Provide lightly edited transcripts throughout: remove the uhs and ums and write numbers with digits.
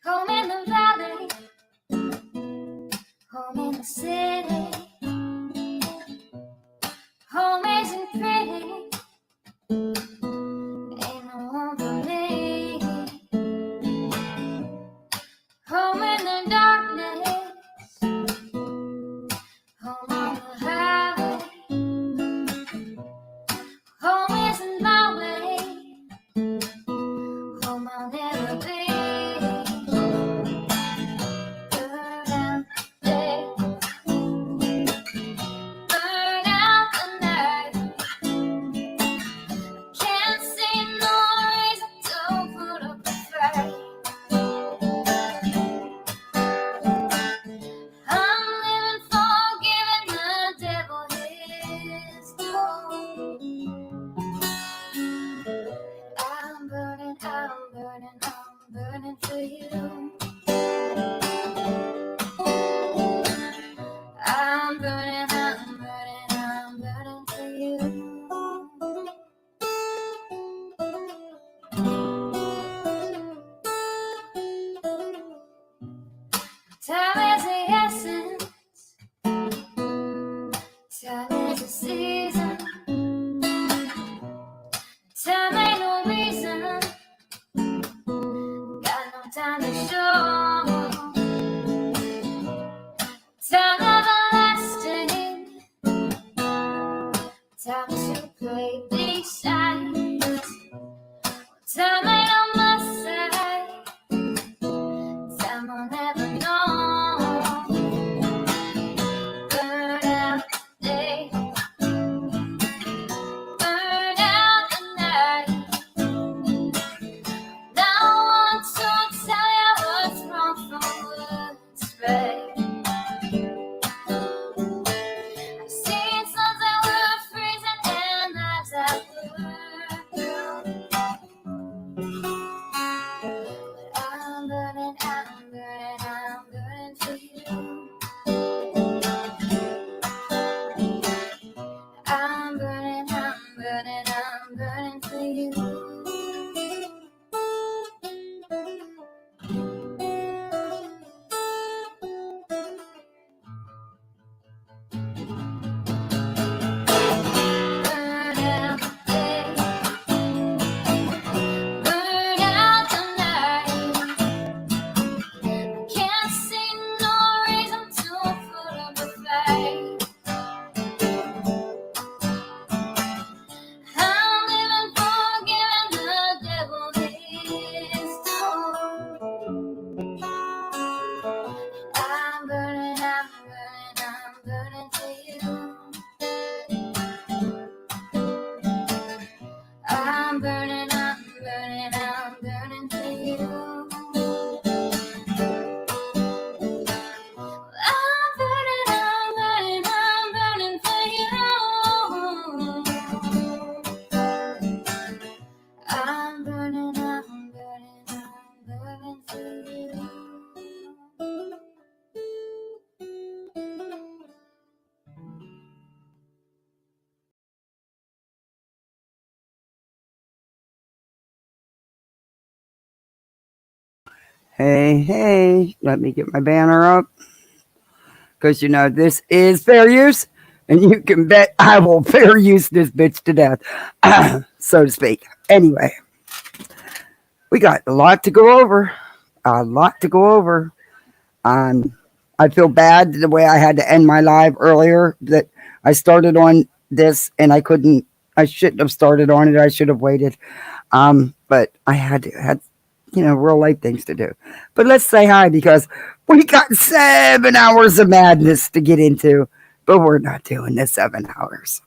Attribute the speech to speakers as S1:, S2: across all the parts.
S1: Home in the valley, home in the city. Home isn't pretty, ain't no home for me. Home in the darkness, home on the highway. Home isn't my way, home I'll never be. Burn out the day, burn out the night. Can't see no reason to put up a fight. I'm living for giving the devil his due. I'm burning for you. I'm burning for you. Time is the essence, time is the season. Time ain't no reason, got no time to show. Time everlasting, time to play these sides. Time ain't on my side, time I'll never know. Burn out the day, burn out the night. Now I want to tell you what's wrong from what's right. I've seen suns that were freezing and lives that were blue. But I'm burning for you. I'm burning for you. Burn out the day, burn out the night. Can't see no reason to put up a fight. I'm living for giving the devil his due. I'm burning for you. I'm burning for you. I'm burning for you. I'm burning for you.
S2: Hey, let me get my banner up. Because, this is fair use. And you can bet I will fair use this bitch to death. So to speak. Anyway, we got a lot to go over. I feel bad the way I had to end my live earlier. That I started on this and I shouldn't have started on it. I should have waited. But I had real life things to do. But let's say hi because we got 7 hours of madness to get into, but we're not doing this 7 hours.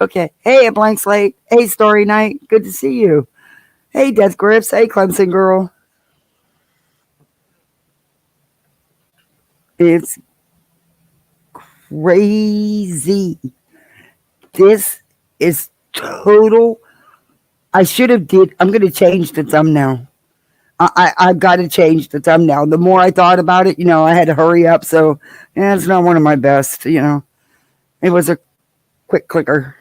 S2: Okay. Hey, a blank slate. Hey, Story Night. Good to see you. Hey, Death Grips. Hey, Clemson Girl. It's crazy. This is total. I'm going to change the thumbnail. I got to change the thumbnail. The more I thought about it, I had to hurry up. So, it's not one of my best, It was a quick clicker.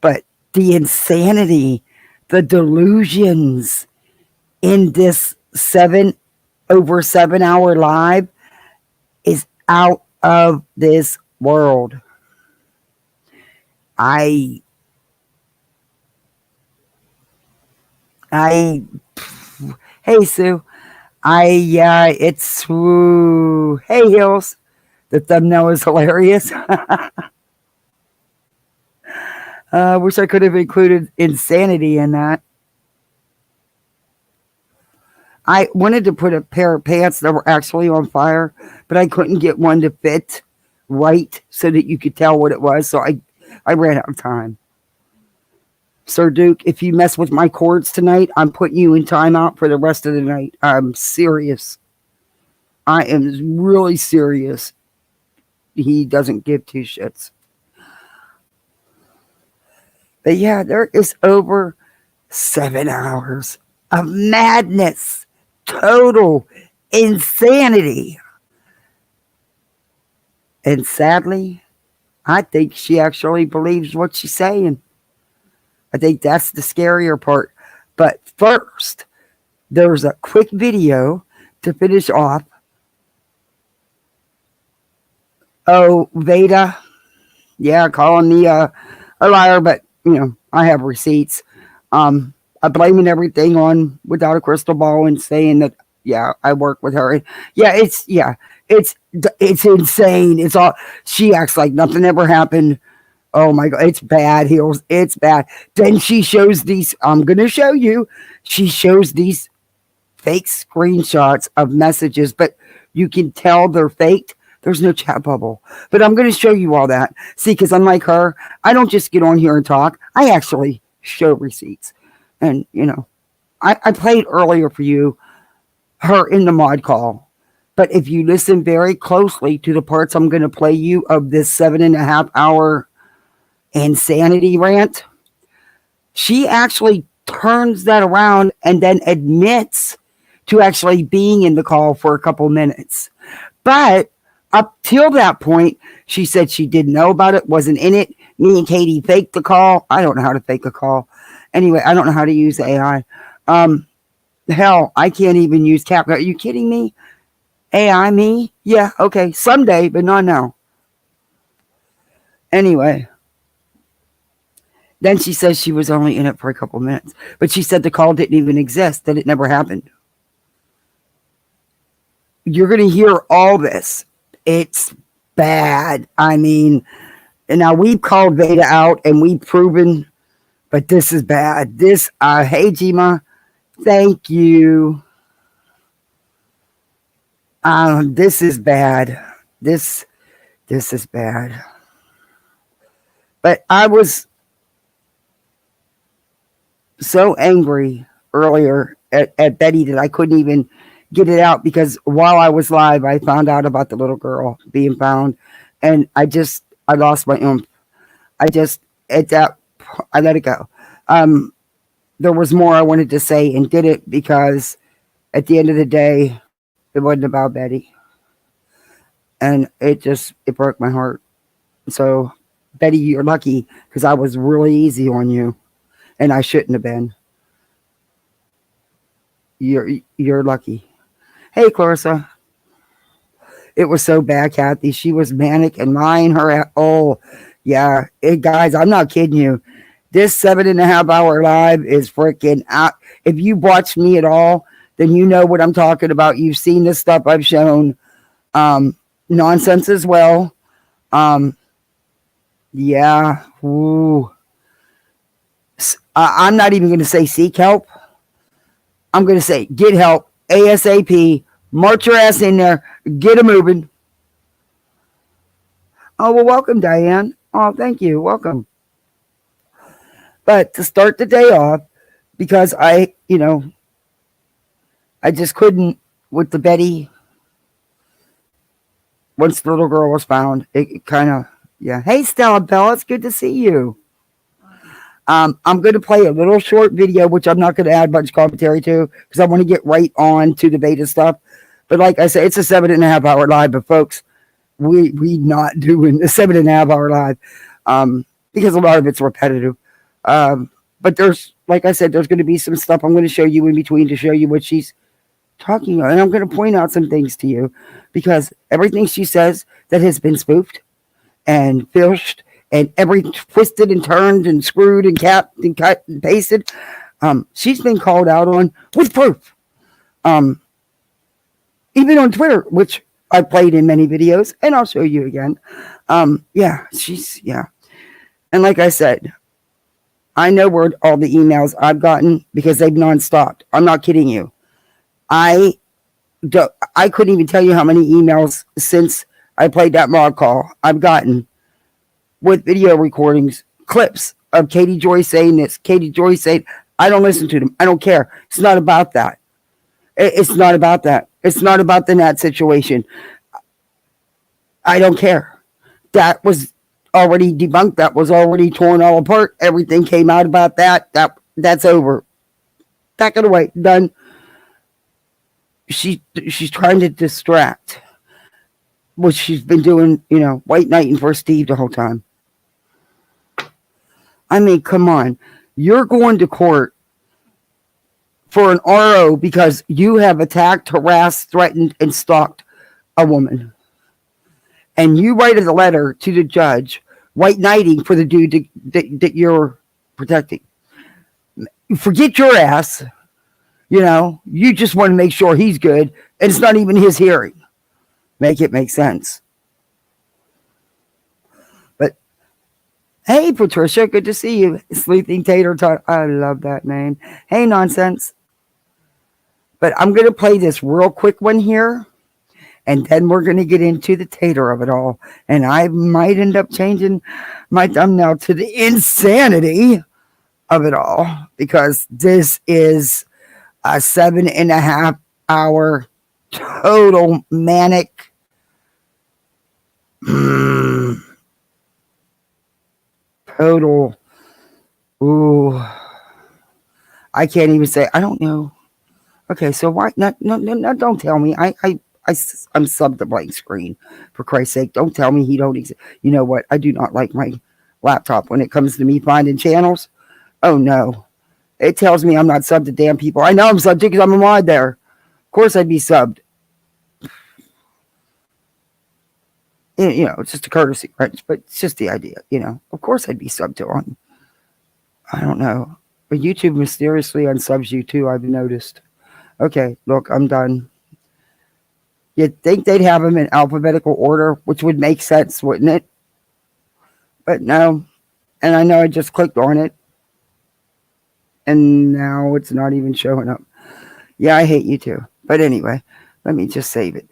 S2: But the insanity The delusions in this 7 hour live is out of this world. I hey Sue. It's hey Hills. The thumbnail is hilarious. I wish I could have included insanity in that. I wanted to put a pair of pants that were actually on fire, but I couldn't get one to fit right so that you could tell what it was. So I ran out of time. Sir Duke, if you mess with my cords tonight, I'm putting you in timeout for the rest of the night. I'm serious. I am really serious. He doesn't give two shits. But yeah, there is over 7 hours of madness, total insanity. And sadly, I think she actually believes what she's saying. I think that's the scarier part. But first, there's a quick video to finish off. Oh, Vada. Yeah, calling me a liar, but I have receipts. I'm blaming everything on Without a Crystal Ball and saying that I work with her. It's insane. It's all, she acts like nothing ever happened. Oh my God, it's bad, Heels. It's bad. Then she shows these, I'm going to show you. She shows these fake screenshots of messages, but you can tell they're faked. There's no chat bubble. But I'm going to show you all that. See, because unlike her, I don't just get on here and talk. I actually show receipts. And, I played earlier for you her in the mod call. But if you listen very closely to the parts I'm going to play you of this 7.5 hour insanity rant, she actually turns that around and then admits to actually being in the call for a couple minutes. But up till that point, she said she didn't know about it, wasn't in it. Me and Katie faked the call. I don't know how to fake a call. Anyway, I don't know how to use AI. Hell, I can't even use CapCut. Are you kidding me? AI me? Yeah, okay. Someday, but not now. Anyway. Then she says she was only in it for a couple minutes. But she said the call didn't even exist, that it never happened. You're going to hear all this. It's bad. I mean, and now we've called Vada out and we've proven, but this is bad. This, hey, Jima, thank you. This is bad. This is bad. But I was so angry earlier at Betty that I couldn't even get it out, because while I was live, I found out about the little girl being found, and I lost my oomph. I let it go. There was more I wanted to say and did it, because at the end of the day, it wasn't about Betty, and it broke my heart. So Betty, you're lucky, because I was really easy on you, and I shouldn't have been. You're lucky. Hey, Clarissa. It was so bad, Kathy. She was manic and lying her. Guys, I'm not kidding you. This 7.5 hour live is freaking out. If you watch me at all, then you know what I'm talking about. You've seen this stuff I've shown. Nonsense as well. Ooh. I'm not even going to say seek help. I'm going to say get help ASAP. March your ass in there. Get it moving. Oh, well, welcome, Diane. Oh, thank you. Welcome. But to start the day off, because I just couldn't with the Betty. Once the little girl was found, it kind of, Hey, Stella Bella, it's good to see you. I'm going to play a little short video, which I'm not going to add much commentary to, because I want to get right on to the beta stuff. But like I said, it's a 7.5 hour live. But folks, we not doing the 7.5 hour live, because a lot of it's repetitive. But there's, like I said, there's going to be some stuff I'm going to show you in between to show you what she's talking about. And I'm going to point out some things to you because everything she says that has been spoofed and filched and every twisted and turned and screwed and capped and cut and pasted, she's been called out on with proof. Um, Even on Twitter, which I played in many videos, and I'll show you again. Yeah. And like I said, I know where all the emails I've gotten because they've non-stopped. I'm not kidding you. I couldn't even tell you how many emails since I played that mod call I've gotten with video recordings, clips of Katie Joy saying this, Katie Joy saying, I don't listen to them. I don't care. It's not about that. It's not about that. It's not about the Nat situation. I don't care. That was already debunked. That was already torn all apart. Everything came out about that. That's over. Pack it away. Done. She's trying to distract, which she's been doing, white knighting for Steve the whole time. I mean, come on. You're going to court for an RO because you have attacked, harassed, threatened, and stalked a woman. And you write a letter to the judge, white knighting for the dude that you're protecting. Forget your ass. You just want to make sure he's good, and it's not even his hearing. Make it make sense. But, hey, Patricia, good to see you. Sleeping Tater Tot. I love that name. Hey, Nonsense. But I'm going to play this real quick one here, and then we're going to get into the tater of it all. And I might end up changing my thumbnail to the insanity of it all, because this is a 7.5 hour total manic total. Ooh, I can't even say. I don't know. Okay, so why? No, don't tell me. I'm subbed the blank screen. For Christ's sake, don't tell me he don't exist. You know what? I do not like my laptop when it comes to me finding channels. Oh no, it tells me I'm not subbed to damn people. I know I'm subbed because I'm a mod there. Of course I'd be subbed. It's just a courtesy, right? But it's just the idea. Of course I'd be subbed to on. I don't know, but YouTube mysteriously unsubs you too. I've noticed. Okay, look, I'm done. You'd think they'd have them in alphabetical order, which would make sense, wouldn't it? But no. And I know I just clicked on it, and now it's not even showing up. Yeah, I hate you too. But anyway, let me just save it.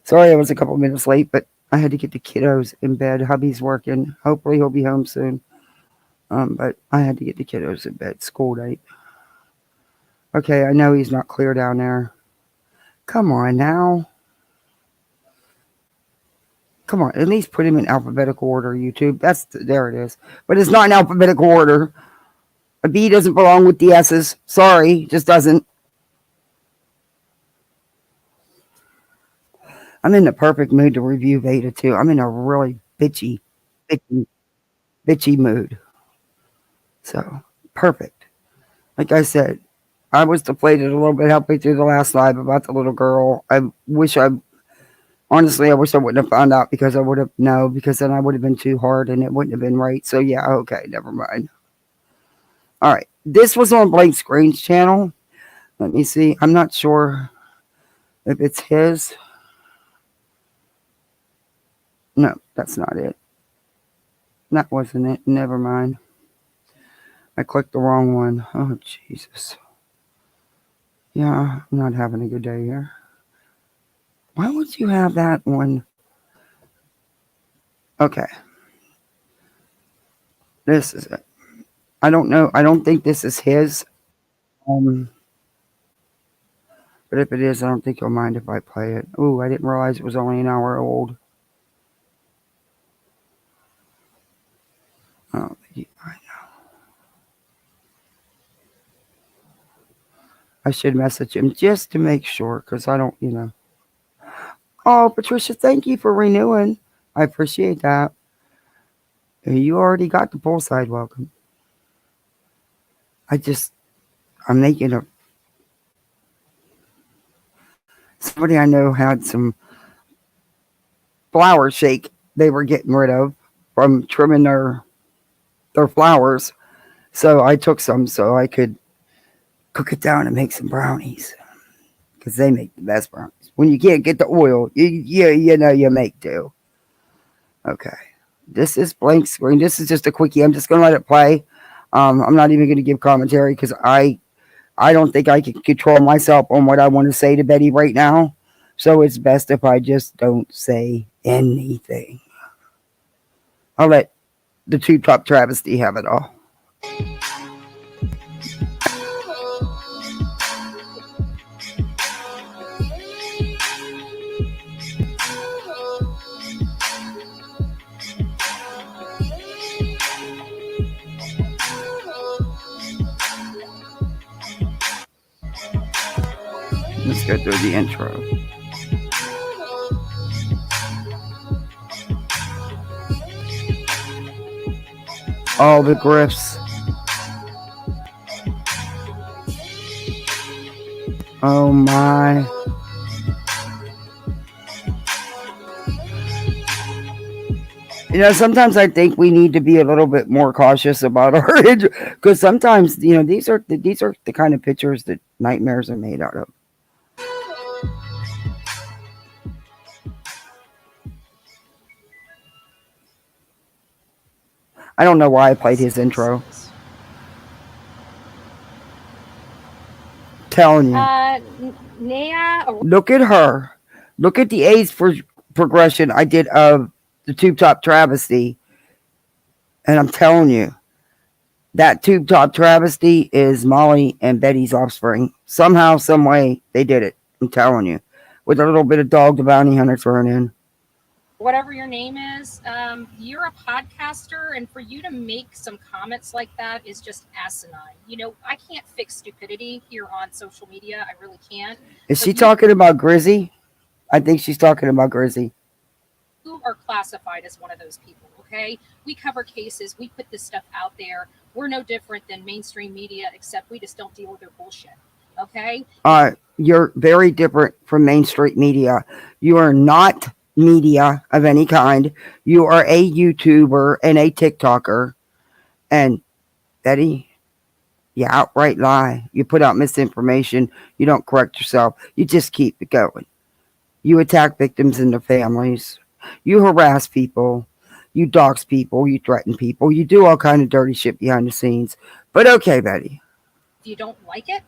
S2: Sorry I was a couple minutes late, but I had to get the kiddos in bed. Hubby's working. Hopefully he'll be home soon. But I had to get the kiddos in bed. School date. Okay, I know he's not clear down there. Come on now. Come on, at least put him in alphabetical order, YouTube. There it is. But it's not in alphabetical order. A B doesn't belong with the S's. Sorry, just doesn't. I'm in the perfect mood to review Vada too. I'm in a really bitchy mood. So, perfect. Like I said, I was deflated a little bit halfway through the last live about the little girl. Honestly, I wish I wouldn't have found out because because then I would have been too hard and it wouldn't have been right. So yeah, okay, never mind. All right, this was on Blank Screen's channel. Let me see. I'm not sure if it's his. No, that's not it. That wasn't it. Never mind. I clicked the wrong one. Oh, Jesus. Yeah, I'm not having a good day here. Why would you have that one? Okay. This is it. I don't know. I don't think this is his. But if it is, I don't think he'll mind if I play it. Ooh, I didn't realize it was only an hour old. Oh, I know. I should message him just to make sure because I don't. Oh, Patricia, thank you for renewing. I appreciate that. You already got the poolside welcome. I'm making a. Somebody I know had some flower shake they were getting rid of from trimming their flowers. So I took some so I could cook it down and make some brownies because they make the best brownies. When you can't get the oil, you make do. Okay, this is blank screen. This is just a quickie. I'm just gonna let it play. I'm not even gonna give commentary because I don't think I can control myself on what I want to say to Betty right now. So it's best if I just don't say anything. I'll let the two top travesty have it all. Let's go through the intro. All the grifts. Oh my. Sometimes I think we need to be a little bit more cautious about our because sometimes these are the kind of pictures that nightmares are made out of. I don't know why I played his intro. Telling you. Look at her. Look at the age progression I did of the tube top travesty. And I'm telling you, that tube top travesty is Molly and Betty's offspring. Somehow, some way, they did it. I'm telling you. With a little bit of Dog the Bounty Hunter thrown in.
S3: Whatever your name is, you're a podcaster, and for you to make some comments like that is just asinine. I can't fix stupidity here on social media. I really can't.
S2: Is she talking about Grizzy? I think she's talking about Grizzy.
S3: You are classified as one of those people, okay? We cover cases. We put this stuff out there. We're no different than mainstream media, except we just don't deal with their bullshit, okay?
S2: You're very different from mainstream media. You are not media of any kind. You are a YouTuber and a TikToker. And Betty, you outright lie. You put out misinformation. You don't correct yourself. You just keep it going. You attack victims and their families. You harass people. You dox people. You threaten people. You do all kind of dirty shit behind the scenes. But okay, Betty.
S3: If you don't like it,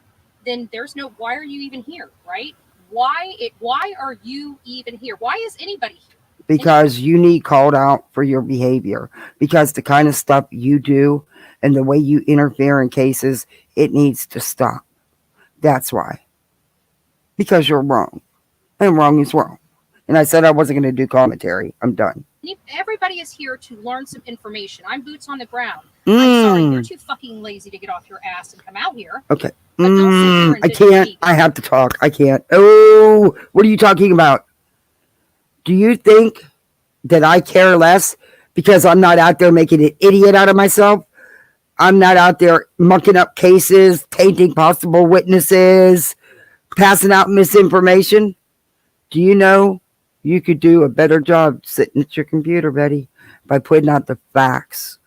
S3: then why are you even here, right? Why are you even here? Why is anybody here?
S2: Because you need called out for your behavior. Because the kind of stuff you do and the way you interfere in cases, it needs to stop. That's why. Because you're wrong. And wrong is wrong. And I said I wasn't going to do commentary. I'm done.
S3: Everybody is here to learn some information. I'm boots on the ground. I'm sorry, you're too fucking lazy to get off your ass and come out here.
S2: Okay. I can't. I have to talk. I can't. Oh, what are you talking about? Do you think that I care less because I'm not out there making an idiot out of myself? I'm not out there mucking up cases, tainting possible witnesses, passing out misinformation. Do you know you could do a better job sitting at your computer, Betty, by putting out the facts?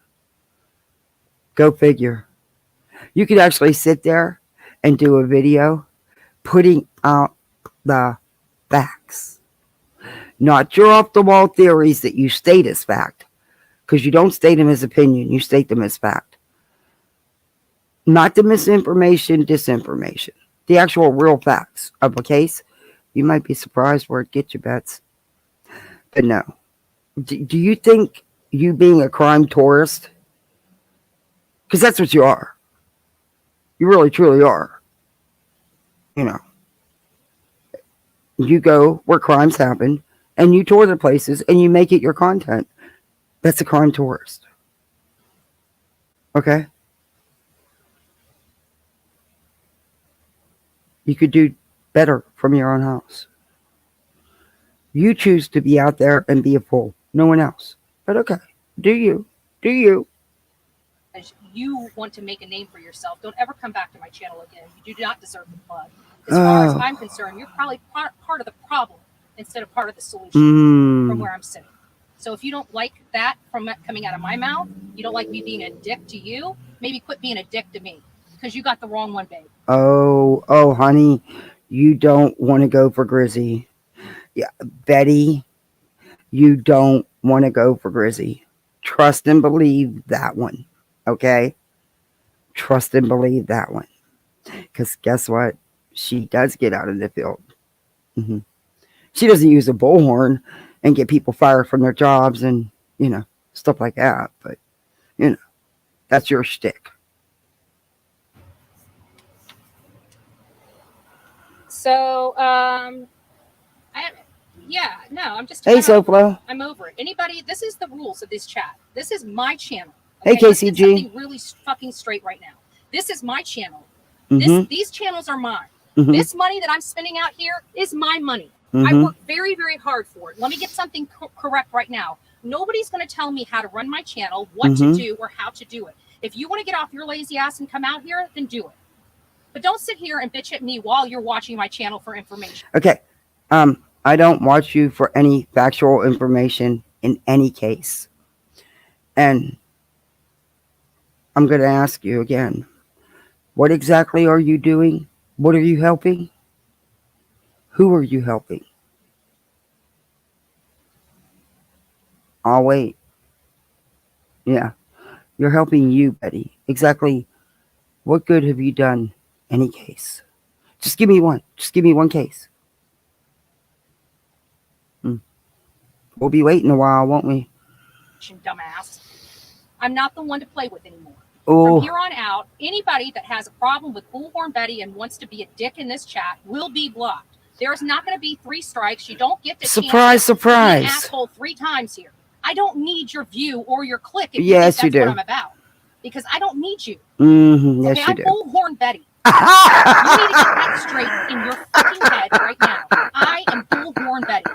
S2: Go figure. You could actually sit there and do a video putting out the facts. Not your off-the-wall theories that you state as fact. Because you don't state them as opinion. You state them as fact. Not the misinformation, disinformation. The actual real facts of a case. You might be surprised where it gets you, Bets. But no. Do you think you being a crime tourist? Because that's what you are. You really, truly are. You go where crimes happen, and you tour the places, and you make it your content. That's a crime tourist. Okay? You could do better from your own house. You choose to be out there and be a fool. No one else. But okay. Do you. Do you?
S3: As you want to make a name for yourself, don't ever come back to my channel again. You do not deserve the blood. As far as I'm concerned, you're probably part of the problem instead of part of the solution from where I'm sitting. So if you don't like that from coming out of my mouth, you don't like me being a dick to you, maybe quit being a dick to me, because you got the wrong one, babe.
S2: Oh, honey, you don't want to go for Grizzy. Yeah, Betty, you don't want to go for Grizzy. Trust and believe that one, okay? Trust and believe that one. Because guess what? She does get out in the field. Mm-hmm. She doesn't use a bullhorn and get people fired from their jobs and, stuff like that. But, that's your shtick.
S3: So, I'm just.
S2: Hey, SoFlo.
S3: I'm over it. Anybody? This is the rules of this chat. This is my channel. Okay?
S2: Hey, KCG.
S3: Let's get something really fucking straight right now. This is my channel. These channels are mine. This money that I'm spending out here is my money. I work very, very hard for it. Let me get something correct right now. Nobody's going to tell me how to run my channel, what to do, or how to do it. If you want to get off your lazy ass and come out here, then do it. But don't sit here and bitch at me while you're watching my channel for information.
S2: Okay. I don't watch you for any factual information in any case. And I'm going to ask you again. What exactly are you doing? What are you helping? Who are you helping? I'll wait. Yeah. You're helping you, Betty. Exactly what good have you done? Any case. Just give me one. Just give me one case. We'll be waiting a while, won't we?
S3: Dumbass. I'm not the one to play with anymore.
S2: Oh.
S3: From here on out, anybody that has a problem with Bullhorn Betty and wants to be a dick in this chat will be blocked. There's not going to be 3 strikes. You don't get to
S2: surprise.
S3: Be an asshole 3 times here. I don't need your view or your click if
S2: yes,
S3: you think that's
S2: you do.
S3: what I'm about. Because I don't need you.
S2: Yes,
S3: okay,
S2: you
S3: I'm
S2: do.
S3: Bullhorn Betty. You need to get that straight in your fucking head right now. I am Bullhorn Betty.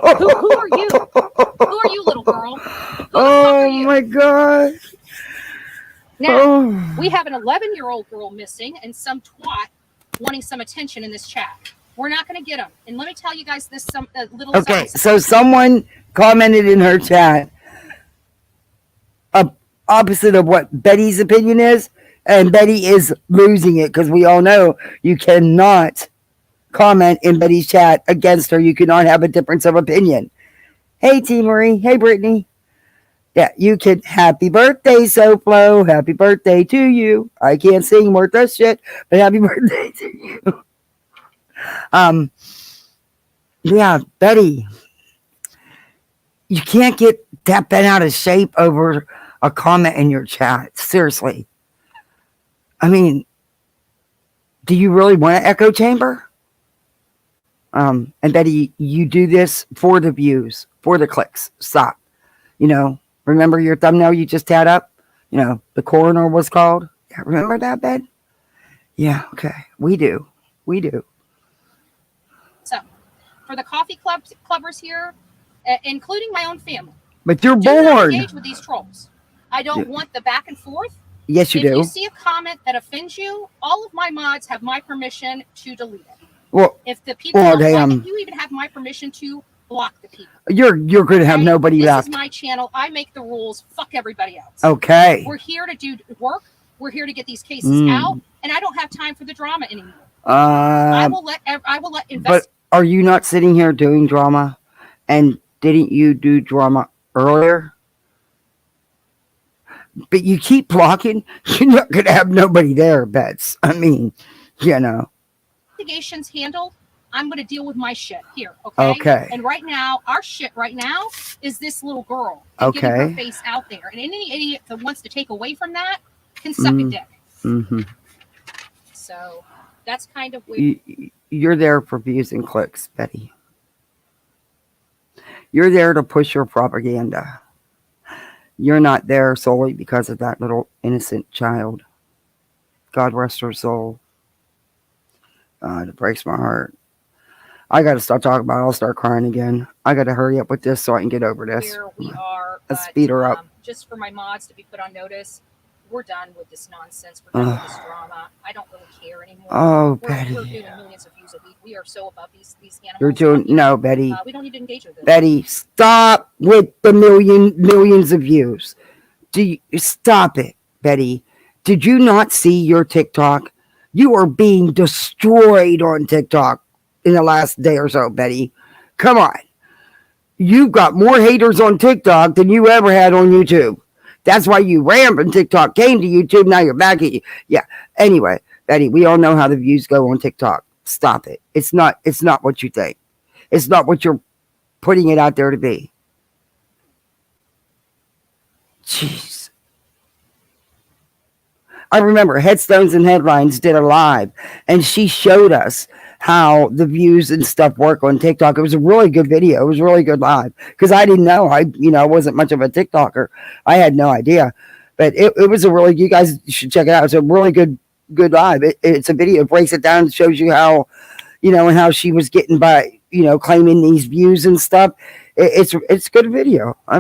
S3: Who are you? Who are you, little girl? Who the fuck are you?
S2: My God.
S3: Now, we have an 11-year-old girl missing and some twat wanting some attention in this chat. We're not going to get them. And let me tell you guys this little
S2: Okay,
S3: something.
S2: so someone commented in her chat opposite of what Betty's opinion is, and Betty is losing it because we all know you cannot comment in Betty's chat against her. You cannot have a difference of opinion. Hey, T. Marie. Hey, Brittany. Yeah, you can. Happy birthday, SoFlo. Happy birthday to you. I can't sing worth that shit, but happy birthday to you. Yeah, Betty. You can't get that bent out of shape over a comment in your chat. Seriously. I mean, do you really want an echo chamber? And Betty, you do this for the views, for the clicks. Stop. Remember your thumbnail you just had up? The coroner was called. Yeah, remember that, Ben? Yeah, okay. We do.
S3: So, for the coffee clubbers here, including my own family.
S2: But you're
S3: do
S2: bored.
S3: Not engage with these trolls. I don't want the back and forth.
S2: Yes, you do.
S3: If you see a comment that offends you, all of my mods have my permission to delete it.
S2: Well,
S3: if the people don't like it, you even have my permission to block the people.
S2: You're going to have nobody left.
S3: This is my channel. I make the rules. Fuck everybody else.
S2: Okay.
S3: We're here to do work. We're here to get these cases out, and I don't have time for the drama anymore. I will let
S2: But are you not sitting here doing drama? And didn't you do drama earlier? But you keep blocking. You're not going to have nobody there, Bets. I mean,
S3: Investigations handled. I'm going to deal with my shit here, okay?
S2: Okay.
S3: And right now, our shit right now is this little girl. And getting her face out there. And any idiot that wants to take away from that can suck a dick.
S2: Mm-hmm.
S3: So that's kind of weird.
S2: You're there for views and clicks, Betty. You're there to push your propaganda. You're not there solely because of that little innocent child. God rest her soul. It breaks my heart. I got to stop talking about it. I'll start crying again. I got to hurry up with this so I can get over this.
S3: Where we are.
S2: Let's speed her up.
S3: Just for my mods to be put on notice, we're done with this nonsense. We're done with this drama. I don't really care anymore.
S2: Oh,
S3: we're
S2: Betty.
S3: We're doing millions of views a week. We are so above these animals.
S2: You're doing no, Betty.
S3: We don't need to engage with this.
S2: Betty, stop with the millions of views. Stop it, Betty? Did you not see your TikTok? You are being destroyed on TikTok in the last day or so, Betty. Come on. You've got more haters on TikTok than you ever had on YouTube. That's why you ran from TikTok, came to YouTube, now you're back at you. Yeah. Anyway, Betty, we all know how the views go on TikTok. Stop it. It's not what you think. It's not what you're putting it out there to be. Jeez. I remember Headstones and Headlines did a live, and she showed us how the views and stuff work on TikTok. It was a really good video. It was a really good live because I didn't know. I wasn't much of a TikToker. I had no idea, but it was a really. You guys should check it out. It's a really good live. It's a video. It breaks it down and shows you how, and how she was getting by, claiming these views and stuff. It's a good video.
S3: We're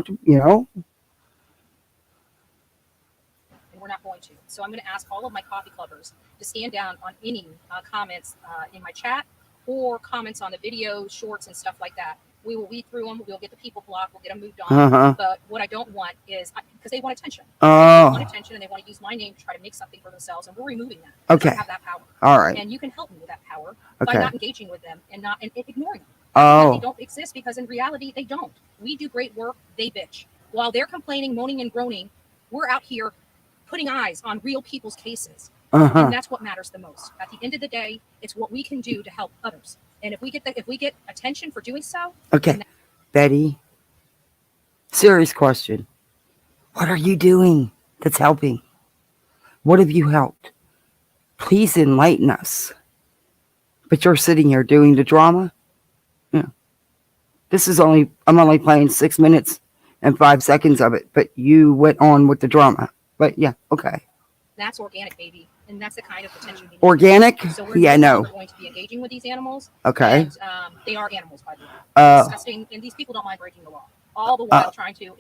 S3: not going to. So I'm going to ask all of my coffee clubbers to stand down on any comments in my chat or comments on the video, shorts, and stuff like that. We will weed through them. We'll get the people blocked. We'll get them moved on. But what I don't want is, because they want attention. They want attention, and they want to use my name to try to make something for themselves, and we're removing that.
S2: Okay.
S3: I have that power.
S2: All right.
S3: And you can help me with that power by not engaging with them and ignoring them. They don't exist, because in reality, they don't. We do great work. They bitch. While they're complaining, moaning, and groaning, we're out here putting eyes on real people's cases. And that's what matters the most. At the end of the day, it's what we can do to help others. And if we get attention for doing so.
S2: Okay. Betty, serious question. What are you doing that's helping? What have you helped? Please enlighten us. But you're sitting here doing the drama? Yeah. I'm only playing 6 minutes and 5 seconds of it, but you went on with the drama. But yeah, okay.
S3: That's organic, baby. And that's the kind of attention we need.
S2: Organic?
S3: So we're
S2: no.
S3: going to be engaging with these animals.
S2: Okay.
S3: And they are animals, by the way. Disgusting. And these people don't mind breaking the law. All the while trying to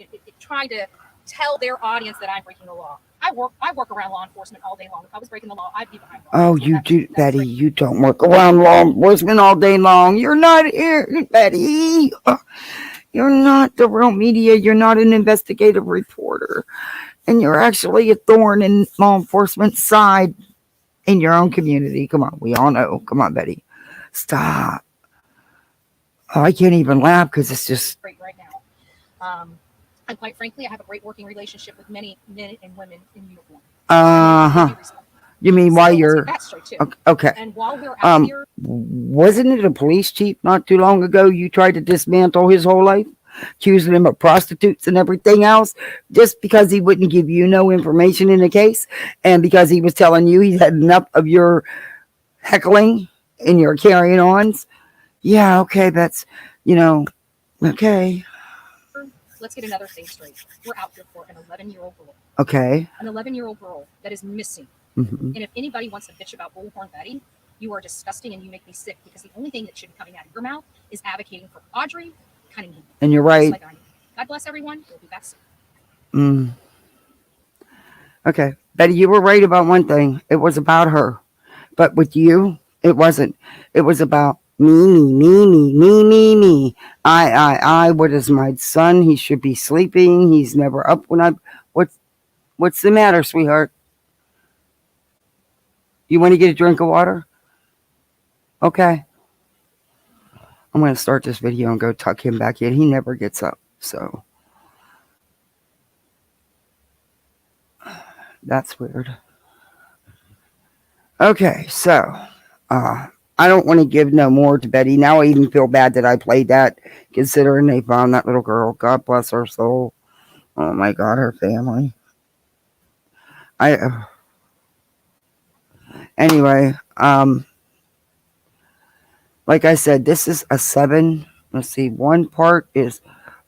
S3: tell their audience that I'm breaking the law. I work around law enforcement all day long. If I was breaking the law, I'd be behind bars.
S2: Oh, you do, Betty. You don't work around law enforcement all day long. You're not here, Betty. You're not the real media. You're not an investigative reporter. And you're actually a thorn in law enforcement's side in your own community. Come on. We all know. Come on, Betty. Stop. Oh, I can't even laugh because it's just...
S3: Great right now. And quite frankly, I have a great working relationship with many men and women in uniform.
S2: You mean while you're...
S3: That's straight too.
S2: Okay.
S3: And while we're out here...
S2: Wasn't it a police chief not too long ago you tried to dismantle his whole life? Accusing him of prostitutes and everything else, just because he wouldn't give you no information in the case, and because he was telling you he had enough of your heckling and your carrying ons. Yeah, okay, that's, okay.
S3: Let's get another thing straight. We're out here for an 11-year-old girl.
S2: Okay.
S3: An 11-year-old girl that is missing.
S2: Mm-hmm.
S3: And if anybody wants to bitch about Bullhorn Betty, you are disgusting and you make me sick, because the only thing that should be coming out of your mouth is advocating for Audrey Cunningham.
S2: And you're right.
S3: Like God bless everyone. We'll be back soon.
S2: Okay. Betty, you were right about one thing. It was about her. But with you, it wasn't. It was about me. I. What is my son? He should be sleeping. He's never up when what's the matter, sweetheart? You want to get a drink of water? Okay. I'm going to start this video and go tuck him back in. He never gets up, so. That's weird. Okay, so. I don't want to give no more to Betty. Now I even feel bad that I played that, considering they found that little girl. God bless her soul. Oh my God, her family. Anyway, like I said, this is a 7. Let's see. One part is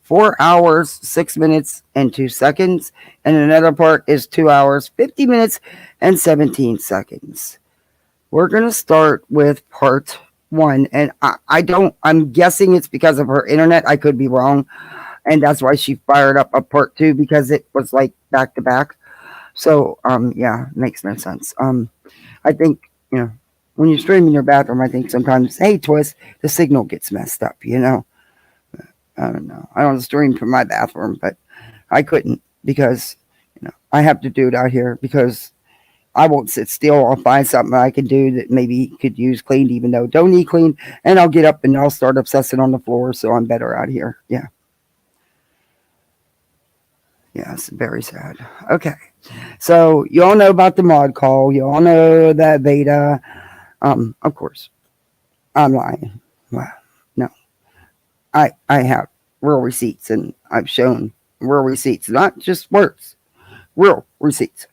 S2: 4 hours, 6 minutes, and 2 seconds. And another part is 2 hours, 50 minutes, and 17 seconds. We're going to start with part one, and I'm guessing it's because of her internet. I could be wrong, and that's why she fired up a part two because it was like back to back. So yeah, makes no sense. I think when you stream in your bathroom, I think sometimes, hey, Twist, the signal gets messed up. I don't know. I don't stream from my bathroom, but I couldn't because I have to do it out here because I won't sit still. I'll find something I can do that maybe could use cleaned, even though it don't need clean, and I'll get up and I'll start obsessing on the floor. So I'm better out here. Yeah. Yeah, it's very sad. Okay. So you all know about the mod call. You all know that Vada. Of course, I'm lying. Well, no, I have real receipts, and I've shown real receipts, not just words, real receipts.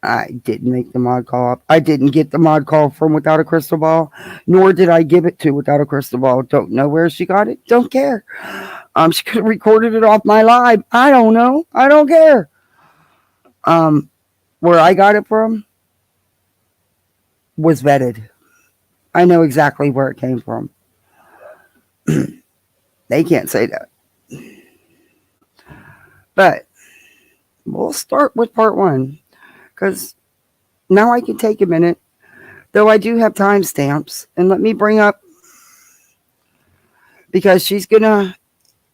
S2: I didn't make the mod call up. I didn't get the mod call from Without a Crystal Ball, nor did I give it to Without a Crystal Ball. Don't know where she got it. Don't care. She could have recorded it off my live. I don't know. I don't care. Where I got it from was vetted. I know exactly where it came from. They can't say that. But we'll start with part one because now I can take a minute, though I do have timestamps. And let me bring up, because she's going to,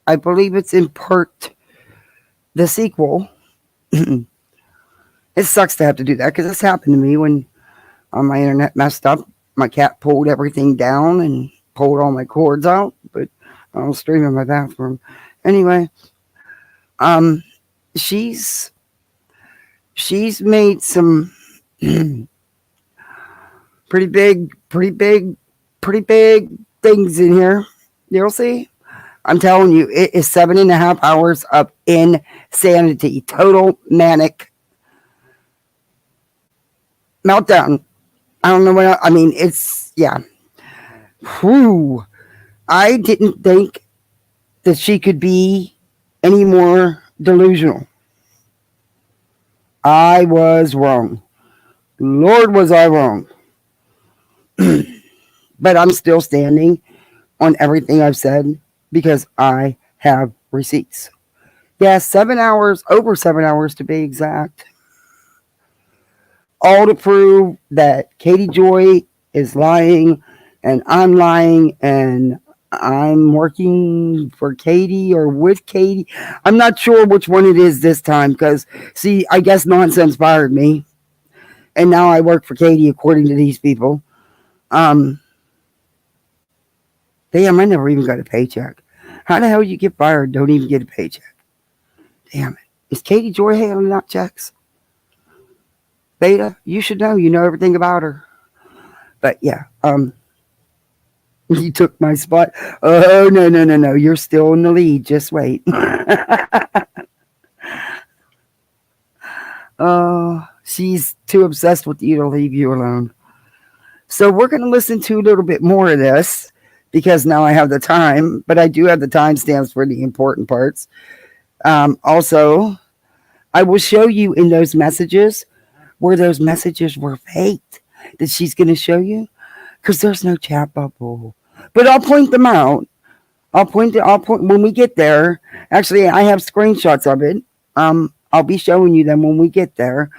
S2: I believe it's in part the sequel. It sucks to have to do that because this happened to me when my internet messed up. My cat pulled everything down and pulled all my cords out, but I was streaming in my bathroom. Anyway, she's made some pretty big things in here. You'll see. I'm telling you, it is 7.5 hours of insanity, total manic meltdown. I don't know what I mean. It's, yeah. Whew. I didn't think that she could be any more delusional. I was wrong. Lord, was I wrong. But I'm still standing on everything I've said because I have receipts. Yeah, 7 hours, over 7 hours to be exact. All to prove that Katie Joy is lying and I'm lying and I'm working for Katie or with Katie. I'm not sure which one it is this time because, see, I guess nonsense fired me. And now I work for Katie according to these people. Damn, I never even got a paycheck. How the hell you get fired, don't even get a paycheck? Damn it. Is Katie Joy handling out checks? Vada, you should know. You know everything about her. But yeah, you took my spot. Oh, no. You're still in the lead. Just wait. Oh, she's too obsessed with you to leave you alone. So we're going to listen to a little bit more of this because now I have the time, but I do have the timestamps for the important parts. Also, I will show you in those messages where those messages were faked that she's going to show you because there's no chat bubble. But I'll point them out. I'll point when we get there. Actually, I have screenshots of it. I'll be showing you them when we get there.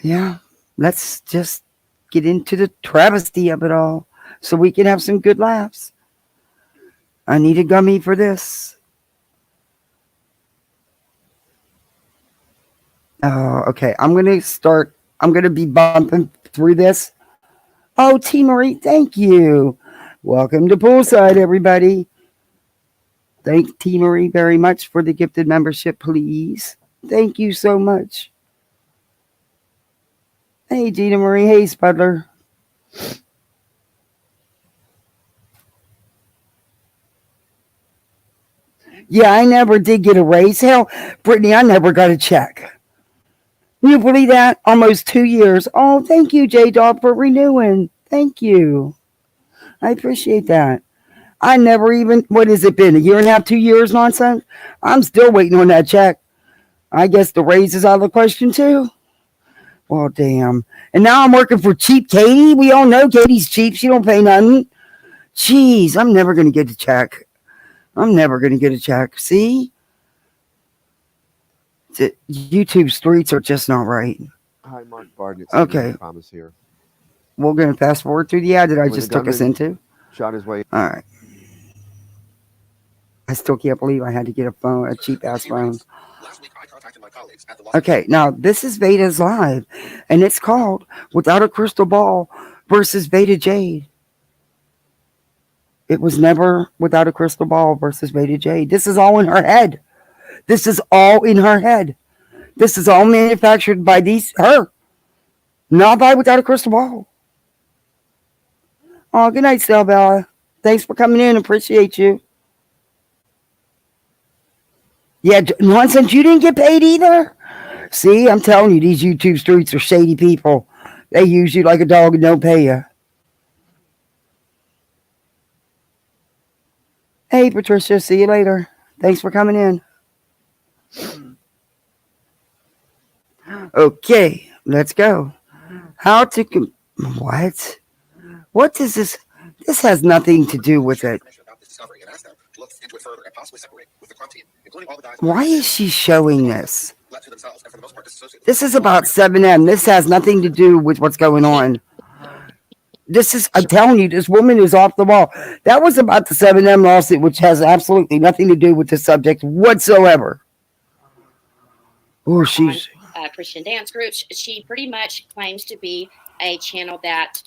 S2: Yeah, let's just get into the travesty of it all so we can have some good laughs. I need a gummy for this. Oh, okay. I'm going to be bumping through this. Oh, T. Marie, thank you. Welcome to Poolside, everybody. Thank T. Marie very much for the gifted membership, please. Thank you so much. Hey, Gina Marie. Hey, Spudler. Yeah, I never did get a raise. Hell, Brittany, I never got a check. You believe that? Almost 2 years. Oh, thank you, J-Dog, for renewing. Thank you. I appreciate that. I never even, what has it been, 1.5 years, 2 years nonsense? I'm still waiting on that check. I guess the raise is out of the question, too. Well, damn. And now I'm working for cheap Katie. We all know Katie's cheap. She don't pay nothing. Jeez, I'm never going to get a check. I'm never going to get a check. See? YouTube streets are just not right.
S4: Hi, Mark Barnett.
S2: Okay.
S4: Thomas here.
S2: We're going to fast forward through the ad that I
S4: When
S2: just
S4: the
S2: took us
S4: gunman
S2: into.
S4: shot his way.
S2: All right. I still can't believe I had to get a cheap ass phone. Okay, now this is Vada's live, and it's called Without a Crystal Ball versus Vada Jade. It was never Without a Crystal Ball versus Vada Jade. This is all in her head. This is all in her head. This is all manufactured by her, not by Without a Crystal Ball. Oh, good night, Bella. Thanks for coming in. Appreciate you. Yeah, nonsense. You didn't get paid either? See, I'm telling you, these YouTube streets are shady people. They use you like a dog and don't pay you. Hey, Patricia. See you later. Thanks for coming in. Okay, let's go. How to... What? What is this? This has nothing to do with it. Why is she showing this? This is about 7M. This has nothing to do with what's going on. This is, I'm telling you, this woman is off the wall. That was about the 7M lawsuit, which has absolutely nothing to do with the subject whatsoever. Oh, she's...
S5: Christian dance groups. She pretty much claims to be a channel that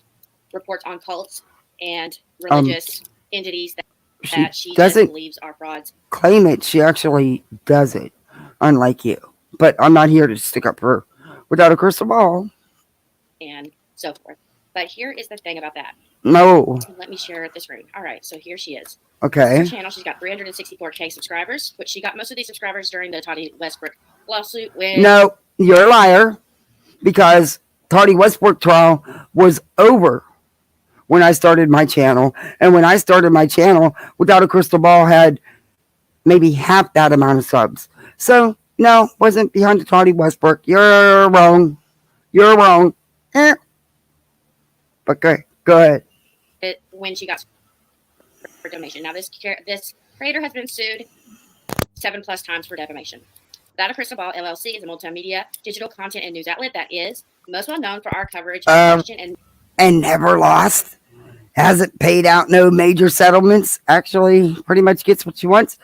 S5: reports on cults and religious entities that she
S2: doesn't
S5: believes are frauds.
S2: Claim it. She actually does it, unlike you. But I'm not here to stick up for her Without a Crystal Ball.
S5: And so forth. But here is the thing about that.
S2: No.
S5: Let me share the screen. All right, so here she is.
S2: Okay.
S5: Her channel, she's got 364K subscribers, but she got most of these subscribers during the Toddy Westbrook lawsuit.
S2: No, you're a liar, because Toddy Westbrook trial was over when I started my channel. And when I started my channel, Without a Crystal Ball had maybe half that amount of subs. So, no, wasn't behind the Toddy Westbrook. You're wrong. You're wrong. Okay, go ahead.
S5: When she got for defamation. Now, this creator has been sued 7+ times for defamation. Without a Crystal Ball LLC is a multimedia digital content and news outlet that is most well known for our coverage of Christian
S2: and never lost. Hasn't paid out no major settlements. Actually, pretty much gets what she wants.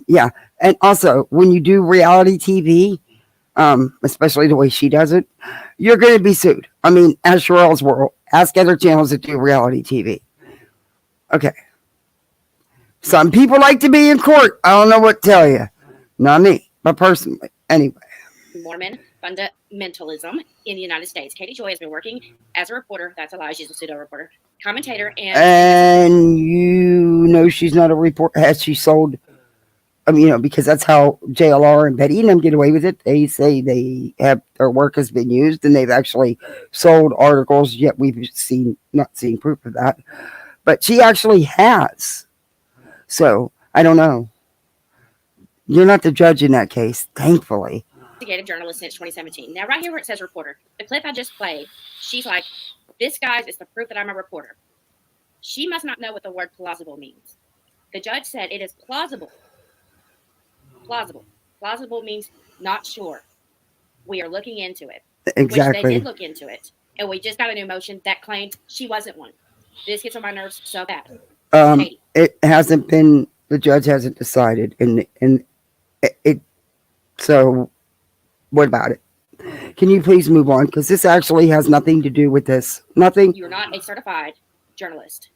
S2: Yeah, and also when you do reality TV, especially the way she does it, you're going to be sued. I mean, ask Sherelle's World. Ask other channels that do reality TV. Okay. Some people like to be in court. I don't know what to tell you. Not me, but personally. Anyway.
S5: Mormon fundamentalism in the United States. Katie Joy has been working as a reporter. That's a lie. She's a pseudo reporter, commentator,
S2: and you know she's not a reporter. Has she sold? Because that's how JLR and Betty and them get away with it. They say they have their work has been used, and they've actually sold articles. Yet we've not seen proof of that. But she actually has. So I don't know. You're not the judge in that case, thankfully.
S5: Investigative journalist since 2017. Now, right here where it says reporter, the clip I just played, she's like, "This, guys, is the proof that I'm a reporter." She must not know what the word plausible means. The judge said it is plausible. Plausible. Plausible means not sure. We are looking into it.
S2: Exactly.
S5: Which they did look into it. And we just got a new motion that claimed she wasn't one. This gets on my nerves so bad.
S2: It hasn't been, the judge hasn't decided. And it, so what about it? Can you please move on? Because this actually has nothing to do with this. Nothing.
S5: You're not a certified journalist.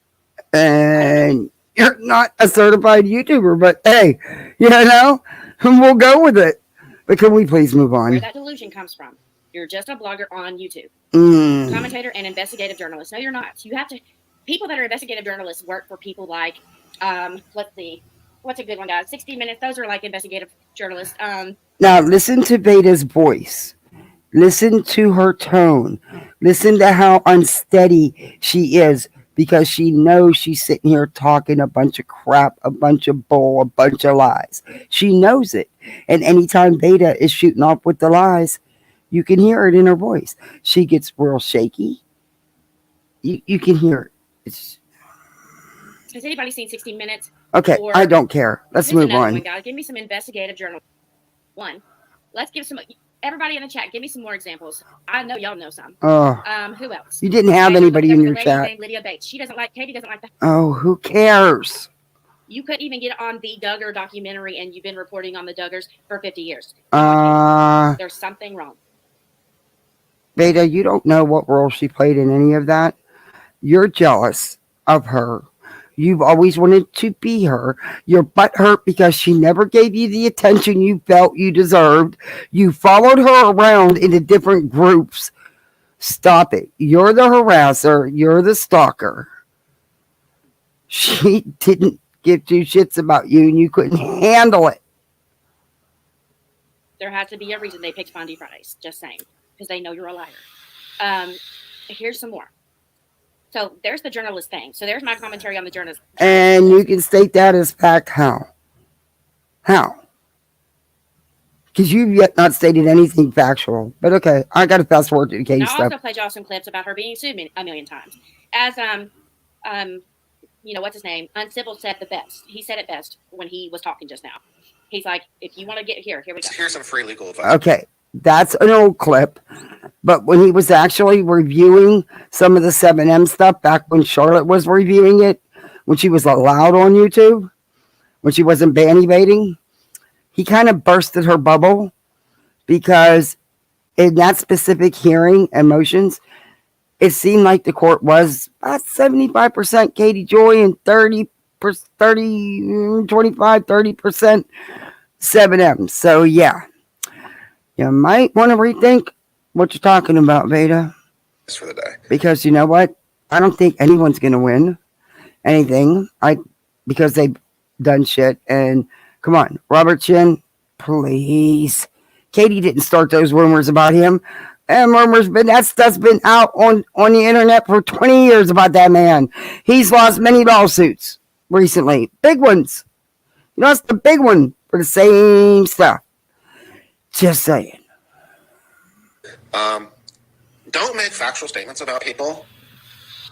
S2: And you're not a certified YouTuber, but hey, we'll go with it. But can we please move on?
S5: Where that delusion comes from. You're just a blogger on YouTube. Commentator and investigative journalist. No, you're not. You have to, people that are investigative journalists work for people like, let's see, what's a good one, guys? 60 Minutes. Those are like investigative journalists.
S2: Now, listen to Vada's voice. Listen to her tone. Listen to how unsteady she is, because she knows she's sitting here talking a bunch of crap, a bunch of bull, a bunch of lies. She knows it. And anytime Vada is shooting off with the lies, You can hear it in her voice. She gets real shaky. You can hear it. It's
S5: Has anybody seen 16 Minutes?
S2: okay.
S5: Or
S2: I don't care. Let's
S5: here's
S2: move
S5: another
S2: on.
S5: one, guys. Give me some investigative journal. One. Let's give some. Everybody in the chat, give me some more examples. I know y'all know some.
S2: Oh,
S5: Who else?
S2: you didn't have
S5: Okay,
S2: anybody
S5: there
S2: in
S5: was a
S2: your
S5: lady
S2: chat.
S5: named Lydia Bates. Katie doesn't like that.
S2: Oh, who cares?
S5: You couldn't even get on the Duggar documentary, and you've been reporting on the Duggars for 50 years. There's something wrong.
S2: Vada, you don't know what role she played in any of that. You're jealous of her. You've always wanted to be her. You're butthurt because she never gave you the attention you felt you deserved. You followed her around into different groups. Stop it. You're the harasser. You're the stalker. She didn't give two shits about you, and you couldn't handle it.
S5: There has to be a reason they picked Fondy Fridays. Just saying. Because they know you're a liar. Here's some more. So there's the journalist thing. So there's my commentary on the journalist.
S2: And you can state that as fact. How? Because you've yet not stated anything factual. But okay, I got to fast forward to the case
S5: Now, I
S2: stuff.
S5: also played y'all some clips about her being sued a million times. As what's his name? Uncivil said the best. He said it best when he was talking just now. He's like, if you want to get here we go.
S6: Here's some free legal advice.
S2: Okay, that's an old clip. But when he was actually reviewing some of the 7M stuff back when Charlotte was reviewing it, when she was allowed on YouTube, when she wasn't ban evading, he kind of bursted her bubble because in that specific hearing and motions, it seemed like the court was about 75% Katie Joy and 30% 7M. So yeah, you might want to rethink what you're talking about, Vada.
S6: For the day.
S2: Because you know what? I don't think anyone's going to win anything because they've done shit. And come on, Robert Chin, please. Katie didn't start those rumors about him. And that stuff's been out on the internet for 20 years about that man. He's lost many lawsuits recently. Big ones. He lost the big one for the same stuff. Just saying.
S6: Don't make factual statements about people,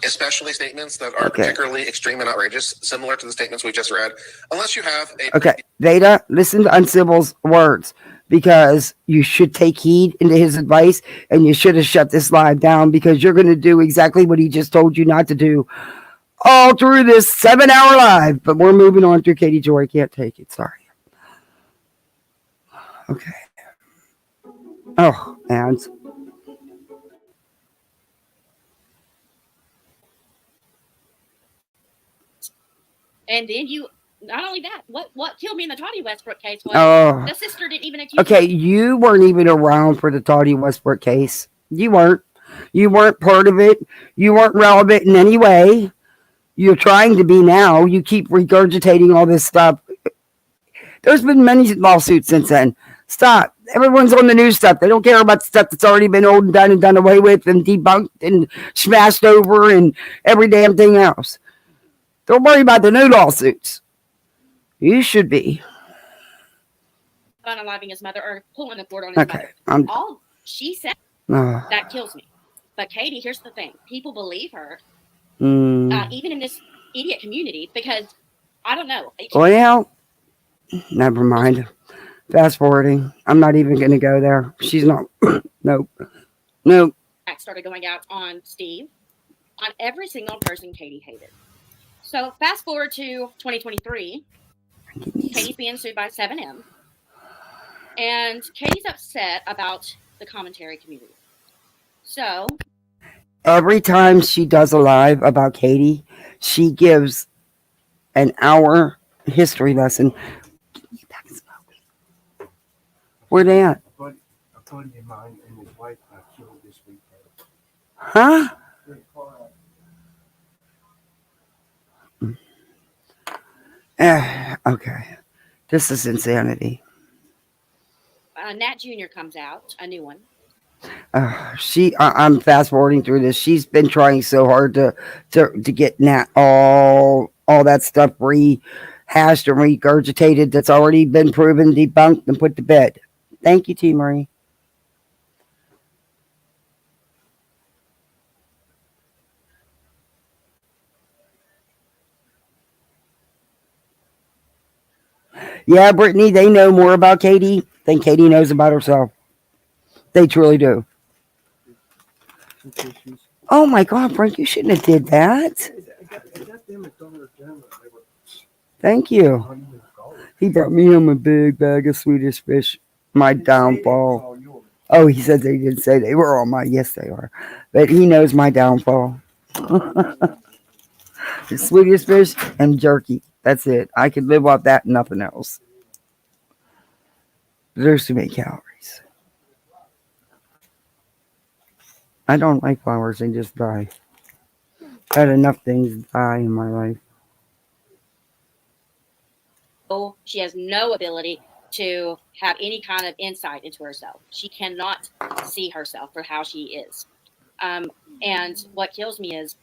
S6: especially statements that are particularly extreme and outrageous, similar to the statements we just read, unless you have a...
S2: Okay, Vada, listen to Uncivil's words, because you should take heed into his advice, and you should have shut this live down, because you're going to do exactly what he just told you not to do all through this 7-hour live. But we're moving on through Katie Joy. Can't take it. Sorry. Okay. Oh, and...
S5: And then not only that, what killed me in the Toddy Westbrook case was the sister didn't even accuse
S2: Okay,
S5: her.
S2: you weren't even around for the Toddy Westbrook case. You weren't. You weren't part of it. You weren't relevant in any way. You're trying to be now. You keep regurgitating all this stuff. There's been many lawsuits since then. Stop. Everyone's on the new stuff. They don't care about the stuff that's already been old and done away with and debunked and smashed over and every damn thing else. Don't worry about the new lawsuits. You should be.
S5: Unaliving his mother or pulling the cord on his mother. All she said, that kills me. But Katie, here's the thing. People believe her, even in this idiot community, because, I don't know.
S2: Well, never mind. Fast forwarding. I'm not even going to go there. She's not. Nope.
S5: Started going out on Steve, on every single person Katie hated. So fast forward to 2023, Katie's being sued by 7M, and Katie's upset about the commentary community. So
S2: every time she does a live about Katie, she gives an hour history lesson. Where they at?
S7: A buddy of mine and his wife got killed this weekend.
S2: Huh? Okay. This is insanity.
S5: Nat Jr. comes out, a new one.
S2: I'm fast forwarding through this. She's been trying so hard to get Nat all that stuff rehashed and regurgitated that's already been proven, debunked, and put to bed. Thank you, T. Marie. Yeah, Brittany, they know more about Katie than Katie knows about herself. They truly do. Oh my God, Frank, you shouldn't have did that. Thank you. He brought me home a big bag of Swedish fish. My downfall. Oh, he said they didn't say they were all mine. Yes, they are. But he knows my downfall. The Swedish fish and jerky. That's it. I could live off that and nothing else. There's too many calories. I don't like flowers. They just die. I had enough things die in my life.
S5: She has no ability to have any kind of insight into herself. She cannot see herself for how she is. And what kills me is,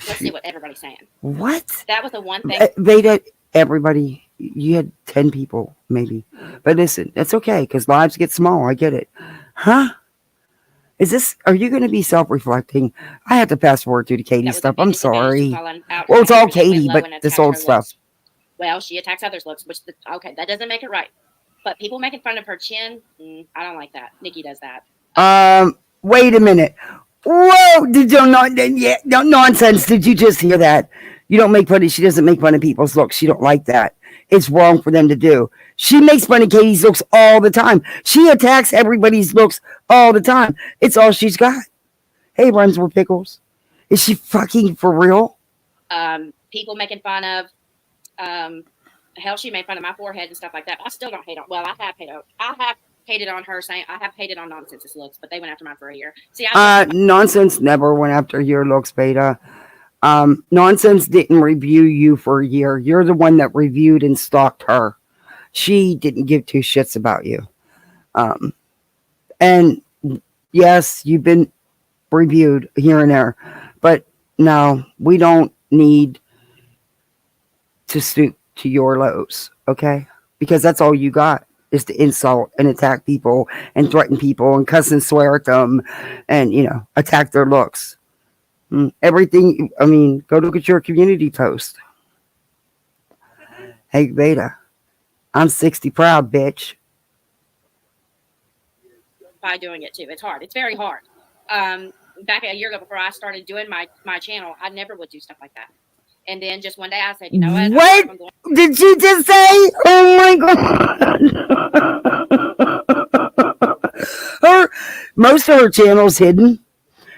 S5: let's see what everybody's saying.
S2: What?
S5: That was the one thing.
S2: Vada, everybody, you had 10 people, maybe. But listen, that's okay, because lives get small. I get it. Huh? Are you going to be self-reflecting? I have to fast forward through the Katie stuff. I'm sorry. Well, it's all Katie, but this old stuff.
S5: Well, she attacks others' looks, okay, that doesn't make it right. But people making fun of her chin, I don't like that. Nikki does that.
S2: Wait a minute. Whoa! Did you not? Yeah, no nonsense. Did you just hear that? You don't make fun of. She doesn't make fun of people's looks. She don't like that. It's wrong for them to do. She makes fun of Katie's looks all the time. She attacks everybody's looks all the time. It's all she's got. Hey, rhymes with pickles. Is she fucking for real?
S5: People making fun of. Hell, she made fun of my forehead and stuff like that. I still don't hate on. Well, I have hated on her, saying I have hated on Nonsense's looks, but they went after mine for a year. See,
S2: Nonsense never went after your looks, Beta. Nonsense didn't review you for a year. You're the one that reviewed and stalked her. She didn't give two shits about you. And yes, you've been reviewed here and there, but no, we don't need to stoop to your lows, okay? Because that's all you got is to insult and attack people and threaten people and cuss and swear at them and, attack their looks. Everything, go look at your community post. Hey, Beta, I'm 60 proud, bitch.
S5: By doing it too. It's hard. It's very hard. Back a year ago before I started doing my channel, I never would do stuff like that. And then just one day I said, you know what?
S2: What did you just say? Oh my God. Most of her channel's hidden.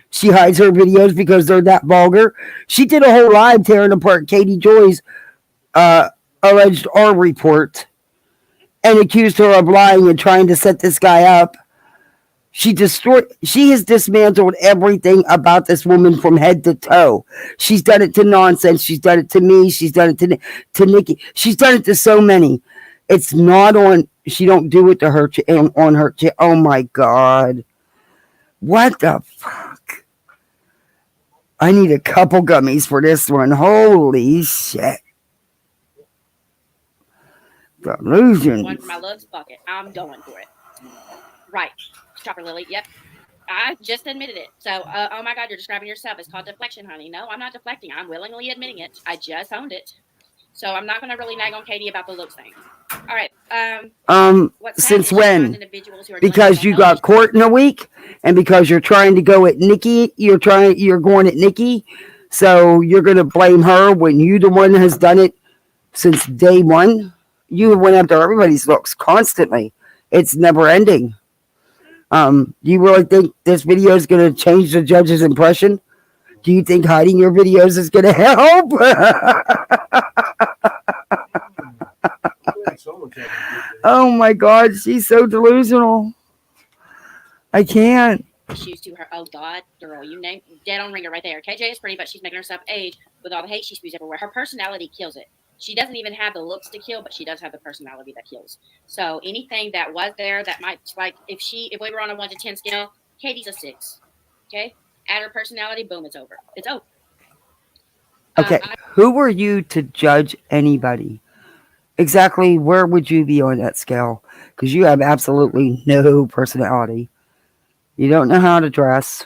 S2: She hides her videos because they're that vulgar. She did a whole live tearing apart Katie Joy's alleged R report and accused her of lying and trying to set this guy up. She has dismantled everything about this woman from head to toe. She's done it to Nonsense. She's done it to me. She's done it to Nikki. She's done it to so many. It's not on. She don't do it to her on her. Oh my God. What the fuck? I need a couple gummies for this one. Holy shit. Delusions.
S5: One for my loves bucket. I'm going for it. Right. Chopper Lily. Yep. I just admitted it. So, oh my God, you're describing yourself. It's called deflection, honey. No, I'm not deflecting. I'm willingly admitting it. I just owned it. So I'm not going to really nag on Katie about the looks thing. All right.
S2: Since when? Because you got court in a week, and because you're trying to go at Nikki, you're going at Nikki. So you're going to blame her when you the one has done it since day one. You went after everybody's looks constantly. It's never ending. Do you really think this video is going to change the judge's impression? Do you think hiding your videos is going to help? Oh my God, she's so delusional. I can't.
S5: Issues to her. Oh God, girl, you name dead on ringer right there. KJ is pretty, but she's making herself age with all the hate she spews everywhere. Her personality kills it. She doesn't even have the looks to kill, but she does have the personality that kills. So anything that was there that might, like, if we were on a 1 to 10 scale, Katie's a 6. Okay, add her personality, boom, it's over. It's over.
S2: Okay, who were you to judge anybody? Exactly where would you be on that scale? Because you have absolutely no personality. You don't know how to dress.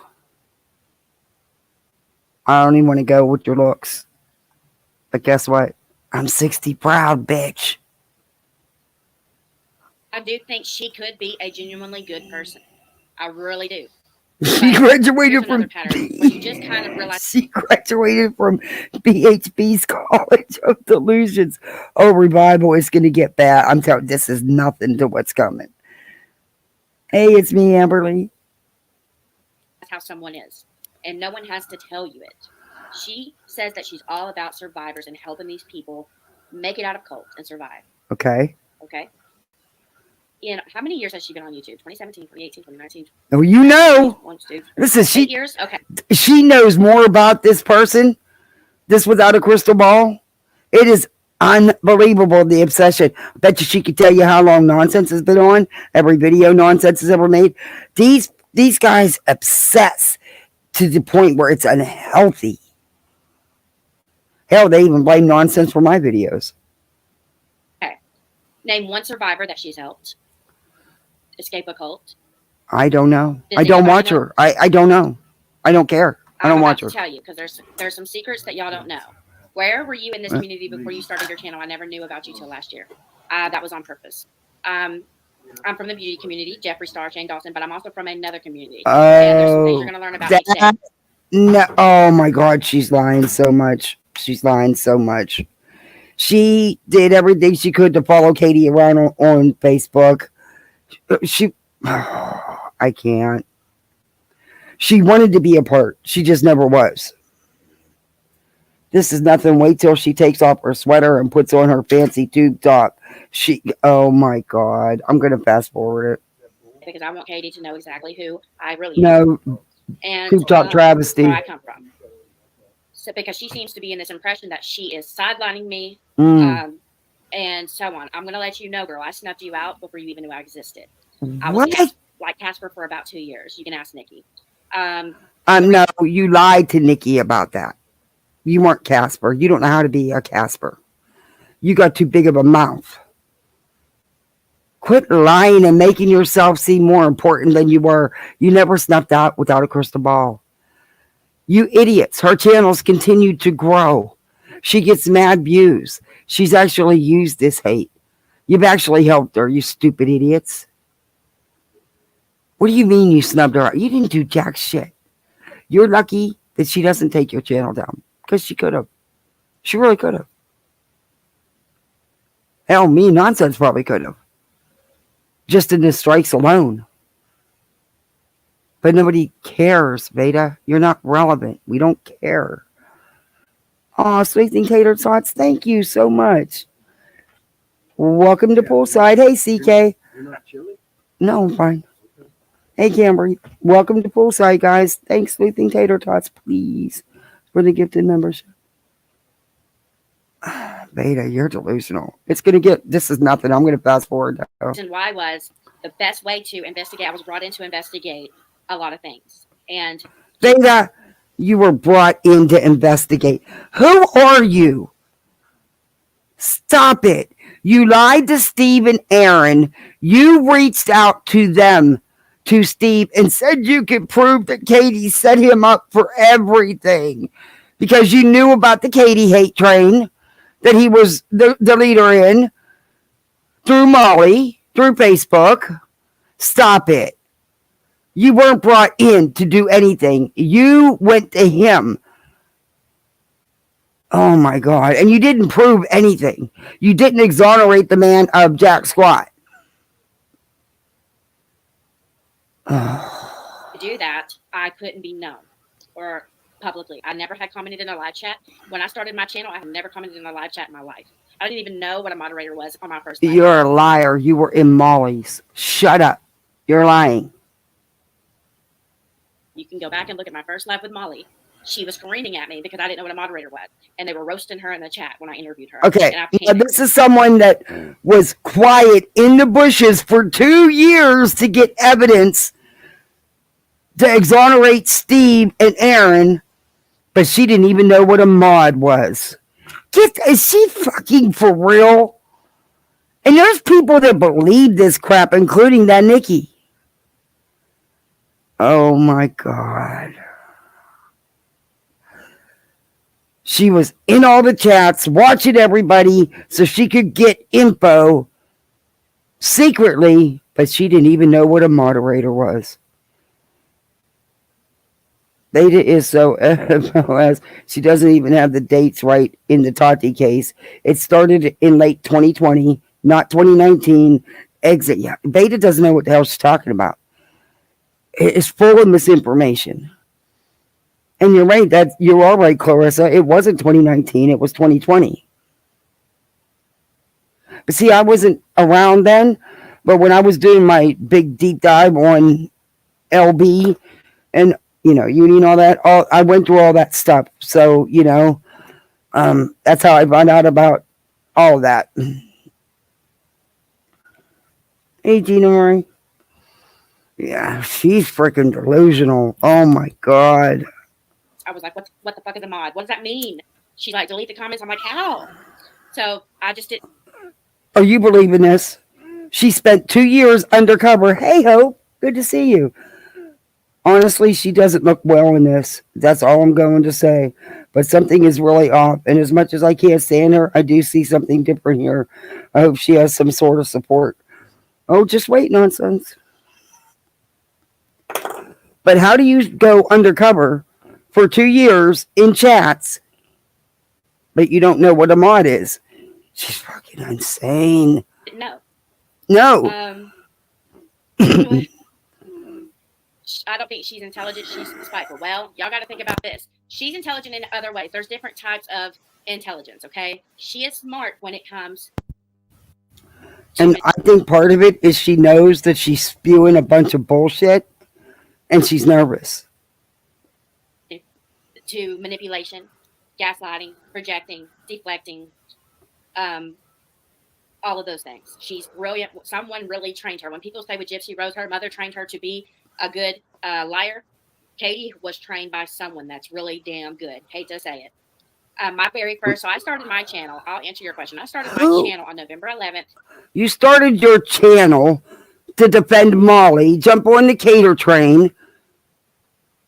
S2: I don't even want to go with your looks. But guess what? I'm 60 proud, bitch.
S5: I do think she could be a genuinely good person. I really do.
S2: She
S5: But
S2: graduated
S5: here's
S2: from
S5: another pattern where you just kind of realize
S2: She graduated from BHB's College of Delusions. Oh, revival is going to get bad. I'm telling you, this is nothing to what's coming. Hey, it's me, Amberly.
S5: how someone is, and no one has to tell you it. She says that she's all about survivors and helping these people make it out of cults and survive.
S2: Okay.
S5: Okay. And how many years has she been on YouTube? 2017, 2018, 2019.
S2: Oh, you know.
S5: 1, 2, 3,
S2: Listen,
S5: 8 years. Okay.
S2: She knows more about this person. This without a crystal ball. It is unbelievable, the obsession. Bet you she could tell you how long nonsense has been on. Every video nonsense has ever made. These guys obsess to the point where it's unhealthy. Hell, they even blame nonsense for my videos.
S5: Okay. Name one survivor that she's helped escape a cult.
S2: I don't know.
S5: Does
S2: I don't
S5: anybody
S2: watch
S5: know?
S2: her. I don't know. I don't care. I don't watch her.
S5: I'm about to tell you because there's some secrets that y'all don't know. Where were you in this community before you started your channel? I never knew about you till last year. That was on purpose. I'm from the beauty community, Jeffree Star, Shane Dawson, but I'm also from another community. And there's some things you're going to learn about me today.
S2: No, oh my God, she's lying so much. She's lying so much. She did everything she could to follow Katie around on Facebook. I can't. She wanted to be a part. She just never was. This is nothing. Wait till she takes off her sweater and puts on her fancy tube top. Oh my God. I'm going to fast forward it.
S5: Because I want Katie to know exactly who I really
S2: am. No.
S5: And
S2: tube top travesty.
S5: Where I come from. So because she seems to be in this impression that she is sidelining me. And so on. I'm going to let you know, girl. I snuffed you out before you even knew I existed. I was like Casper for about 2 years. You can ask Nikki.
S2: No, you lied to Nikki about that. You weren't Casper. You don't know how to be a Casper. You got too big of a mouth. Quit lying and making yourself seem more important than you were. You never snuffed out without a crystal ball. You idiots. Her channels continue to grow. She gets mad views. She's actually used this hate. You've actually helped her, you stupid idiots. What do you mean you snubbed her out? You didn't do jack shit. You're lucky that she doesn't take your channel down. Because she could have. She really could have. Hell, me nonsense probably could have. Just in the strikes alone. But nobody cares, Vada. You're not relevant. We don't care. Oh, sweet and catered thoughts. Thank you so much. Welcome to Poolside. Hey, CK.
S7: You're not chilly?
S2: No, I'm fine. Hey, Camry. Welcome to Poolside, guys. Thanks, Sweet and Tater Tots, please, for the gifted membership. Vada, you're delusional. It's going to get, this is nothing. I'm going to fast forward now.
S5: And why was the best way to investigate? I was brought in to investigate a lot of things. And
S2: Vada, you were brought in to investigate. Who are you? Stop it. You lied to Steve and Aaron. You reached out to them, to Steve, and said you could prove that Katie set him up for everything because you knew about the Katie hate train that he was the leader in through Molly, through Facebook. Stop it. You weren't brought in to do anything. You went to him. Oh my God. And you didn't prove anything. You didn't exonerate the man of Jack Squat.
S5: to do that, I couldn't be known or publicly. I never had commented in a live chat. When I started my channel, I have never commented in a live chat in my life. I didn't even know what a moderator was on my first live.
S2: You're a liar. You were in Molly's. Shut up. You're lying.
S5: You can go back and look at my first live with Molly. She was screaming at me because I didn't know what a moderator was. And they were roasting her in the chat when I interviewed her.
S2: Okay. Now, this is someone that was quiet in the bushes for 2 years to get evidence to exonerate Steve and Aaron, but she didn't even know what a mod was. Is she fucking for real? And there's people that believe this crap, including that Nikki. Oh my God. She was in all the chats, watching everybody so she could get info secretly, but she didn't even know what a moderator was. Vada is so FOS. She doesn't even have the dates right in the Tati case. It started in late 2020, not 2019. Exit. Yeah, Vada doesn't know what the hell she's talking about. It's full of misinformation. And you're right. You're all right, Clarissa. It wasn't 2019. It was 2020. But see, I wasn't around then. But when I was doing my big deep dive on LB and union, all that, I went through all that stuff. So that's how I found out about all of that. Hey, Gina Marie. Yeah, she's freaking delusional. Oh my god.
S5: I was like, what the fuck is a mod? What does that mean? She's like, delete the comments. I'm like, how? So I just did.
S2: Are you believing this? She spent 2 years undercover. Hey, Hope, good to see you. Honestly, she doesn't look well in this. That's all I'm going to say. But something is really off. And as much as I can't stand her, I do see something different here. I hope she has some sort of support. Oh, just wait, nonsense. But how do you go undercover for 2 years in chats, but you don't know what a mod is? She's fucking insane. No.
S5: I don't think she's intelligent. She's spiteful. Well, y'all got to think about this. She's intelligent in other ways. There's different types of intelligence, okay? She is smart when it comes.
S2: And I think part of it is she knows that she's spewing a bunch of bullshit, and she's nervous.
S5: To manipulation, gaslighting, projecting, deflecting, all of those things. She's brilliant. Someone really trained her. When people say with Gypsy Rose, her mother trained her to be a good liar. Katie was trained by someone that's really damn good. Hate to say it. My very first, so I started my channel. I'll answer your question. I started my channel on November 11th.
S2: You started your channel to defend Molly, jump on the cater train.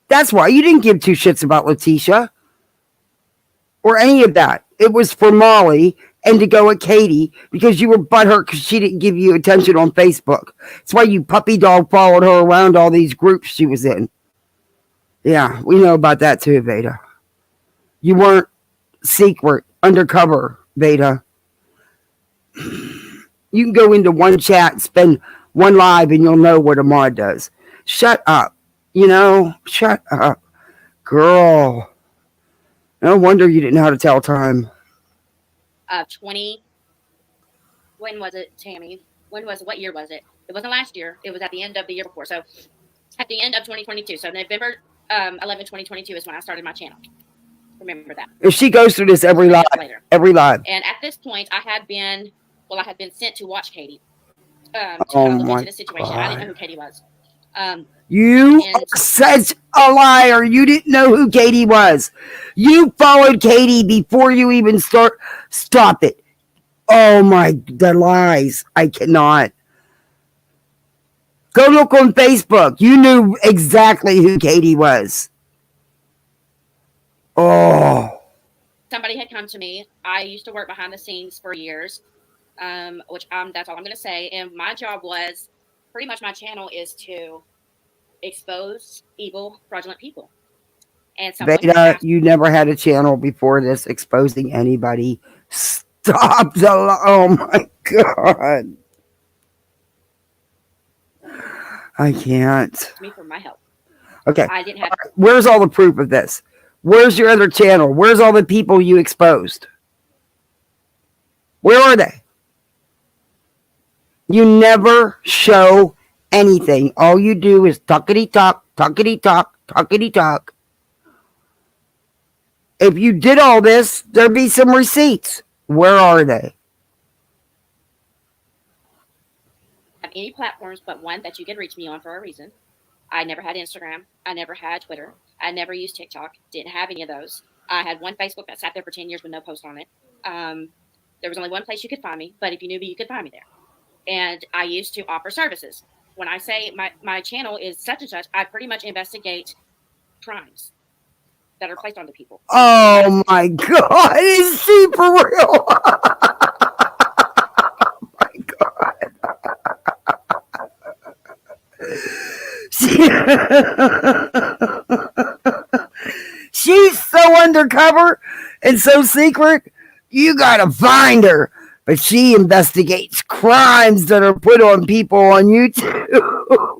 S2: That's why you didn't give two shits about Letitia or any of that. It was for Molly and to go at Katie because you were butthurt because she didn't give you attention on Facebook. That's why you puppy dog followed her around all these groups she was in. Yeah, we know about that too, Vada. You weren't secret, undercover, Vada. You can go into one chat, spend one live, and you'll know what a mod does. Shut up. Shut up. Girl. No wonder you didn't know how to tell time.
S5: 20. When was it, Tammy? What year was it? It wasn't last year. It was at the end of the year before. So at the end of 2022. So November 11, 2022 is when I started my channel. Remember that.
S2: If she goes through this every live.
S5: And at this point, I had been sent to watch Katie. To look into the situation. God. I didn't know who Katie was.
S2: You are such a liar. You didn't know who Katie was. You followed Katie before you even start. Stop it. Oh my, the lies. I cannot. Go look on Facebook. You knew exactly who Katie was. Oh.
S5: Somebody had come to me. I used to work behind the scenes for years, which that's all I'm going to say. And my job was, pretty much my channel is to expose evil, fraudulent people. And
S2: Vada, you never had a channel before this exposing anybody. Stop the oh my god. I can't.
S5: Me for my help.
S2: Okay.
S5: I didn't have.
S2: Where's all the proof of this? Where's your other channel? Where's all the people you exposed? Where are they? You never show anything. All you do is talkity talk, talkity talk, talkity talk. If you did all this, there'd be some receipts. Where are they?
S5: Have any platforms but one that you could reach me on for a reason. I never had Instagram. I never had Twitter. I never used TikTok. Didn't have any of those. I had one Facebook that sat there for 10 years with no post on it. There was only one place you could find me, but if you knew me, you could find me there. And I used to offer services. When I say my channel is such and such, I pretty much investigate crimes that are placed onto people.
S2: Oh my god, is she for real? Oh my god. She's so undercover and so secret, you gotta find her. But she investigates crimes that are put on people on YouTube.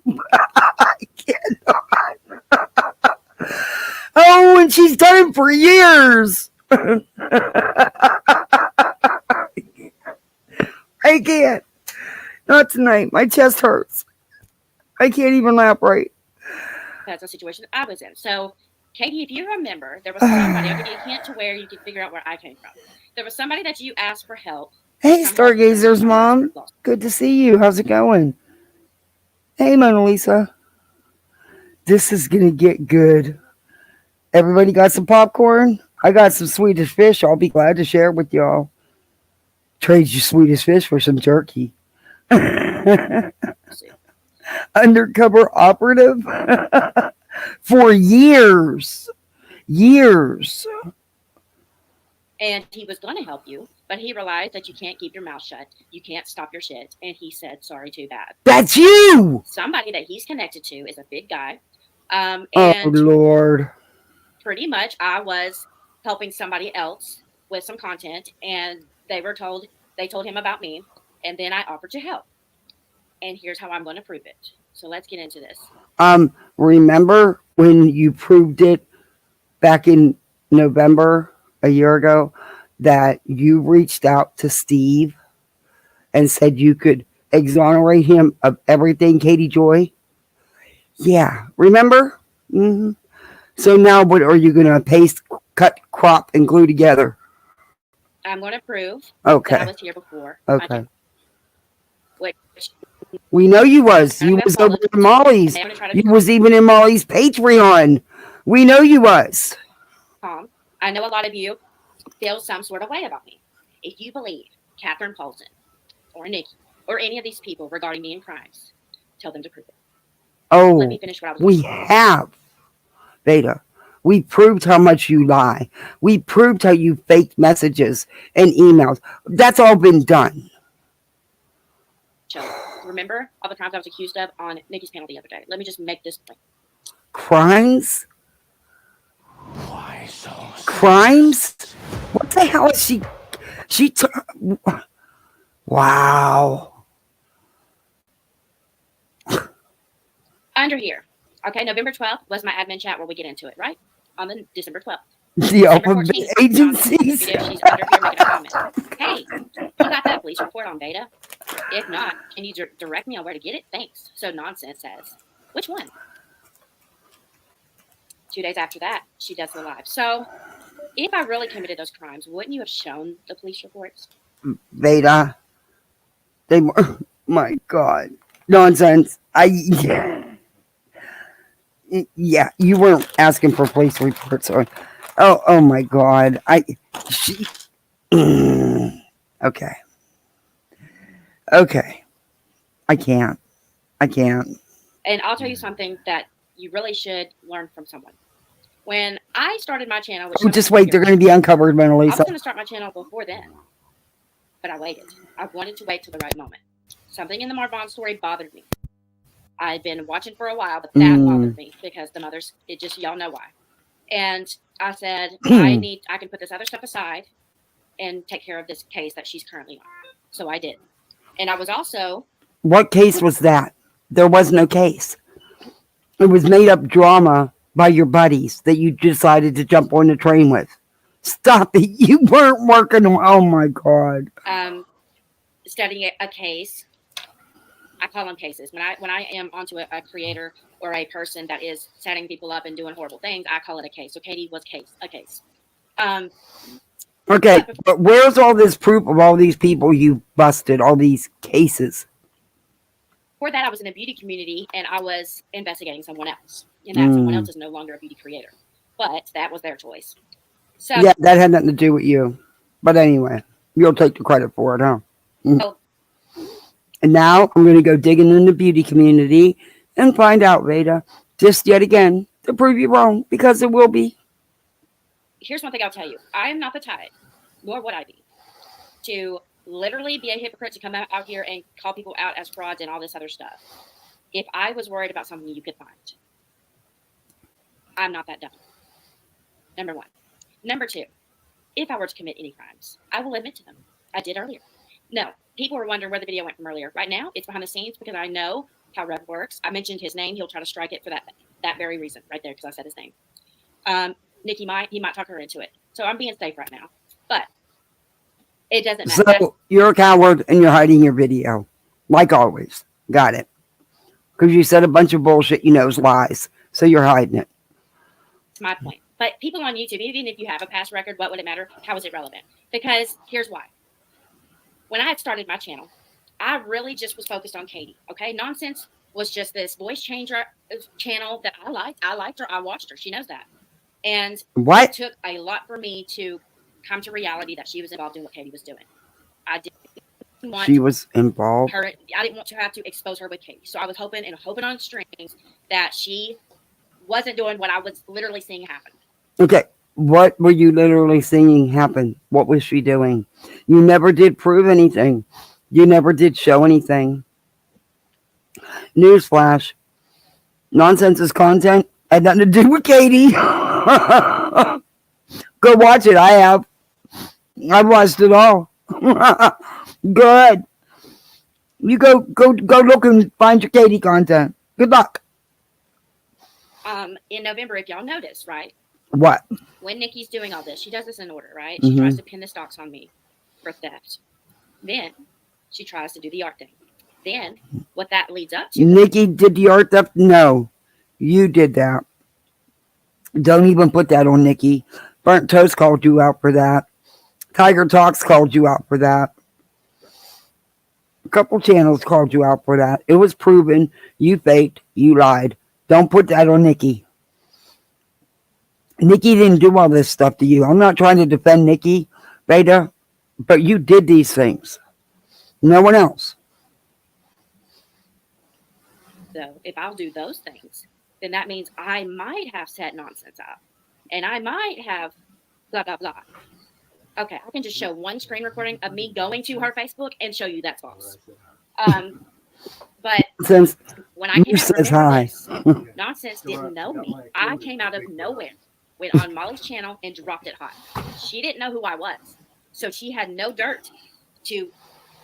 S2: I cannot. Oh, and she's done it for years. I can't. Not tonight. My chest hurts. I can't even laugh right.
S5: That's a situation I was in. So, Katie, if you remember, there was somebody, I'll give you a hint to where you can figure out where I came from. There was somebody that you asked for help.
S2: Hey, Stargazer's mom. Good to see you. How's it going? Hey, Mona Lisa. This is going to get good. Everybody got some popcorn? I got some Swedish fish. I'll be glad to share with y'all. Trade you Swedish fish for some jerky. Undercover operative for years.
S5: And he was going to help you, but he realized that you can't keep your mouth shut. You can't stop your shit. And he said, sorry, too bad.
S2: That's you!
S5: Somebody that he's connected to is a big guy.
S2: Oh, Lord.
S5: Pretty much, I was helping somebody else with some content, and they told him about me, and then I offered to help. And here's how I'm going to prove it. So let's get into this.
S2: Remember when you proved it back in November, a year ago, that you reached out to Steve and said you could exonerate him of everything, Katie Joy? Yeah. Remember? Mm-hmm. So now what are you going to paste, cut, crop, and glue together?
S5: I'm going to prove
S2: that
S5: I was here before.
S2: Okay.
S5: Which
S2: we know you was. You was over in Molly's. You was even in Molly's Patreon. We know you was.
S5: I know a lot of you feel some sort of way about me. If you believe Catherine Paulson or Nikki or any of these people regarding me in crimes, tell them to prove it.
S2: Oh,
S5: let me finish what I was
S2: we have, Vada. We proved how much you lie. We proved how you faked messages and emails. That's all been done.
S5: Remember all the crimes I was accused of on Nikki's panel the other day. Let me just make this point.
S2: Crimes?
S7: Why so sad?
S2: Crimes? What the hell is she? Wow.
S5: Under here. Okay, November 12th was my admin chat where we get into it, right? On the December 12th.
S2: The alphabet agencies.
S5: She's under here making a comment. Hey, you got that police report on Vada? If not, can you direct me on where to get it? Thanks. So Nonsense says, which one? 2 days after that, she does the live. So if I really committed those crimes, wouldn't you have shown the police reports?
S2: Vada. They were, my God. Nonsense. Yeah, you weren't asking for police reports. Oh my God. Okay. I can't.
S5: And I'll tell you something that you really should learn from someone. When I started my channel,
S2: just wait, they're going to be uncovered, Mona Lisa.
S5: I was going to start my channel before then, but I waited. I wanted to wait till the right moment. Something in the Marvon story bothered me. I'd been watching for a while, but that bothered me because the mothers, y'all know why. And I said, I can put this other stuff aside and take care of this case that she's currently on. So I did. And I was also...
S2: What case was that? There was no case. It was made up drama by your buddies that you decided to jump on the train with. Stop it. You weren't working on... Oh, my God.
S5: Studying a case... I call them cases. When I am onto a creator or a person that is setting people up and doing horrible things, I call it a case. So Katie was a case.
S2: Okay, but where's all this proof of all these people you busted, all these cases?
S5: For that, I was in the beauty community and I was investigating someone else. And that someone else is no longer a beauty creator. But that was their choice. So
S2: yeah, that had nothing to do with you. But anyway, you'll take the credit for it, huh?
S5: So,
S2: and now I'm going to go digging in the beauty community and find out, Vada, just yet again, to prove you wrong, because it will be.
S5: Here's one thing I'll tell you. I am not the type, nor would I be, to literally be a hypocrite to come out here and call people out as frauds and all this other stuff. If I was worried about something, you could find. I'm not that dumb. Number one. Number two, if I were to commit any crimes, I will admit to them. I did earlier. No, people were wondering where the video went from earlier. Right now, it's behind the scenes because I know how Rev works. I mentioned his name. He'll try to strike it for that very reason right there because I said his name. Nikki might talk her into it. So I'm being safe right now. But it doesn't matter.
S2: So you're a coward and you're hiding your video. Like always. Got it. Because you said a bunch of bullshit you know is lies. So you're hiding it.
S5: That's my point. But people on YouTube, even if you have a past record, what would it matter? How is it relevant? Because here's why. When I had started my channel, I really just was focused on Katie. Okay, Nonsense was just this voice changer channel that I liked. I liked her. I watched her. She knows that. And
S2: What?
S5: it took a lot for me to come to reality that she was involved in what Katie was doing. I didn't want
S2: She was involved.
S5: her. I didn't want to have to expose her with Katie. So I was hoping on strings that she wasn't doing what I was literally seeing happen.
S2: Okay. What were you literally seeing happen? What was she doing? You never did prove anything. You never did show anything. Newsflash. Nonsense's content had nothing to do with Katie. Go watch it. I have. I've watched it all. Good. You go look and find your Katie content. Good luck.
S5: In November, if y'all notice, right?
S2: What?
S5: When Nikki's doing all this, she does this in order, right?
S2: Mm-hmm.
S5: She tries to pin the stocks on me for theft. Then she tries to do the art thing. Then what that leads up to.
S2: Nikki did the art theft? No. You did that. Don't even put that on Nikki. Burnt Toast called you out for that. Tiger Talks called you out for that. A couple channels called you out for that. It was proven. You faked. You lied. Don't put that on Nikki. Nikki didn't do all this stuff to you. I'm not trying to defend Nikki, Vada, but you did these things. No one else.
S5: So if I'll do those things, then that means I might have set Nonsense up. And I might have blah, blah, blah. Okay, I can just show one screen recording of me going to her Facebook and show you that's false. But
S2: Since
S5: when I came out
S2: says hi.
S5: Nonsense didn't know me. I came out of nowhere, went on Molly's channel and dropped it hot. She didn't know who I was. So she had no dirt to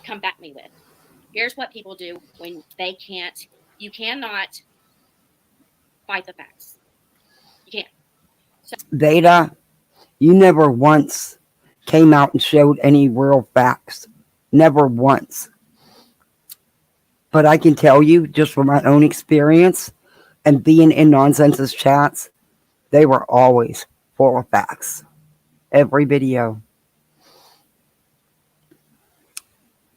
S5: come back me with. Here's what people do when they can't. You cannot fight the facts. You can't. So,
S2: Vada, you never once came out and showed any real facts. Never once. But I can tell you, just from my own experience and being in Nonsense's chats, they were always full of facts. Every video.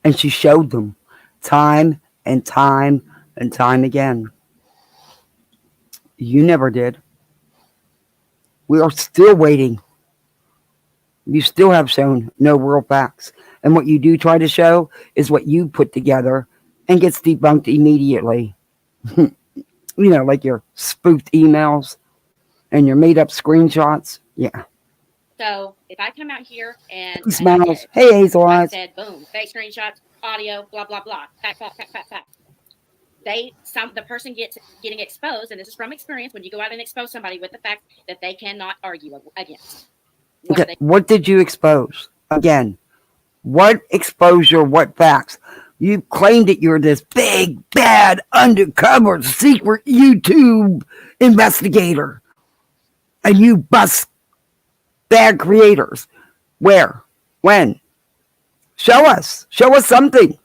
S2: And she showed them time and time and time again. You never did. We are still waiting. You still have shown no real facts. And what you do try to show is what you put together and gets debunked immediately. You know, like your spoofed emails and your made up screenshots. Yeah.
S5: So if I come out here and
S2: He smiles. Hey, Hazel
S5: I
S2: Eyes.
S5: said, boom, fake screenshots, audio, blah, blah, blah, fact. The person getting exposed, and this is from experience, when you go out and expose somebody with the fact that they cannot argue against.
S2: Okay, what did you expose? Again, what exposure, what facts? You claimed that you're this big, bad, undercover, secret YouTube investigator. And you bust bad creators. Where? When? Show us. Show us something.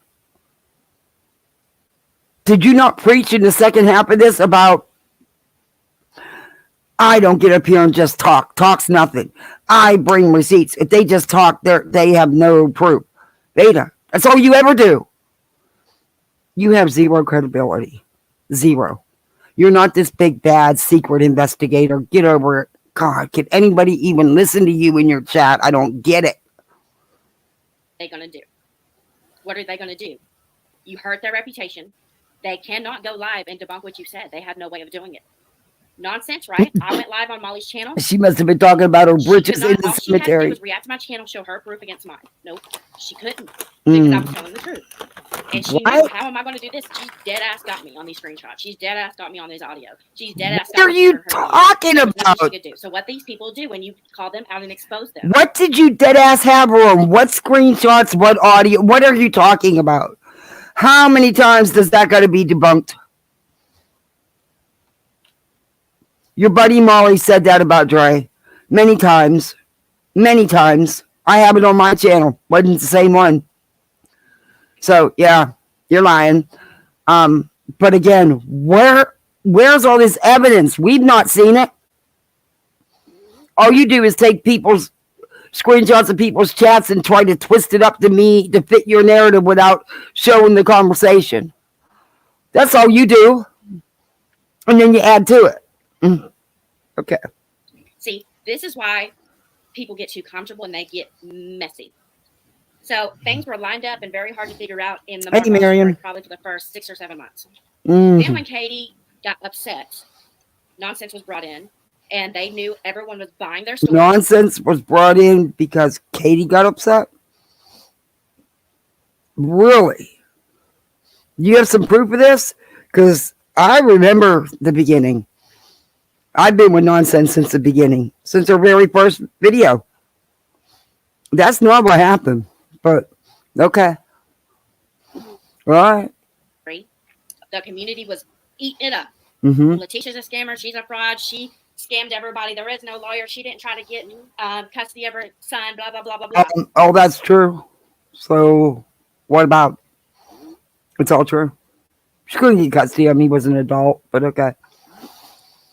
S2: Did you not preach in the second half of this about, I don't get up here and just talk. Talk's nothing. I bring receipts. If they just talk, they have no proof. Vada, that's all you ever do. You have zero credibility. Zero. You're not this big, bad, secret investigator. Get over it. God, can anybody even listen to you in your chat? I don't get it.
S5: What are they going to do? What are they going to do? You hurt their reputation. They cannot go live and debunk what you said. They had no way of doing it. Nonsense, right? I went live on Molly's channel.
S2: She must have been talking about her britches in the
S5: all she had to do
S2: cemetery.
S5: was react to my channel, show her proof against mine. Nope, she couldn't because I was telling the truth. And she knew, how am I going to do this? She's dead ass got me on these screenshots. She's dead ass got me on this audio. She's dead ass got me.
S2: What are you talking about?
S5: She could do. So what these people do when you call them out and expose them.
S2: What did you dead ass have her on? What screenshots? What audio? What are you talking about? How many times does that got to be debunked? Your buddy Molly said that about Dre. Many times. Many times. I have it on my channel. Wasn't the same one. So, yeah, you're lying. But again, where's all this evidence? We've not seen it. All you do is take people's screenshots of people's chats and try to twist it up to fit your narrative without showing the conversation. That's all you do. And then you add to it. Okay.
S5: See, this is why people get too comfortable and they get messy. So things were lined up and very hard to figure out in the probably for the first 6 or 7 months. Then when Katie got upset, nonsense was brought in, and they knew everyone was buying their story.
S2: Nonsense was brought in because Katie got upset? Really? You have some proof of this? Because I remember the beginning. I've been with nonsense since the beginning, since her very first video. That's not what happened, but okay. All right.
S5: The community was eating it up. Letitia's a scammer. She's a fraud. She scammed everybody. There is no lawyer. She didn't try to get custody of her son, blah, blah, blah, blah, blah.
S2: Oh, that's true. So what about? It's all true. She couldn't get custody of him. He was an adult, but okay.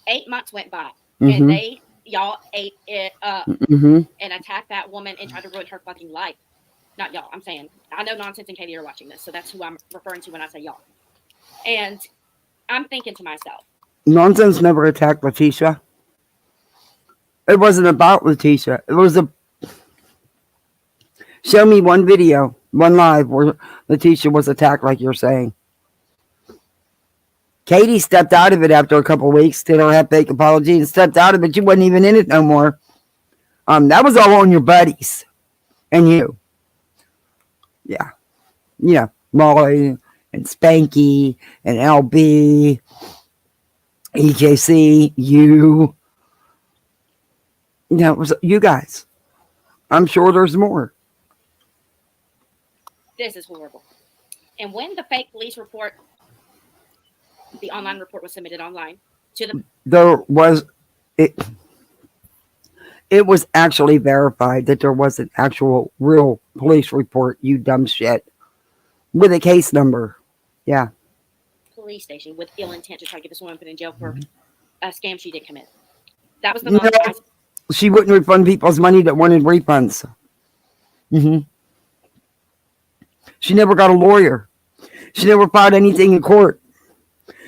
S5: 8 months went by, and y'all ate it up and attacked that woman and tried to ruin her fucking life. Not y'all. I'm saying, I know Nonsense and Katie are watching this, so that's who I'm referring to when I say y'all. And I'm thinking to myself,
S2: Nonsense never attacked Letitia. It wasn't about Letitia. It was show me one video, one live where Letitia was attacked like you're saying. Katie stepped out of it after a couple of weeks, did her half-baked apology, and stepped out of it. You wasn't even in it no more. That was all on your buddies and you. Yeah. Yeah. Molly and Spanky and LB, EJC, you. Yeah, it was you guys. I'm sure there's more.
S5: This is horrible. And when the fake police report, the online report was submitted online to the...
S2: There was... It was actually verified that there was an actual real police report, you dumb shit, with a case number. Yeah.
S5: Police station with ill intent to try to get this woman put in jail for a scam she did commit. That was the moment
S2: she wouldn't refund people's money that wanted refunds. She never got a lawyer. She never filed anything in court.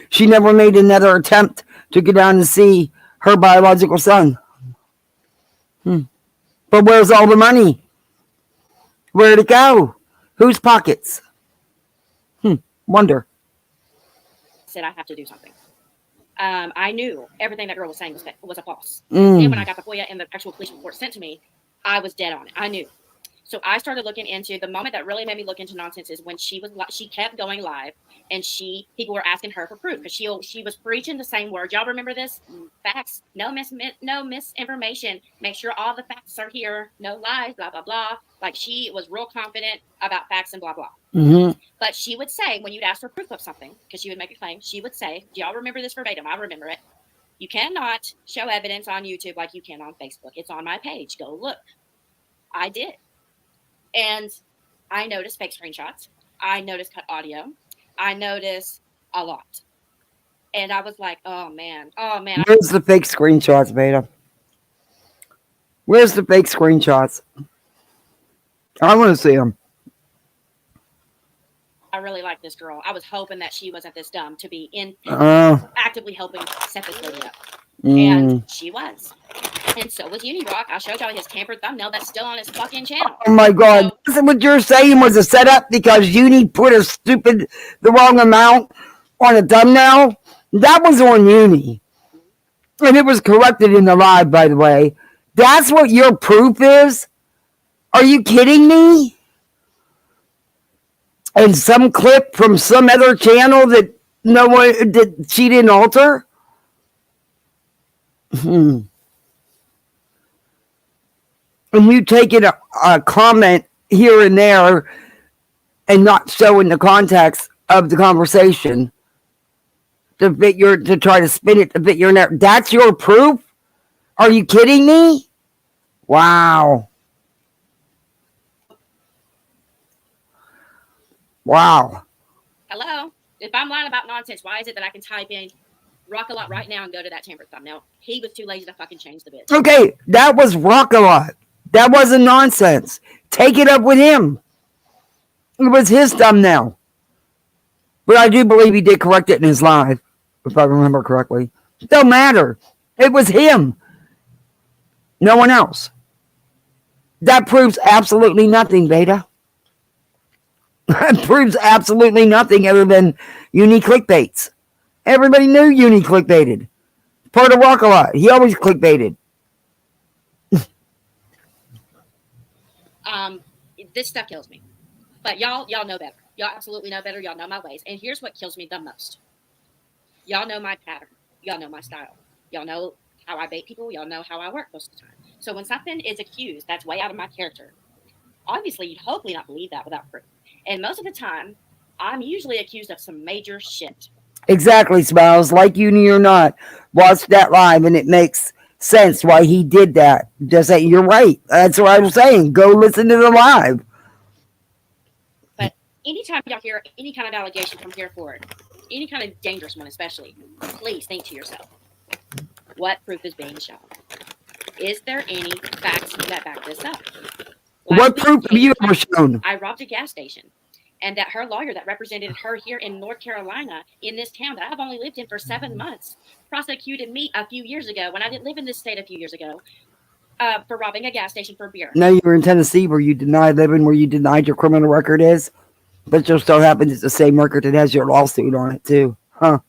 S2: She never made another attempt to go down and see her biological son. But where's all the money? Where'd it go? Whose pockets? Wonder.
S5: Said I have to do something. I knew everything that girl was saying was a false. And when I got the FOIA and the actual police report sent to me, I was dead on it. I knew. So I started looking into the moment that really made me look into nonsense is when she kept going live and people were asking her for proof because she was preaching the same words. Y'all remember this? Facts, no misinformation. Make sure all the facts are here. No lies, blah, blah, blah. Like she was real confident about facts and blah, blah. But she would say when you'd ask for proof of something, because she would make a claim, she would say, do y'all remember this verbatim? I remember it. You cannot show evidence on YouTube like you can on Facebook. It's on my page. Go look. I did. And I noticed fake screenshots. I noticed cut audio. I noticed a lot. And I was like, oh, man.
S2: Where's the fake screenshots, Vada? Where's the fake screenshots? I want to see them.
S5: I really like this girl. I was hoping that she wasn't this dumb to be actively helping set this lady up. And she was. And so was Unirock. I showed y'all his tampered thumbnail that's still on his fucking channel.
S2: Oh my God. So, what you're saying was a setup because Uni put the wrong amount on a thumbnail? That was on Uni. And it was corrected in the live, by the way. That's what your proof is? Are you kidding me? And some clip from some other channel that no one that she didn't alter. And you taking a comment here and there and not showing the context of the conversation to try to spin it to fit your narrative. That's your proof? Are you kidding me? Wow. Wow.
S5: Hello? If I'm lying about nonsense, why is it that I can type in rock a lot right now and go to that Tamper thumbnail? He was too lazy to fucking change the bitch.
S2: Okay, that was rock a lot. That wasn't nonsense. Take it up with him. It was his thumbnail. But I do believe he did correct it in his live, if I remember correctly. It don't matter. It was him. No one else. That proves absolutely nothing, Vada. That proves absolutely nothing other than Uni clickbaits. Everybody knew Uni clickbaited. Part of Rock a Lot. He always clickbaited.
S5: This stuff kills me. But y'all know better. Y'all absolutely know better. Y'all know my ways. And here's what kills me the most. Y'all know my pattern. Y'all know my style. Y'all know how I bait people. Y'all know how I work most of the time. So when something is accused, that's way out of my character. Obviously, you'd hopefully not believe that without proof. And most of the time, I'm usually accused of some major shit.
S2: Exactly, Smiles. Like Uni or not, watch that live and it makes sense why he did that. Just say, you're right. That's what I was saying. Go listen to the live.
S5: But anytime y'all hear any kind of allegation from here forward, any kind of dangerous one especially, please think to yourself, what proof is being shown? Is there any facts that back this up?
S2: What proof have you ever shown?
S5: I robbed a gas station, and that her lawyer that represented her here in North Carolina, in this town that I've only lived in for 7 months, prosecuted me a few years ago when I didn't live in this state a few years ago for robbing a gas station for beer.
S2: No, you were in Tennessee where you denied living, where you denied your criminal record is, but just so happens it's the same record that has your lawsuit on it too. Huh.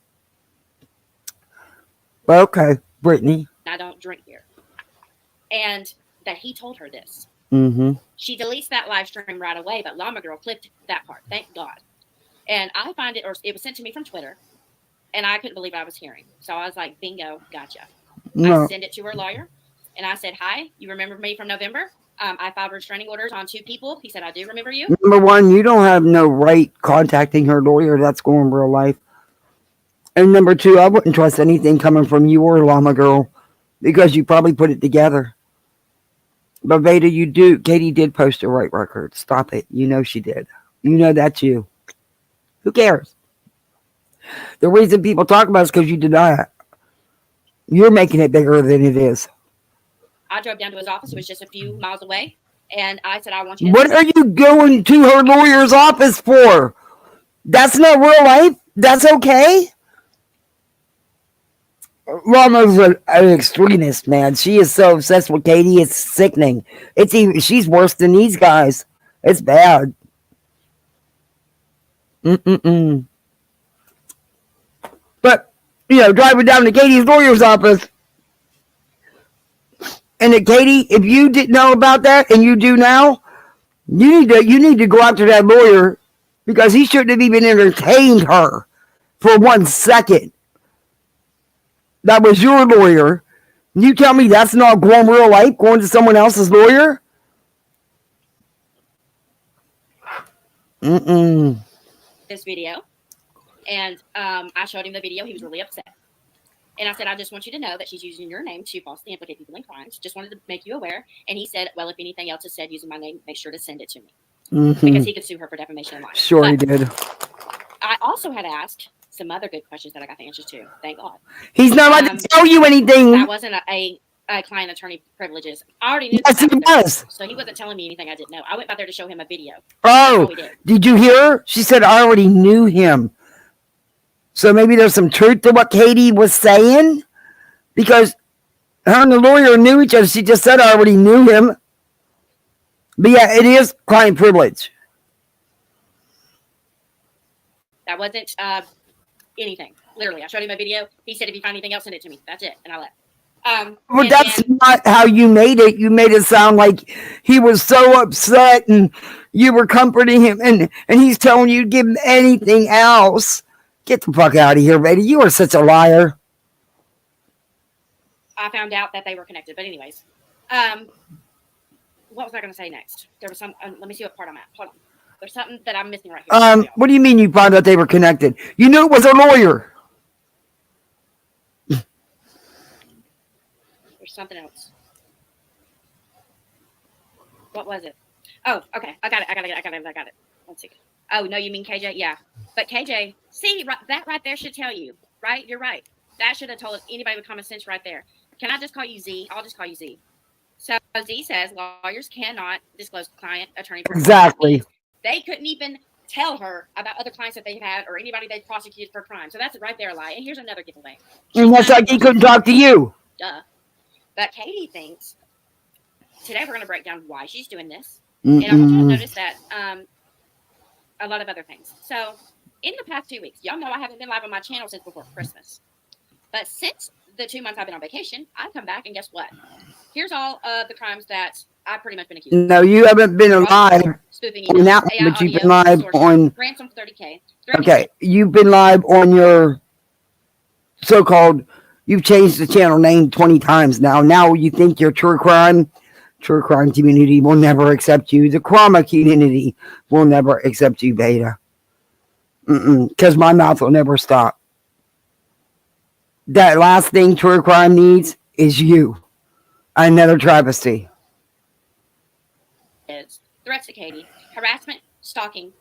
S2: But okay, Brittany.
S5: I don't drink beer. And that he told her this.
S2: Mm-hmm.
S5: She deletes that live stream right away, but Llama Girl clipped that part. Thank God. And I find it, or it was sent to me from Twitter, and I couldn't believe what I was hearing. So I was like, bingo, gotcha.
S2: No.
S5: I sent it to her lawyer, and I said, hi, you remember me from November? I filed restraining orders on 2 people. He said, I do remember you.
S2: Number one, you don't have no right contacting her lawyer. That's going in real life. And number 2, I wouldn't trust anything coming from you or Llama Girl because you probably put it together. But Vada, Katie did post a right record. Stop it. You know she did. You know that's you. Who cares? The reason people talk about it is because you deny it. You're making it bigger than it is.
S5: I drove down to his office. It was just a few miles away. And I said, I want you to...
S2: What are you going to her lawyer's office for? That's not real life? That's okay? Llama's an extremist, man. She is so obsessed with Katie. It's sickening. She's worse than these guys. It's bad. But, driving down to Katie's lawyer's office. And that Katie, if you didn't know about that and you do now, you need to go after that lawyer because he shouldn't have even entertained her for 1 second. That was your lawyer. You tell me that's not going real life, going to someone else's lawyer?
S5: This video. And I showed him the video. He was really upset. And I said, I just want you to know that she's using your name to falsely implicate people in crimes. Just wanted to make you aware. And he said, well, if anything else is said using my name, make sure to send it to me. Because he could sue her for defamation of libel.
S2: Sure, he did.
S5: I also had asked some other good questions that I got the answers to. Thank God.
S2: He's not allowed to tell you anything.
S5: That wasn't a client attorney privileges. I already knew
S2: yes,
S5: that.
S2: He was.
S5: So he wasn't telling me anything I didn't know. I went back there to show him a video.
S2: Oh, did you hear her? She said, I already knew him. So maybe there's some truth to what Katie was saying. Because her and the lawyer knew each other. She just said, I already knew him. But yeah, it is client privilege.
S5: That wasn't anything. Literally, I showed him a video. He said, if you find anything else, send it to me. That's it. And I left.
S2: Well, that's not how you made it. You made it sound like he was so upset and You were comforting him, and he's telling you to give him anything else. Get the fuck out of here, Vada. You are such a liar.
S5: I found out that they were connected. But anyways, what was I going to say next? There was some. Let me see what part I'm at. Hold on. There's something that I'm missing right here.
S2: What do you mean you found out they were connected? You knew it was a lawyer.
S5: There's something else. What was it? Oh, okay. I got it. 1 second. Oh, no, you mean KJ? Yeah. But KJ, see, that right there should tell you, right? You're right. That should have told anybody with common sense right there. Can I just call you Z? I'll just call you Z. So Z says lawyers cannot disclose client attorney.
S2: Exactly.
S5: They couldn't even tell her about other clients that they've had or anybody they prosecuted for crime. So that's right there a lie. And here's another giveaway.
S2: And that's like he couldn't talk to you.
S5: Duh. But Katie thinks today we're going to break down why she's doing this.
S2: Mm-mm.
S5: And I want you to notice that a lot of other things. So in the past 2 weeks, y'all know I haven't been live on my channel since before Christmas. But since the 2 months I've been on vacation, I've come back and guess what? Here's all of the crimes that I've pretty much been accused of.
S2: No, you haven't been live
S5: spoofing
S2: on that one, but you've been live on.
S5: Ransom for $30K.
S2: Okay, you've been live on your so-called. You've changed the channel name 20 times now. Now you think you're true crime. True crime community will never accept you. The crime community will never accept you, Vada. Because my mouth will never stop. That last thing true crime needs is you. Another travesty.
S5: Is threats to Katie, harassment, stalking,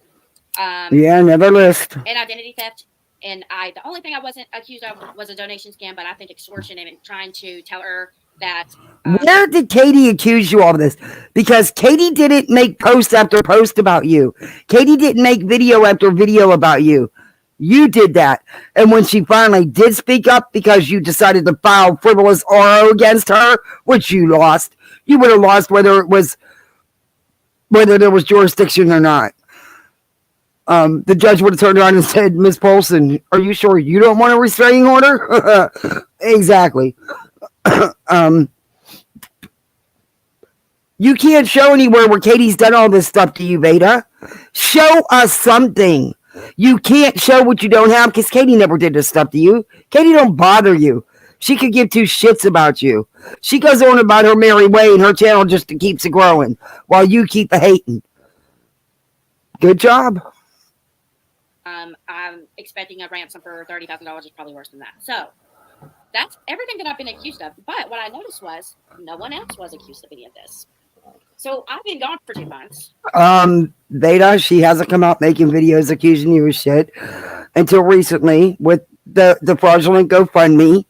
S2: another list,
S5: and identity theft. And the only thing I wasn't accused of was a donation scam, but I think extortion and trying to tell her that.
S2: Where did Katie accuse you of this? Because Katie didn't make post after post about you. Katie didn't make video after video about you. You did that. And when she finally did speak up because you decided to file frivolous RO against her, which you lost, you would have lost whether there was jurisdiction or not. The judge would have turned around and said, Ms. Polson, are you sure you don't want a restraining order? Exactly. You can't show anywhere where Katie's done all this stuff to you, Vada. Show us something. You can't show what you don't have because Katie never did this stuff to you. Katie don't bother you. She could give two shits about you. She goes on about her merry way and her channel just keeps it growing while you keep hating. Good job.
S5: I'm expecting a ransom for $30,000 is probably worse than that. So that's everything that I've been accused of. But what I noticed was no one else was accused of any of this. So I've been gone for 2 months.
S2: Vada, she hasn't come out making videos accusing you of shit until recently with the fraudulent GoFundMe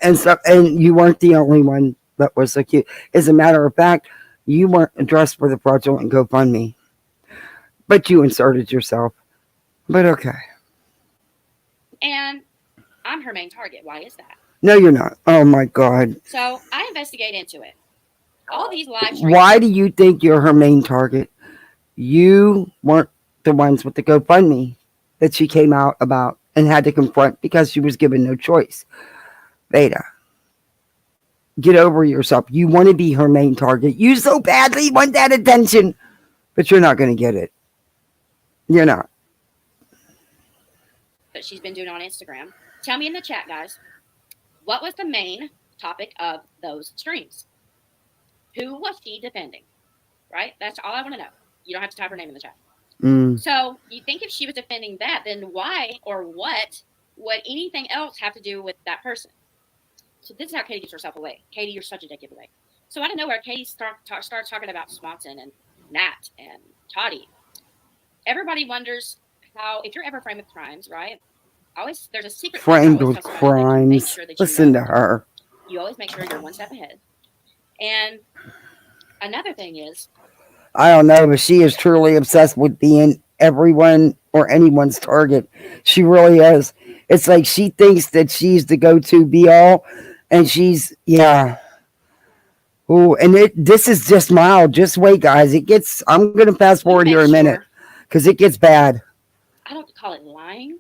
S2: and stuff. And you weren't the only one that was accused. As a matter of fact, you weren't addressed for the fraudulent GoFundMe, but you inserted yourself. But okay.
S5: And I'm her main target. Why is that?
S2: No, you're not. Oh my God.
S5: So I investigate into it. All these live streams.
S2: Why do you think you're her main target? You weren't the ones with the GoFundMe that she came out about and had to confront because she was given no choice. Vada, get over yourself. You want to be her main target. You so badly want that attention, but you're not going to get it. You're not.
S5: That she's been doing on Instagram. Tell me in the chat, guys, what was the main topic of those streams? Who was she defending? Right? That's all I want to know. You don't have to type her name in the chat. So you think if she was defending that, then why or what would anything else have to do with that person? So this is how Katie gets herself away. Katie, you're such a dick giveaway. So out of nowhere, Katie starts talking about Swanson and Nat and Toddy. Everybody wonders how, if you're ever framed with crimes, right? Always, there's a secret.
S2: Framed with crimes. Listen to her.
S5: You always make sure you're one step ahead. And another thing is,
S2: I don't know, but she is truly obsessed with being everyone or anyone's target. She really is. It's like she thinks that she's the go-to be-all, and she's, yeah. Oh, and this is just mild. Just wait, guys. I'm going to fast forward here a minute, because it gets bad.
S5: I don't call it lying.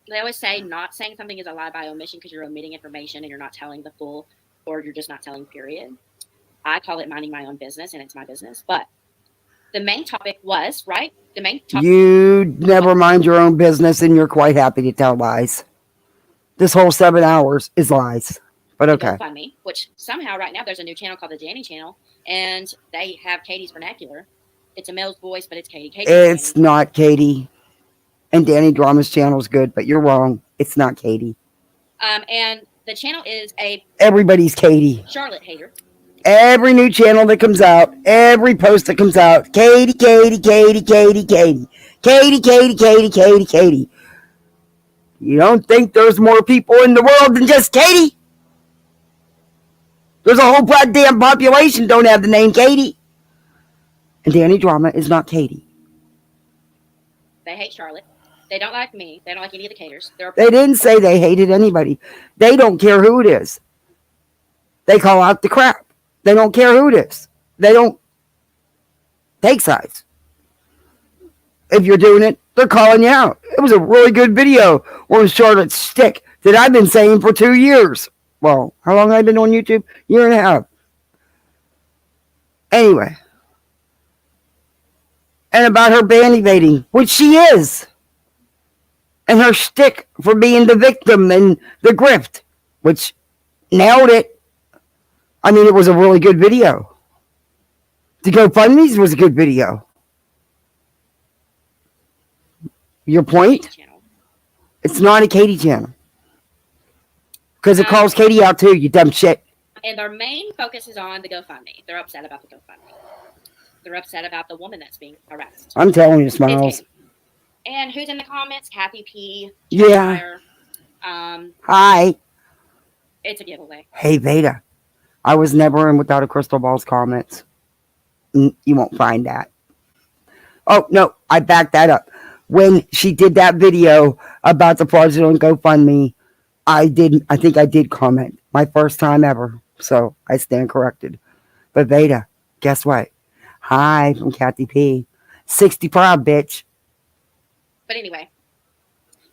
S5: They always say not saying something is a lie by omission because you're omitting information and you're not telling the full, or you're just not telling, period. I call it minding my own business, and it's my business. But The main topic was, right? The main topic.
S2: You never mind your own business, and you're quite happy to tell lies. This whole 7 hours is lies. But okay.
S5: GoFundMe, which somehow right now there's a new channel called the Danny Channel, and they have Katie's vernacular. It's a male's voice, but it's Katie.
S2: It's not Katie. And Danny Drama's channel is good, but you're wrong. It's not Katie.
S5: And the channel is a
S2: everybody's Katie.
S5: Charlotte hater.
S2: Every new channel that comes out, every post that comes out, Katie, Katie, Katie, Katie, Katie, Katie, Katie, Katie, Katie, Katie. You don't think there's more people in the world than just Katie? There's a whole goddamn population don't have the name Katie. And Danny Drama is not Katie.
S5: They hate Charlotte. They don't like me. They don't like any of the caters.
S2: They didn't say they hated anybody. They don't care who it is. They call out the crap. They don't care who it is. They don't take sides. If you're doing it, they're calling you out. It was a really good video on Charlotte's stick that I've been saying for 2 years. Well, how long have I been on YouTube? Year and a half. Anyway. And about her band evading, which she is. And her shtick for being the victim and the grift, which nailed it. I mean, it was a really good video. The GoFundMe's was a good video. Your point? It's not a Katie channel. Because it calls Katie out too, you dumb shit.
S5: And their main focus is on the GoFundMe. They're upset about the GoFundMe. They're upset about the woman that's being harassed.
S2: I'm telling you, Smiles.
S5: And who's in the comments? Kathy P.
S2: Yeah. Hi.
S5: It's a giveaway.
S2: Hey, Vada. I was never in Without a Crystal Ball's comments. You won't find that. Oh, no. I backed that up. When she did that video about the fraudulent GoFundMe, I think I did comment. My first time ever. So I stand corrected. But Vada, guess what? Hi from Kathy P. 60 proud, bitch.
S5: But anyway,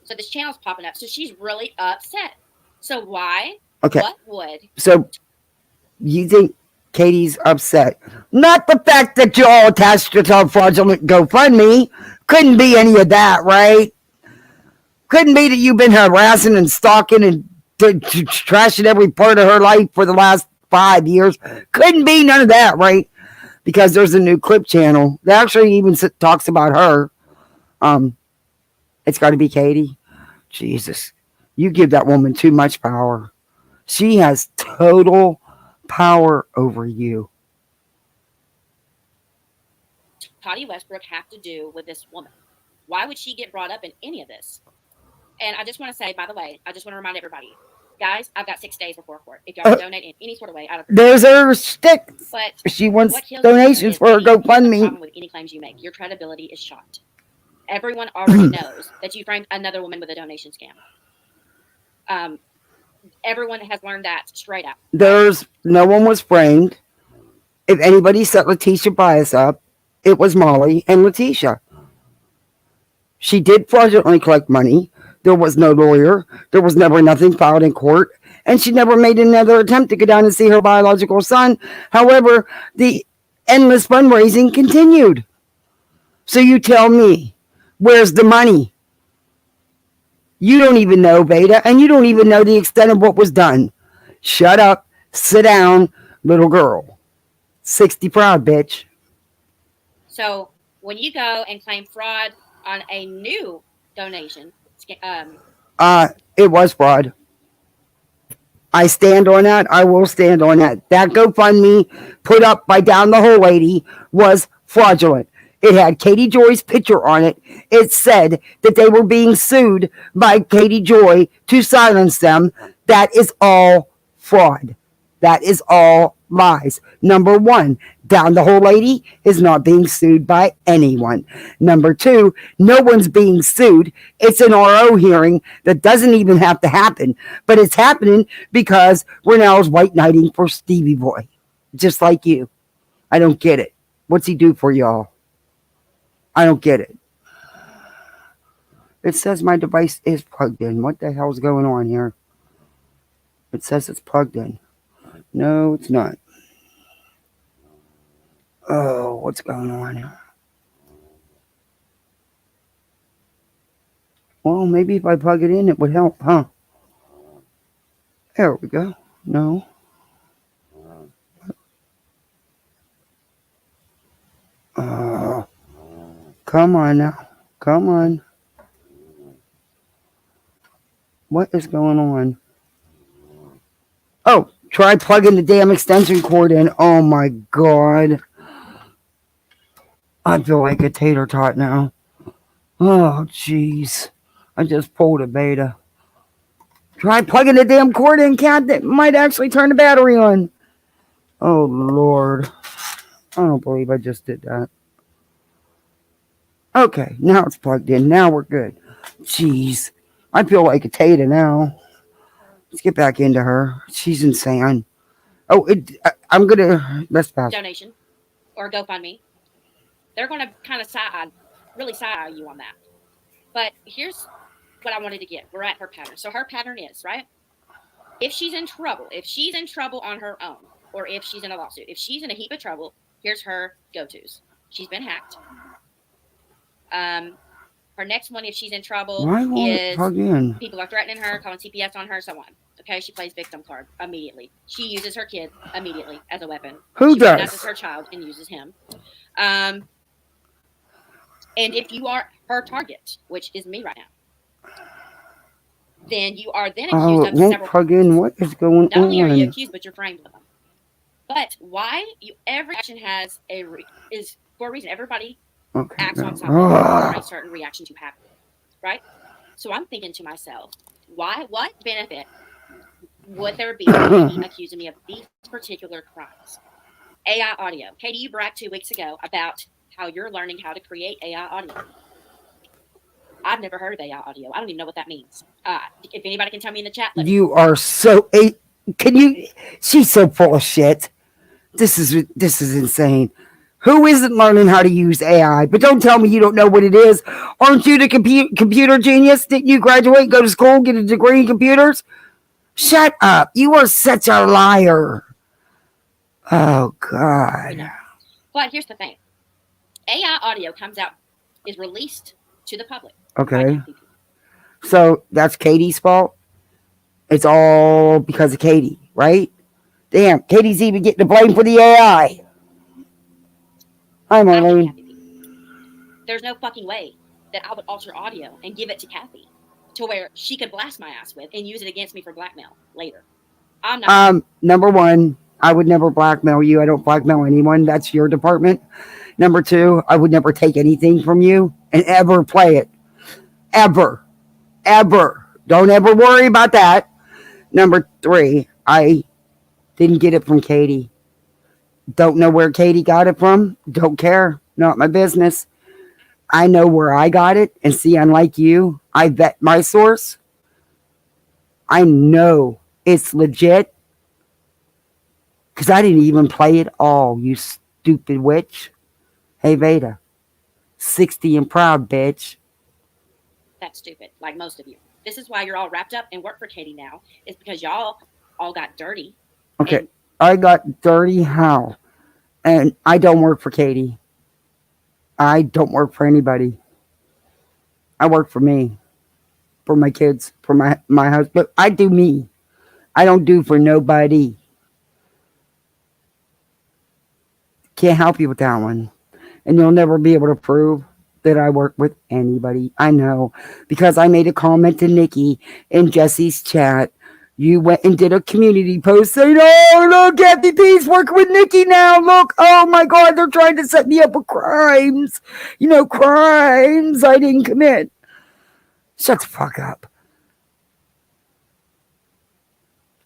S5: so this channel's popping up. So she's really upset. So why?
S2: Okay.
S5: What would?
S2: So you think Katie's upset? Not the fact that you all attached yourself fraudulent GoFundMe. Couldn't be any of that, right? Couldn't be that you've been harassing and stalking and trashing every part of her life for the last 5 years. Couldn't be none of that, right? Because there's a new clip channel that actually even talks about her. It's got to be Katie. Jesus. You give that woman too much power. She has total power over you.
S5: Toddy Westbrook have to do with this woman? Why would she get brought up in any of this? And I just want to say, by the way, I just want to remind everybody, guys, I've got 6 days before court. If y'all want to donate in any sort of way,
S2: there's her stick.
S5: But
S2: she wants donations for her GoFundMe.
S5: With any claims you make, your credibility is shot. Everyone already knows that you framed another woman with a donation scam. Everyone has learned that straight out.
S2: No one was framed. If anybody set Letitia Bias up, it was Molly and Letitia. She did fraudulently collect money. There was no lawyer. There was never nothing filed in court. And she never made another attempt to go down and see her biological son. However, the endless fundraising continued. So you tell me, where's the money? You don't even know, Vada, and you don't even know the extent of what was done. Shut up, sit down, little girl. 60 proud, bitch.
S5: So when you go and claim fraud on a new donation,
S2: it was fraud. I stand on that. I will stand on that. That GoFundMe put up by Down the Hole Lady was fraudulent. It had Katie Joy's picture on it. It said that they were being sued by Katie Joy to silence them. That is all fraud. That is all lies. Number one, Down the Hole Lady is not being sued by anyone. Number two, no one's being sued. It's an RO hearing that doesn't even have to happen. But it's happening because Rennell's white knighting for Stevie Boy. Just like you. I don't get it. What's he do for y'all? I don't get it. It says my device is plugged in. What the hell's going on here? It says it's plugged in. No, it's not. Oh, what's going on here? Well, maybe if I plug it in, it would help, huh? There we go. No. Come on now. Come on. What is going on? Oh, try plugging the damn extension cord in. Oh my god. I feel like a tater tot now. Oh, jeez. I just pulled a beta. Try plugging the damn cord in, cat. That might actually turn the battery on. Oh, Lord. I don't believe I just did that. Okay, now it's plugged in. Now we're good. Jeez. I feel like a tater now. Let's get back into her. She's insane. Oh, I'm going to... Let's pass.
S5: Donation or GoFundMe. They're going to kind of really side you on that. But here's what I wanted to get. We're at her pattern. So her pattern is, right? If she's in trouble on her own, or if she's in a lawsuit, if she's in a heap of trouble, here's her go-tos. She's been hacked. Her next one, if she's in trouble, is people are threatening her, calling CPS on her, so on. Okay, she plays victim card immediately. She uses her kid immediately as a weapon.
S2: Who
S5: she
S2: does?
S5: She her child and uses him. And if you are her target, which is me right now, then you are then accused of several
S2: crimes. What is going on?
S5: Not only are you accused, but you're framed of them. But why every action is for a reason. Everybody acts on something for a certain reaction to happen, right? So I'm thinking to myself, what benefit would there be in accusing me of these particular crimes? AI audio. Katie, you bragged 2 weeks ago about how you're learning how to create AI audio. I've never heard of AI audio. I don't even know what that means. If anybody can tell me in the chat,
S2: you are so. Can you? She's so full of shit. This is insane. Who isn't learning how to use AI? But don't tell me you don't know what it is. Aren't you the computer genius? Didn't you graduate, go to school, get a degree in computers? Shut up. You are such a liar. Oh, God.
S5: But here's the thing. AI audio is released to the public.
S2: Okay. So that's Katie's fault? It's all because of Katie, right? Damn, Katie's even getting the blame for the AI. Hi, Marlene.
S5: There's no fucking way that I would alter audio and give it to Kathy to where she could blast my ass with and use it against me for blackmail later. I'm not.
S2: Number one, I would never blackmail you. I don't blackmail anyone. That's your department. Number two, I would never take anything from you and ever play it. Ever. Don't ever worry about that. Number three, I didn't get it from Katie. Don't know where Katie got it from. Don't care. Not my business. I know where I got it. And see, unlike you, I vet my source. I know it's legit. Because I didn't even play it all, you stupid witch. Hey, Vada. 60 and proud, bitch.
S5: That's stupid, like most of you. This is why you're all wrapped up and work for Katie now. It's because y'all all got dirty.
S2: Okay, I got dirty how? And I don't work for Katie. I don't work for anybody. I work for me. For my kids. For my husband. I do me. I don't do for nobody. Can't help you with that one. And you'll never be able to prove that I work with anybody. I know. Because I made a comment to Nikki in Jesse's chat. You went and did a community post saying, oh, look, Kathy P's working with Nikki now. Look, oh my God, they're trying to set me up with crimes. You know, crimes I didn't commit. Shut the fuck up.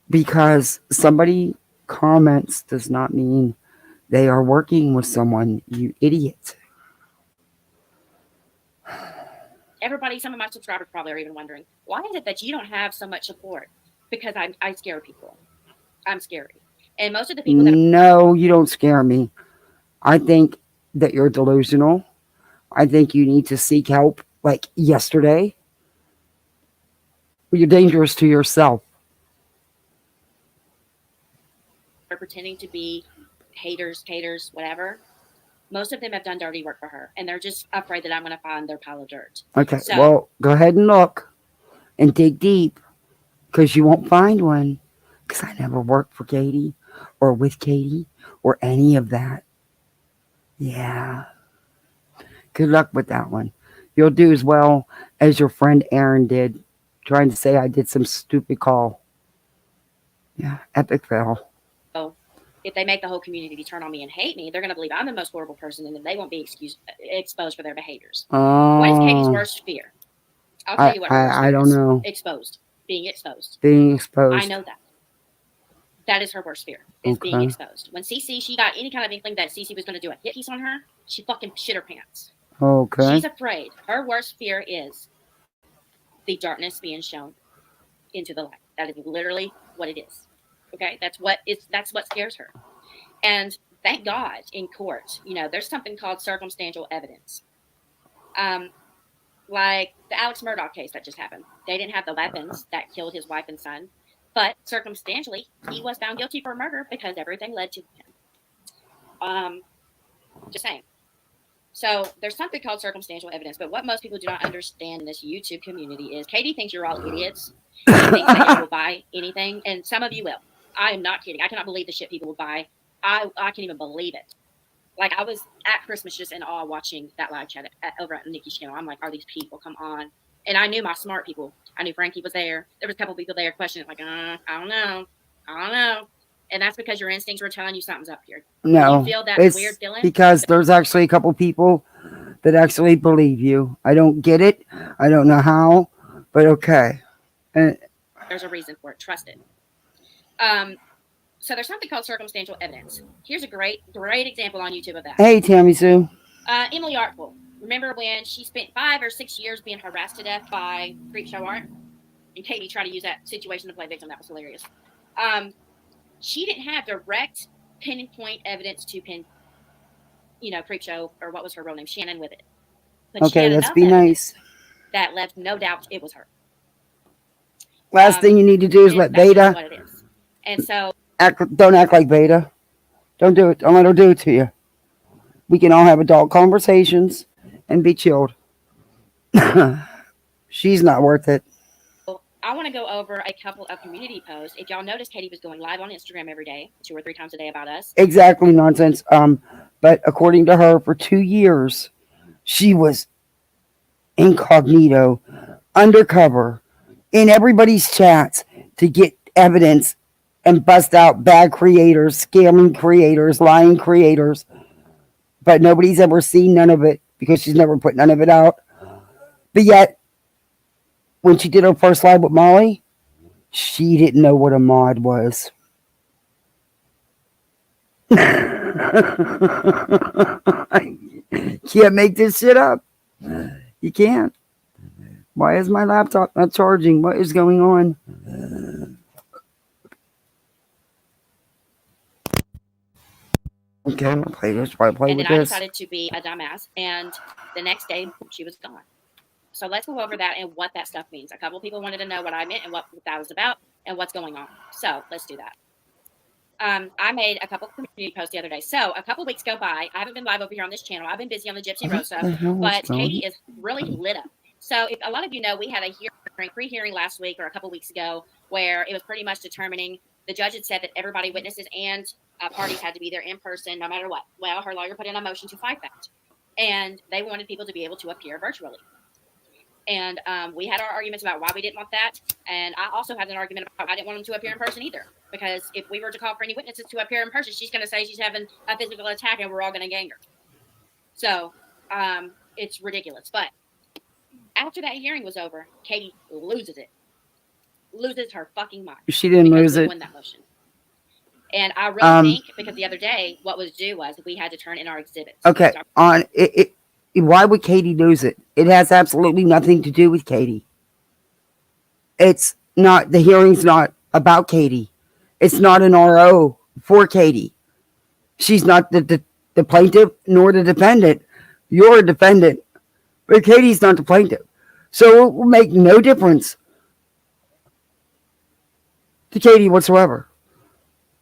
S2: Because somebody comments does not mean they are working with someone, you idiot.
S5: Everybody, some of my subscribers probably are even wondering, why is it that you don't have so much support? Because I scare people. I'm scary. And most of the people that...
S2: No, you don't scare me. I think that you're delusional. I think you need to seek help like yesterday. You're dangerous to yourself.
S5: Are pretending to be haters, whatever. Most of them have done dirty work for her, and they're just afraid that I'm going to find their pile of dirt.
S2: Okay,
S5: So,
S2: well, go ahead and look and dig deep, because you won't find one. Because I never worked for Katie or with Katie or any of that. Yeah. Good luck with that one. You'll do as well as your friend Aaron did, trying to say I did some stupid call. Yeah, epic fail.
S5: if they make the whole community turn on me and hate me, they're going to believe I'm the most horrible person, and then they won't be exposed for their behaviors. What is Katie's worst fear? I'll tell you what her worst fear
S2: I don't
S5: is.
S2: know.
S5: Exposed. Being exposed.
S2: Being exposed.
S5: I know that. That is her worst fear, is being exposed. When Cece, she got any kind of inkling that Cece was going to do a hit piece on her, she fucking shit her pants.
S2: Okay.
S5: She's afraid. Her worst fear is the darkness being shown into the light. That is literally what it is. Okay? That's what scares her. And thank God in court, there's something called circumstantial evidence. Like the Alex Murdaugh case that just happened. They didn't have the weapons that killed his wife and son. But circumstantially, he was found guilty for murder because everything led to him. Just saying. So there's something called circumstantial evidence. But what most people do not understand in this YouTube community is Katie thinks you're all idiots. She thinks that you will buy anything. And some of you will. I am not kidding. I cannot believe the shit people will buy. I can't even believe it. Like, I was at Christmas just in awe watching that live chat over at Nikki's channel. I'm like, are these people? Come on. And I knew my smart people. I knew Frankie was there. There was a couple people there questioning, like, I don't know. And that's because your instincts were telling you something's up here.
S2: No,
S5: you feel that
S2: it's
S5: weird feeling?
S2: Because there's actually a couple people that actually believe you. I don't get it. I don't know how, but okay.
S5: There's a reason for it. Trust it. So there's something called circumstantial evidence. Here's a great example on YouTube of that.
S2: Hey, Tammy Sue.
S5: Emily Artful. Remember when she spent 5 or 6 years being harassed to death by Creepshow Art? And Katie tried to use that situation to play victim. That was hilarious. She didn't have direct pinpoint evidence to pin, Creepshow, or what was her real name, Shannon, with it. But
S2: Okay, let's be nice.
S5: That left no doubt it was her.
S2: Last thing you need to do is let Vada.
S5: What it is. And so.
S2: Don't act like Vada. Don't do it. Don't let her do it to you. We can all have adult conversations and be chilled. She's not worth it.
S5: I want to go over a couple of community posts. If y'all noticed, Katie was going live on Instagram every day, 2 or 3 times a day about us.
S2: Exactly nonsense. But according to her, for 2 years, she was incognito, undercover, in everybody's chats to get evidence and bust out bad creators, scamming creators, lying creators. But nobody's ever seen none of it because she's never put none of it out. But yet, when she did her first live with Molly, she didn't know what a mod was. Can't make this shit up. You can't. Why is my laptop not charging? What is going on? Okay, I'm gonna play this. Play
S5: and
S2: with
S5: then I
S2: this.
S5: decided to be a dumbass, and the next day she was gone. So let's go over that and what that stuff means. A couple of people wanted to know what I meant and what that was about and what's going on. So let's do that. I made a couple of community posts the other day. So a couple of weeks go by. I haven't been live over here on this channel. I've been busy on the Gypsy Rose stuff, but Katie is really lit up. So if a lot of you know, we had a pre-hearing last week or a couple of weeks ago where it was pretty much determining. The judge had said that everybody, witnesses and parties, had to be there in person no matter what. Well, her lawyer put in a motion to fight that. And they wanted people to be able to appear virtually. And we had our arguments about why we didn't want that. And I also had an argument about I didn't want them to appear in person either. Because if we were to call for any witnesses to appear in person, she's going to say she's having a physical attack and we're all going to gang her. So it's ridiculous. But after that hearing was over, Katie loses it. Loses her fucking mind.
S2: She didn't lose it.
S5: Win that motion. And I really think, because the other day, what was due was we had to turn in our exhibits.
S2: Okay, why would Katie lose it? It has absolutely nothing to do with Katie. It's not, the hearing's not about Katie. It's not an RO for Katie. She's not the plaintiff nor the defendant. You're a defendant, but Katie's not the plaintiff. So it will make no difference to Katie whatsoever.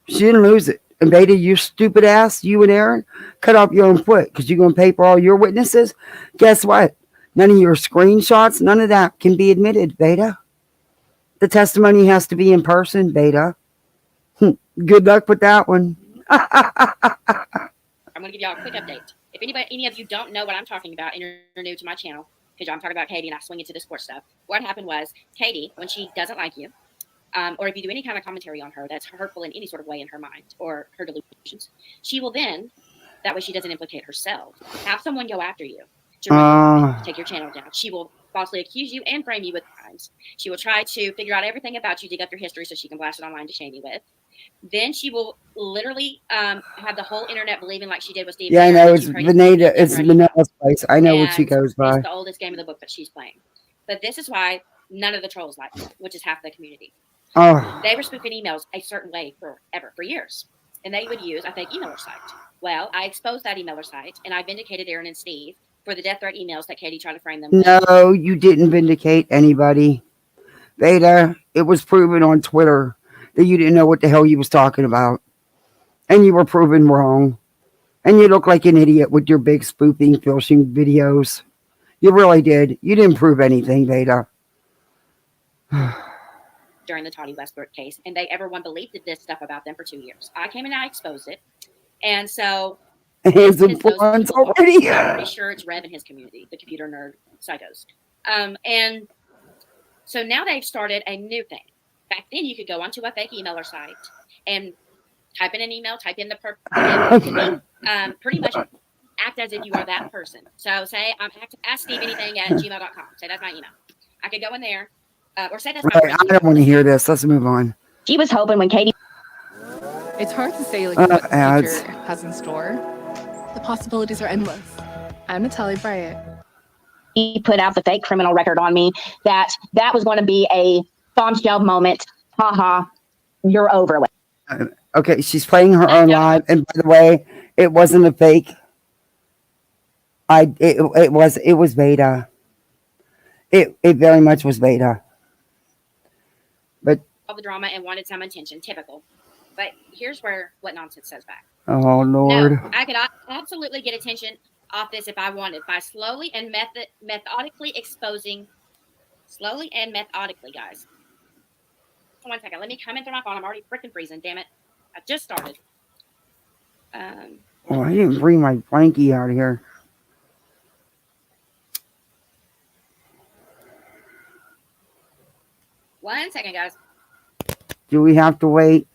S2: She didn't lose it. And Beta, you stupid ass, you and Aaron, cut off your own foot because you're going to pay for all your witnesses. Guess what? None of your screenshots, none of that can be admitted, Beta. The testimony has to be in person, Beta. Good luck with that one.
S5: I'm going to give y'all a quick update. If any of you don't know what I'm talking about and you're new to my channel, because I'm talking about Katie and I swing into this court stuff, what happened was Katie, when she doesn't like you, or if you do any kind of commentary on her that's hurtful in any sort of way in her mind or her delusions, she will then, that way she doesn't implicate herself, have someone go after you to take your channel down. She will falsely accuse you and frame you with crimes. She will try to figure out everything about you, dig up your history so she can blast it online to shame you with. Then she will literally have the whole internet believing like she did with Steve.
S2: Yeah, I know. It's Vanilla. It's Vanilla's place. I know what she goes by.
S5: It's the oldest game of the book that she's playing. But this is why none of the trolls like her, which is half the community.
S2: Oh.
S5: They were spoofing emails a certain way for years. And they would use a fake emailer site. Well, I exposed that emailer site, and I vindicated Aaron and Steve for the death threat emails that Katie tried to frame them with.
S2: No, you didn't vindicate anybody. Beta, it was proven on Twitter that you didn't know what the hell you was talking about. And you were proven wrong. And you look like an idiot with your big spoofing, filching videos. You really did. You didn't prove anything, Beta.
S5: During the Toddy Westbrook case, and everyone believed this stuff about them for 2 years. I came and I exposed it. And so
S2: his influence already.
S5: I'm pretty sure it's Rev in his community, the computer nerd psychos. And so now they've started a new thing. Back then, you could go onto a fake emailer site and type in an email, type in the pretty much act as if you are that person. So say, ask Steve anything at gmail.com. Say that's my email. I could go in there or say that's my
S2: I don't want to hear this. Let's move on.
S5: She was hoping when Katie.
S8: It's hard to say what the
S2: ads.
S8: future has in store. The possibilities are endless. I'm Natalie Bryant.
S5: He put out the fake criminal record on me that was going to be a bombshell moment. Haha, you're over with.
S2: Okay, she's playing her own live, and by the way, it wasn't a fake. It was Vada. It very much was Vada. But
S5: all the drama and wanted some attention, typical. But here's what nonsense says back.
S2: Oh Lord!
S5: No, I could absolutely get attention off this if I wanted by slowly and methodically exposing. Slowly and methodically, guys. 1 second. Let me come in through my phone. I'm already freaking freezing. Damn it! I just started.
S2: Oh, I didn't bring my blankie out of here.
S5: One second, guys.
S2: Do we have to wait?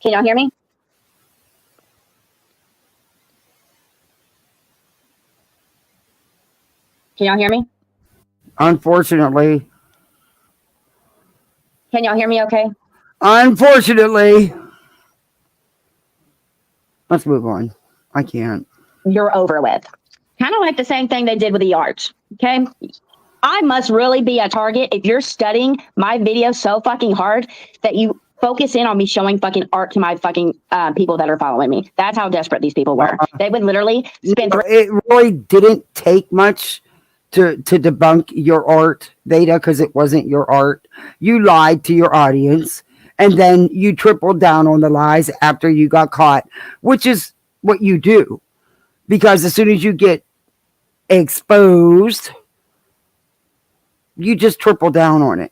S5: Can y'all hear me? Can y'all hear me?
S2: Unfortunately.
S5: Can y'all hear me okay?
S2: Unfortunately. Let's move on. I can't.
S5: You're over with. Kind of like the same thing they did with the iars. Okay? I must really be a target if you're studying my video so fucking hard that you focus in on me showing fucking art to my fucking people that are following me. That's how desperate these people were. They would literally spend.
S2: It really didn't take much to debunk your art, Vada, because it wasn't your art. You lied to your audience, and then you tripled down on the lies after you got caught, which is what you do. Because as soon as you get exposed, you just triple down on it.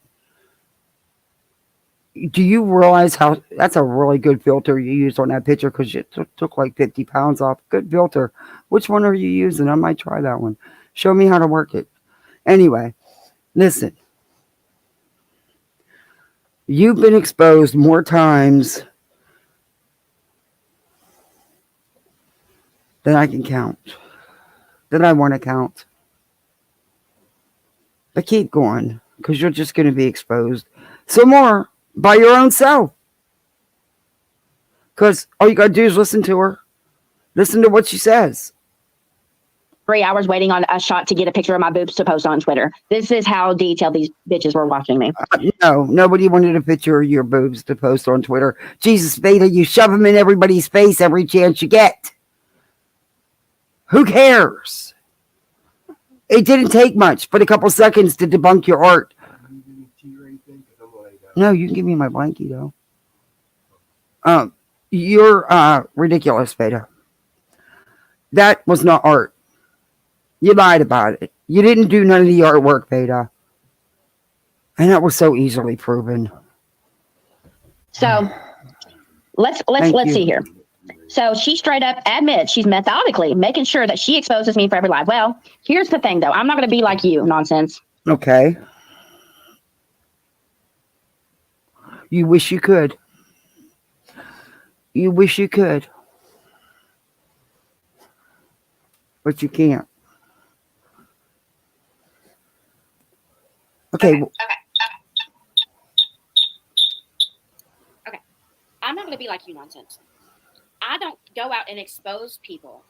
S2: Do you realize how that's a really good filter you used on that picture? Because it took like 50 pounds off. Good filter. Which one are you using? I might try that one. Show me how to work it. Anyway, listen. You've been exposed more times than I can count. Than I want to count. But keep going, because you're just going to be exposed some more by your own self. Because all you got to do is listen to her. Listen to what she says.
S5: 3 hours waiting on a shot to get a picture of my boobs to post on Twitter. This is how detailed these bitches were watching me.
S2: No, nobody wanted a picture of your boobs to post on Twitter. Jesus, Vada, you shove them in everybody's face every chance you get. Who cares? It didn't take much but a couple seconds to debunk your art. No, you can give me my blankie though. You're ridiculous, Vada. That was not art. You lied about it. You didn't do none of the artwork, Vada. And that was so easily proven.
S9: So let's see here. So she straight up admits she's methodically making sure that she exposes me for every lie. Well, here's the thing though. I'm not going to be like you, nonsense.
S2: Okay. You wish you could. You wish you could. But you can't. Okay.
S5: Okay. I'm not going to be like you, nonsense. I don't go out and expose people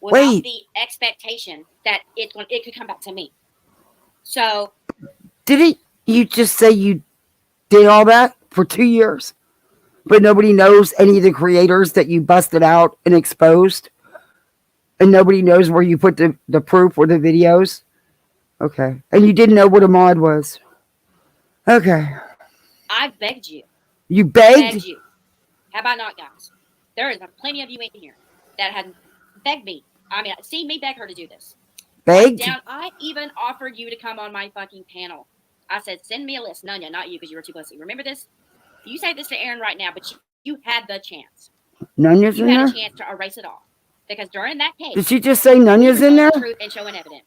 S5: without the expectation that it could come back to me. So,
S2: didn't you just say you did all that for 2 years, but nobody knows any of the creators that you busted out and exposed, and nobody knows where you put the proof or the videos? Okay, and you didn't know what a mod was. Okay,
S5: I begged you.
S2: You begged?
S5: Begged you. How about not, guys? There is plenty of you in here that had begged me. I mean, seen me beg her to do this.
S2: Begged?
S5: Down, I even offered you to come on my fucking panel. I said, send me a list. Nunya, not you, because you were too pussy. Remember this? You say this to Aaron right now, but you had the chance.
S2: Nunya's in there?
S5: You had a chance to erase it all. Because during that case...
S2: Did she just say Nunya's in there?
S5: Truth and showing evidence.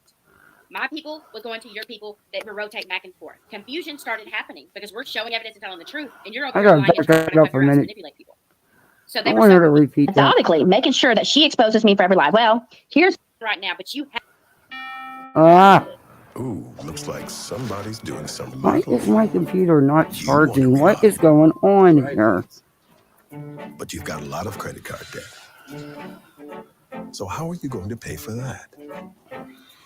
S5: My people was going to your people that would rotate back and forth. Confusion started happening because we're showing evidence and telling the truth, and you're over here lying and trying to manipulate people. So they were
S2: to repeat that.
S9: Methodically making sure that she exposes me for every lie. Well, here's
S5: right now, but you
S2: have.
S10: Ooh, looks like somebody's doing some.
S2: Why is my computer not charging? What is going on here?
S10: But you've got a lot of credit card debt. So how are you going to pay for that?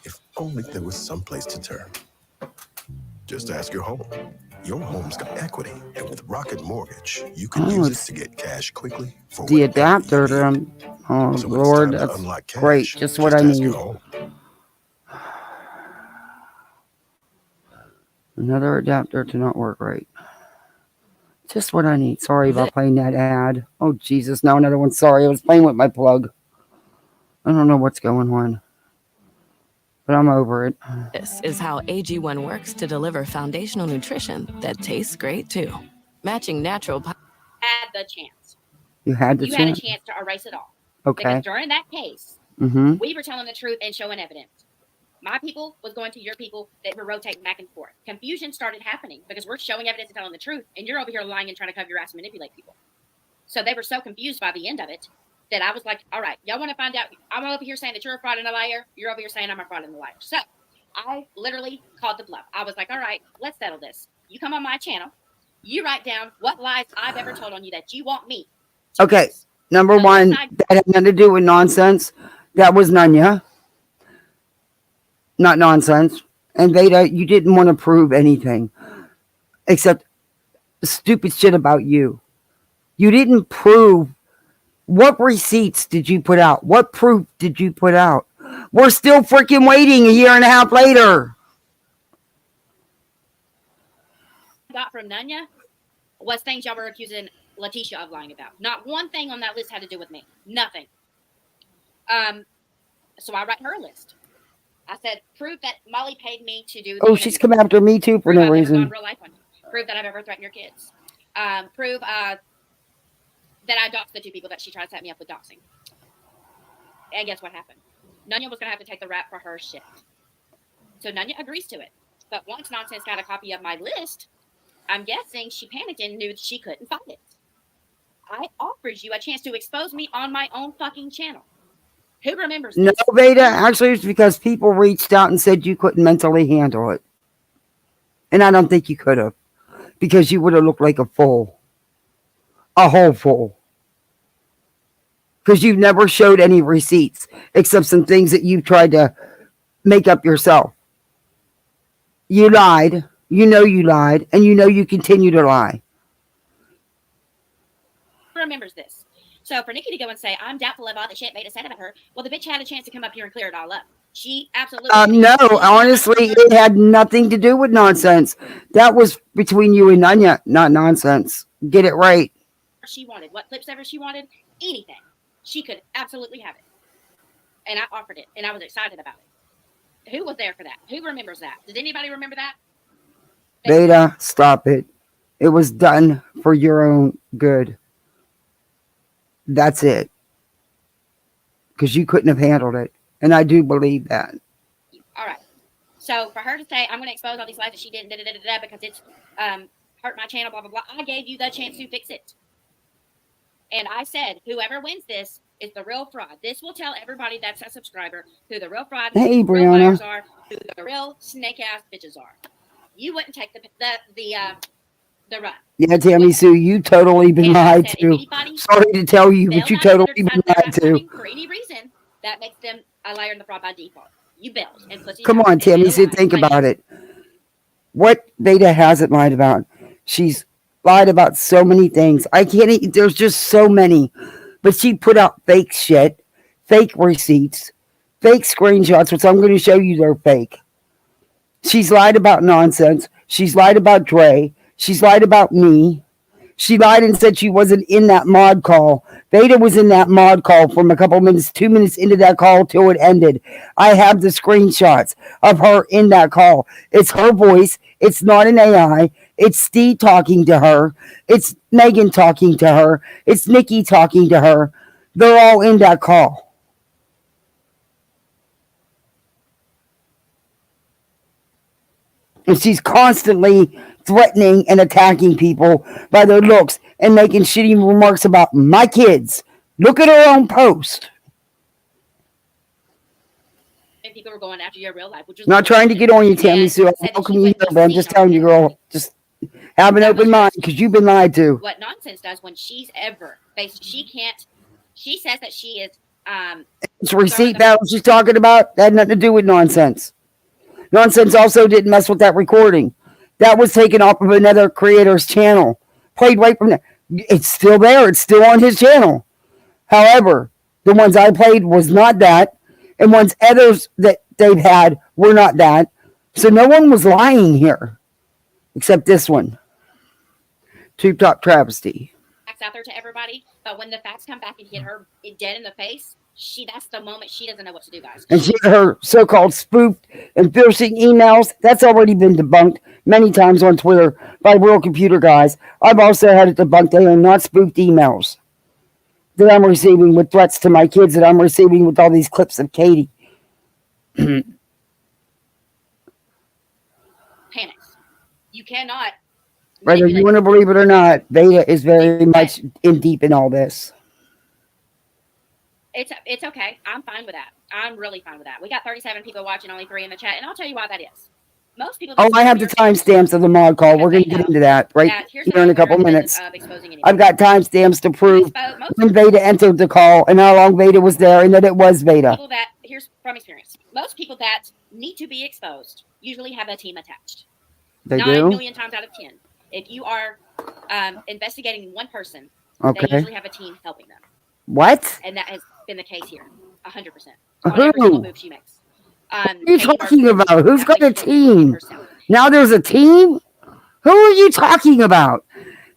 S10: If only there was some place to turn. Just ask your home. Your home's got equity, and with Rocket Mortgage, you can use it to get cash quickly. For
S2: the adapter to them. Oh, so Lord, that's cash, great. Just what I need. Another adapter to not work right. Just what I need. Sorry about playing that ad. Oh, Jesus. Now another one. Sorry, I was playing with my plug. I don't know what's going on. But I'm over it.
S11: This is how AG1 works to deliver foundational nutrition that tastes great too. Matching natural...
S5: had the chance.
S2: You had the
S5: chance?
S2: You
S5: had a chance to erase it all.
S2: Okay.
S5: Because during that case, we were telling the truth and showing evidence. My people was going to your people that were rotating back and forth. Confusion started happening because we're showing evidence and telling the truth, and you're over here lying and trying to cover your ass and manipulate people. So they were so confused by the end of it that I was like, all right, y'all want to find out? I'm over here saying that you're a fraud and a liar. You're over here saying I'm a fraud and a liar. So I literally called the bluff. I was like, all right, let's settle this. You come on my channel. You write down what lies I've ever told on you that you want me to
S2: Okay.
S5: use.
S2: Number one, that had nothing to do with nonsense. That was Nunya. Not nonsense. And Vada, you didn't want to prove anything except stupid shit about you. You didn't prove. What receipts did you put out? What proof did you put out? We're still freaking waiting a year and a half later.
S5: Got from Nunya was things y'all were accusing Letitia of lying about. Not one thing on that list had to do with me. Nothing. So I write her a list. I said, prove that Molly paid me to do.
S2: Oh, she's come after me too for no reason.
S5: Real life on you. Prove that I've ever threatened your kids. Prove that I doxed the two people that she tried to set me up with doxing. And guess what happened? Nunya was going to have to take the rap for her shit. So Nunya agrees to it. But once Nonsense got a copy of my list, I'm guessing she panicked and knew that she couldn't find it. I offered you a chance to expose me on my own fucking channel. Who remembers this?
S2: No, Vada, actually it's because people reached out and said you couldn't mentally handle it. And I don't think you could have. Because you would have looked like a fool. A whole fool. Because you've never showed any receipts. Except some things that you've tried to make up yourself. You lied. You know you lied. And you know you continue to lie.
S5: Who remembers this? So for Nikki to go and say, I'm doubtful of all the shit Vada said about her, well, the bitch had a chance to come up here and clear it all up. She absolutely.
S2: No, honestly, it had nothing to do with nonsense. That was between you and Anya, not nonsense. Get it right.
S5: She wanted what clips ever she wanted, anything. She could absolutely have it. And I offered it, and I was excited about it. Who was there for that? Who remembers that? Does anybody remember that?
S2: Vada, stop it. It was done for your own good. That's it. Because you couldn't have handled it. And I do believe that.
S5: All right. So for her to say, I'm going to expose all these lies that she didn't, because it's hurt my channel, blah, blah, blah, I gave you the chance to fix it. And I said, whoever wins this is the real fraud. This will tell everybody that's a subscriber who the real fraud,
S2: hey,
S5: who the real liars
S2: Brianna.
S5: are, who the real snake-ass bitches are. You wouldn't take the run.
S2: Yeah, Tammy Sue, you totally been lied to. Sorry to tell you, but you totally been lied to.
S5: For any reason, that makes them a liar and the fraud by default. You bailed and pussy.
S2: Come on, Tammy Sue, think about it. What Vada hasn't lied about? She's lied about so many things. I can't, there's just so many. But she put out fake shit, fake receipts, fake screenshots, which I'm going to show you they're fake. She's lied about nonsense. She's lied about Dre. She's lied about me. She lied and said she wasn't in that mod call. Vada was in that mod call from a couple minutes, 2 minutes into that call till it ended. I have the screenshots of her in that call. It's her voice. It's not an AI. It's Steve talking to her. It's Megan talking to her. It's Nikki talking to her. They're all in that call. And she's constantly threatening and attacking people by their looks and making shitty remarks about my kids. Look at her own post.
S5: And people were going after your real life, which was
S2: Not trying to get on you, Tammy Sue. I'm welcome you here, but I'm just telling you, girl, just have an open mind because you've been lied to.
S5: What nonsense does when she's ever faced, she says that she is
S2: It's receipt battle she's talking about. That had nothing to do with nonsense. Nonsense also didn't mess with that recording. That was taken off of another creator's channel. Played right from there. It's still there. It's still on his channel. However, the ones I played was not that. And ones others that they've had were not that. So no one was lying here. Except this one. Tube Top Travesty.
S5: Facts out there to everybody. But when the facts come back and hit her dead in the face, that's the moment she doesn't know what to do, guys.
S2: And her so-called spoofed and phishing emails, that's already been debunked many times on Twitter by real computer guys. I've also had it debunked. They are not spoofed emails that I'm receiving with threats to my kids that I'm receiving with all these clips of Katie.
S5: Panic. You cannot.
S2: Whether you want to believe it or not, Vada is very much in deep in all this.
S5: It's okay. I'm fine with that. I'm really fine with that. We got 37 people watching, only 3 in the chat, and I'll tell you why that is. Most people.
S2: Oh, I have the timestamps of the mod call. We're going to get into that right here in a couple minutes. I've got timestamps to prove when Vada entered the call and how long Vada was there and that it was Vada.
S5: Here's from experience. Most people that need to be exposed usually have a team attached.
S2: They
S5: 9
S2: do?
S5: million times out of 10. If you are investigating one person,
S2: Okay.
S5: they usually have a team helping them.
S2: What?
S5: And that has been the case here, 100%.
S2: Who?
S5: On every single move she makes.
S2: What are you talking about? Who's got a team? Now there's a team? Who are you talking about?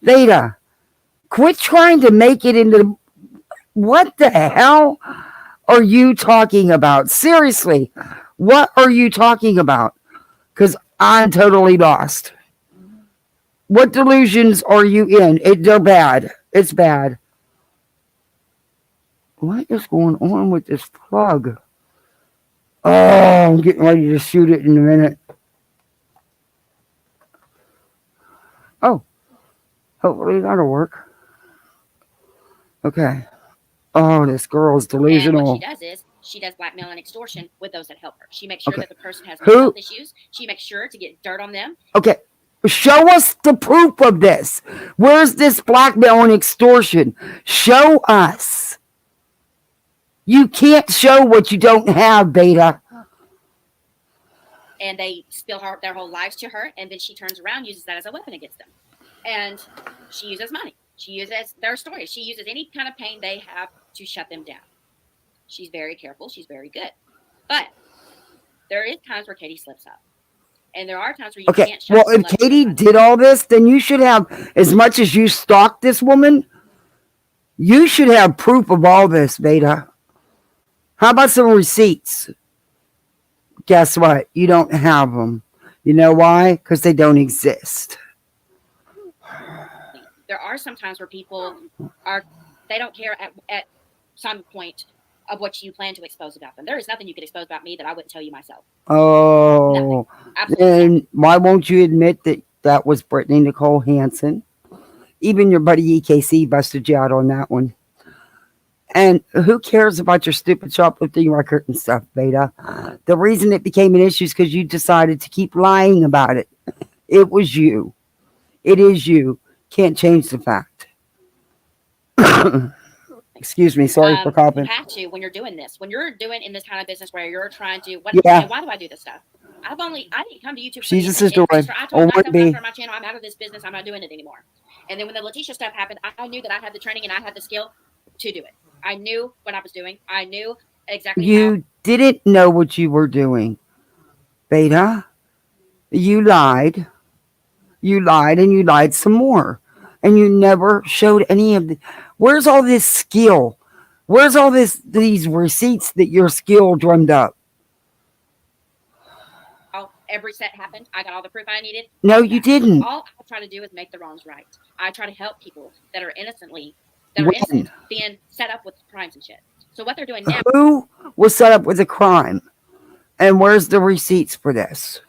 S2: Vada, quit trying to make it into... What the hell are you talking about? Seriously, what are you talking about? Because I'm totally lost. What delusions are you in? They're bad. It's bad. What is going on with this plug? Oh, I'm getting ready to shoot it in a minute. Oh, hopefully that'll work. Okay. Oh, this girl is delusional.
S5: And what she does is she does blackmail and extortion with those that help her. She makes sure that the person has health issues. She makes sure to get dirt on them.
S2: Okay. Show us the proof of this. Where's this blackmail and extortion? Show us. You can't show what you don't have, Vada.
S5: And they spill their whole lives to her, and then she turns around, uses that as a weapon against them. And she uses money. She uses their story. She uses any kind of pain they have to shut them down. She's very careful. She's very good. But there is times where Katie slips up. And there are times where you
S2: Okay,
S5: can't show
S2: well,
S5: the
S2: if
S5: level
S2: Katie
S5: of
S2: did all this, then you should have, as much as you stalked this woman, you should have proof of all this, Vada. How about some receipts? Guess what? You don't have them. You know why? Because they don't exist.
S5: There are some times where people they don't care at some point of what you plan to expose about them. There is nothing you could expose about me that I wouldn't tell you myself.
S2: Oh, then why won't you admit that that was Brittany Nicole Hansen? Even your buddy EKC busted you out on that one. And who cares about your stupid shoplifting record and stuff, Vada? The reason it became an issue is because you decided to keep lying about it. It was you. It is you. Can't change the fact. Excuse me. Sorry for coughing.
S5: You have to when you're doing this. When you're doing in this kind of business where you're trying to,
S2: Yeah.
S5: why do I do this stuff? I didn't come to YouTube.
S2: She's a sister.
S5: I told myself after my channel, I'm out of this business. I'm not doing it anymore. And then when the Letitia stuff happened, I knew that I had the training and I had the skill to do it. I knew what I was doing. I knew exactly.
S2: You didn't know what you were doing, Vada. You lied. You lied and you lied some more. And you never showed any of the. Where's all this skill? Where's all these receipts that your skill drummed up?
S5: Every set happened. I got all the proof I needed.
S2: No, you didn't.
S5: All I try to do is make the wrongs right. I try to help people that are innocent being set up with crimes and shit. So what they're doing now.
S2: Who was set up with a crime? And where's the receipts for this?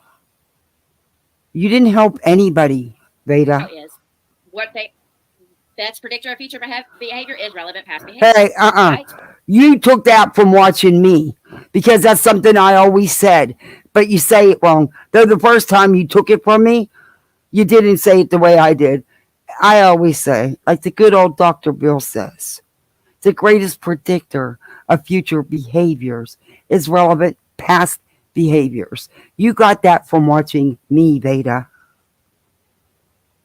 S2: You didn't help anybody, Vada.
S5: Is that's predictor of future behavior is relevant past behavior.
S2: Hey,
S5: Right?
S2: You took that from watching me because that's something I always said, but you say it wrong. Though the first time you took it from me, you didn't say it the way I did. I always say, like the good old Dr. Bill says, the greatest predictor of future behaviors is relevant past behaviors. You got that from watching me, Vada.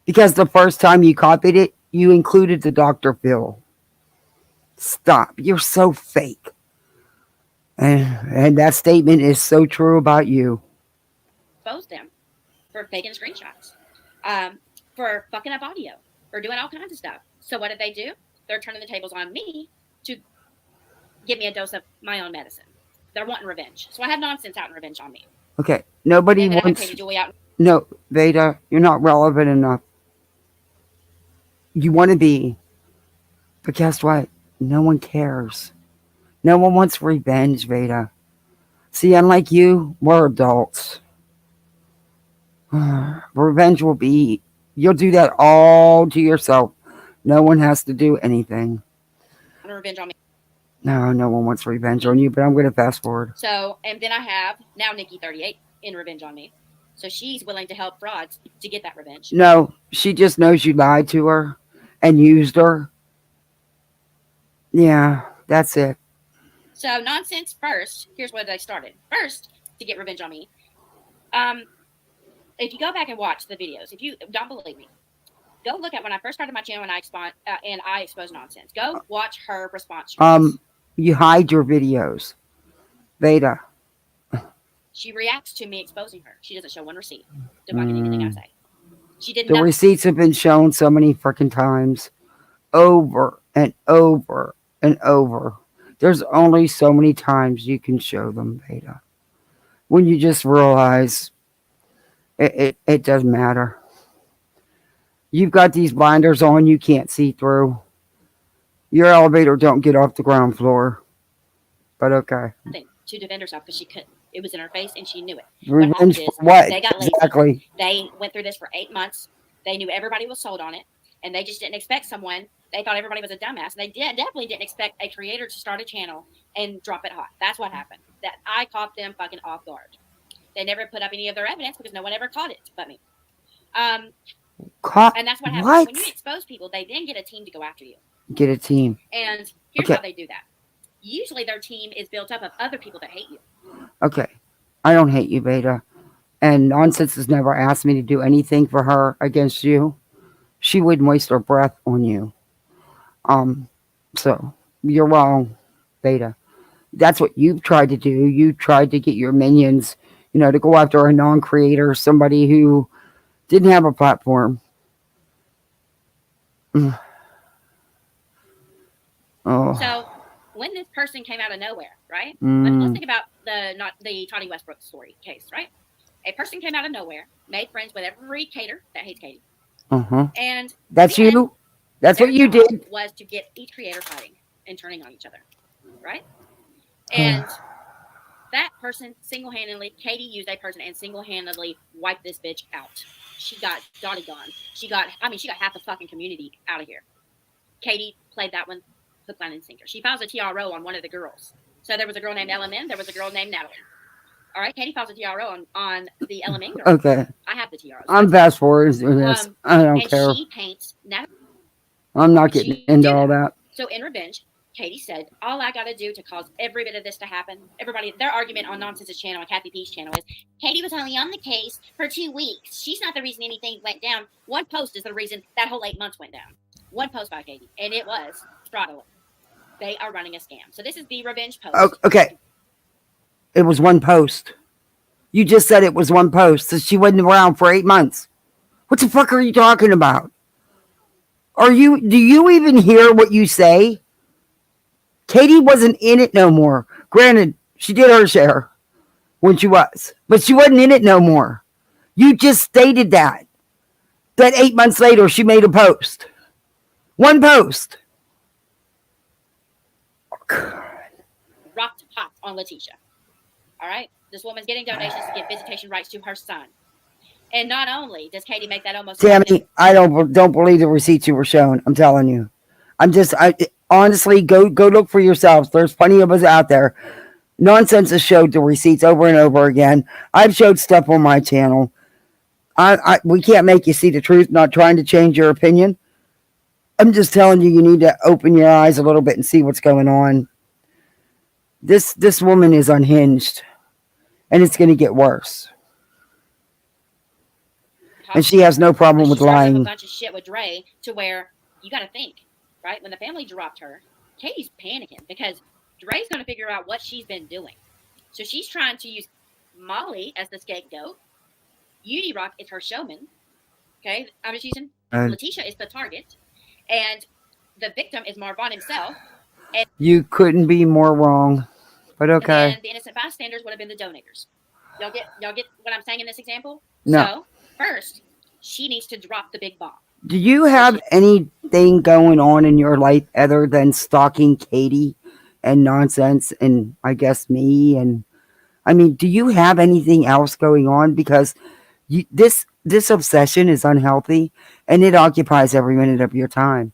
S2: Because the first time you copied it, you included the Dr. Phil. Stop. You're so fake. And that statement is so true about you.
S5: Expose them for faking screenshots, for fucking up audio, for doing all kinds of stuff. So what did they do? They're turning the tables on me to give me a dose of my own medicine. They're wanting revenge. So I have nonsense out and revenge on me.
S2: Okay. Nobody wants. No, Vada, you're not relevant enough. You want to be. But guess what? No one cares. No one wants revenge, Vada. See, unlike you, we're adults. Revenge will be. You'll do that all to yourself. No one has to do anything.
S5: Revenge on me.
S2: No one wants revenge on you, but I'm going to fast forward.
S5: So, and then I have now Nikki 38 in revenge on me. So she's willing to help frauds to get that revenge.
S2: No, she just knows you lied to her and used her. Yeah, that's it.
S5: So nonsense first. Here's where they started. First, to get revenge on me. If you go back and watch the videos, if you don't believe me, go look at when I first started my channel and I exposed nonsense. Go watch her response.
S2: You hide your videos, Vada.
S5: She reacts to me exposing her. She doesn't show one receipt. Debunking anything I say. She didn't.
S2: The receipts have been shown so many freaking times, over and over and over. There's only so many times you can show them, Vada. When you just realize it doesn't matter. You've got these blinders on you can't see through. Your elevator don't get off the ground floor. But okay.
S5: To defend herself because she couldn't. It was in her face and she knew it.
S2: Revenge for what?
S5: They got
S2: exactly.
S5: Lazy. They went through this for 8 months. They knew everybody was sold on it. And they just didn't expect someone. They thought everybody was a dumbass. And they definitely didn't expect a creator to start a channel and drop it hot. That's what happened. That I caught them fucking off guard. They never put up any of their evidence because no one ever caught it but me. And that's what happens. When you expose people, they then get a team to go after you.
S2: Get a team.
S5: And here's how they do that. Usually their team is built up of other people that hate you.
S2: Okay. I don't hate you, Vada. And Nonsense has never asked me to do anything for her against you. She wouldn't waste her breath on you. So you're wrong, Vada. That's what you've tried to do. You tried to get your minions to go after a non-creator, somebody who didn't have a platform. Oh.
S5: So when this person came out of nowhere, right? Let's think about the Toddy Westbrook story case, right? A person came out of nowhere, made friends with every cater that hates Katie. And
S2: that's you. That's what you did.
S5: Was to get each creator fighting and turning on each other, right? And that person single-handedly, Katie used a person and single-handedly wiped this bitch out. She got Dottie gone. She got half the fucking community out of here. Katie played that one hook, line, and sinker. She files a TRO on one of the girls. So there was a girl named LMN. There was a girl named Natalie. All right, Katie files a TRO on the LMN girl.
S2: Okay.
S5: I have the TROs.
S2: I'm fast forwarding this. I don't care.
S5: She paints Natalie.
S2: I'm not getting into all that.
S5: So in revenge, Katie said, all I got to do to cause every bit of this to happen, everybody, their argument on Nonsense's channel and Kathy P's channel is, Katie was only on the case for 2 weeks. She's not the reason anything went down. One post is the reason that whole 8 months went down. One post by Katie, and it was fraudulent. They are running a scam. So this is the revenge post.
S2: Okay. It was one post. You just said it was one post. So she wasn't around for 8 months. What the fuck are you talking about? Do you even hear what you say? Katie wasn't in it no more. Granted, she did her share when she was, but she wasn't in it no more. You just stated that 8 months later she made a post. One post. Oh, God.
S5: Rocked hot on Letitia. All right? This woman's getting donations to get visitation rights to her son. And not only does Katie make that almost...
S2: Tammy, I don't believe the receipts you were shown. I'm telling you. Honestly, go look for yourselves. There's plenty of us out there. Nonsense has showed the receipts over and over again. I've showed stuff on my channel. We can't make you see the truth, not trying to change your opinion. I'm just telling you, you need to open your eyes a little bit and see what's going on. This woman is unhinged, and it's going to get worse. And she has no problem with lying.
S5: A bunch of shit with Dre to where you got to think, right? When the family dropped her, Katie's panicking because Dre's going to figure out what she's been doing. So she's trying to use Molly as the scapegoat. Unirock is her showman. Okay, I'm just using Letitia is the target, and the victim is Marvon himself. And
S2: you couldn't be more wrong, but okay.
S5: And the innocent bystanders would have been the donators. Y'all get what I'm saying in this example?
S2: No.
S5: So first, she needs to drop the big bomb.
S2: Do you have anything going on in your life other than stalking Katie and Nonsense and I guess me? And I mean, do you have anything else going on? Because this obsession is unhealthy and it occupies every minute of your time.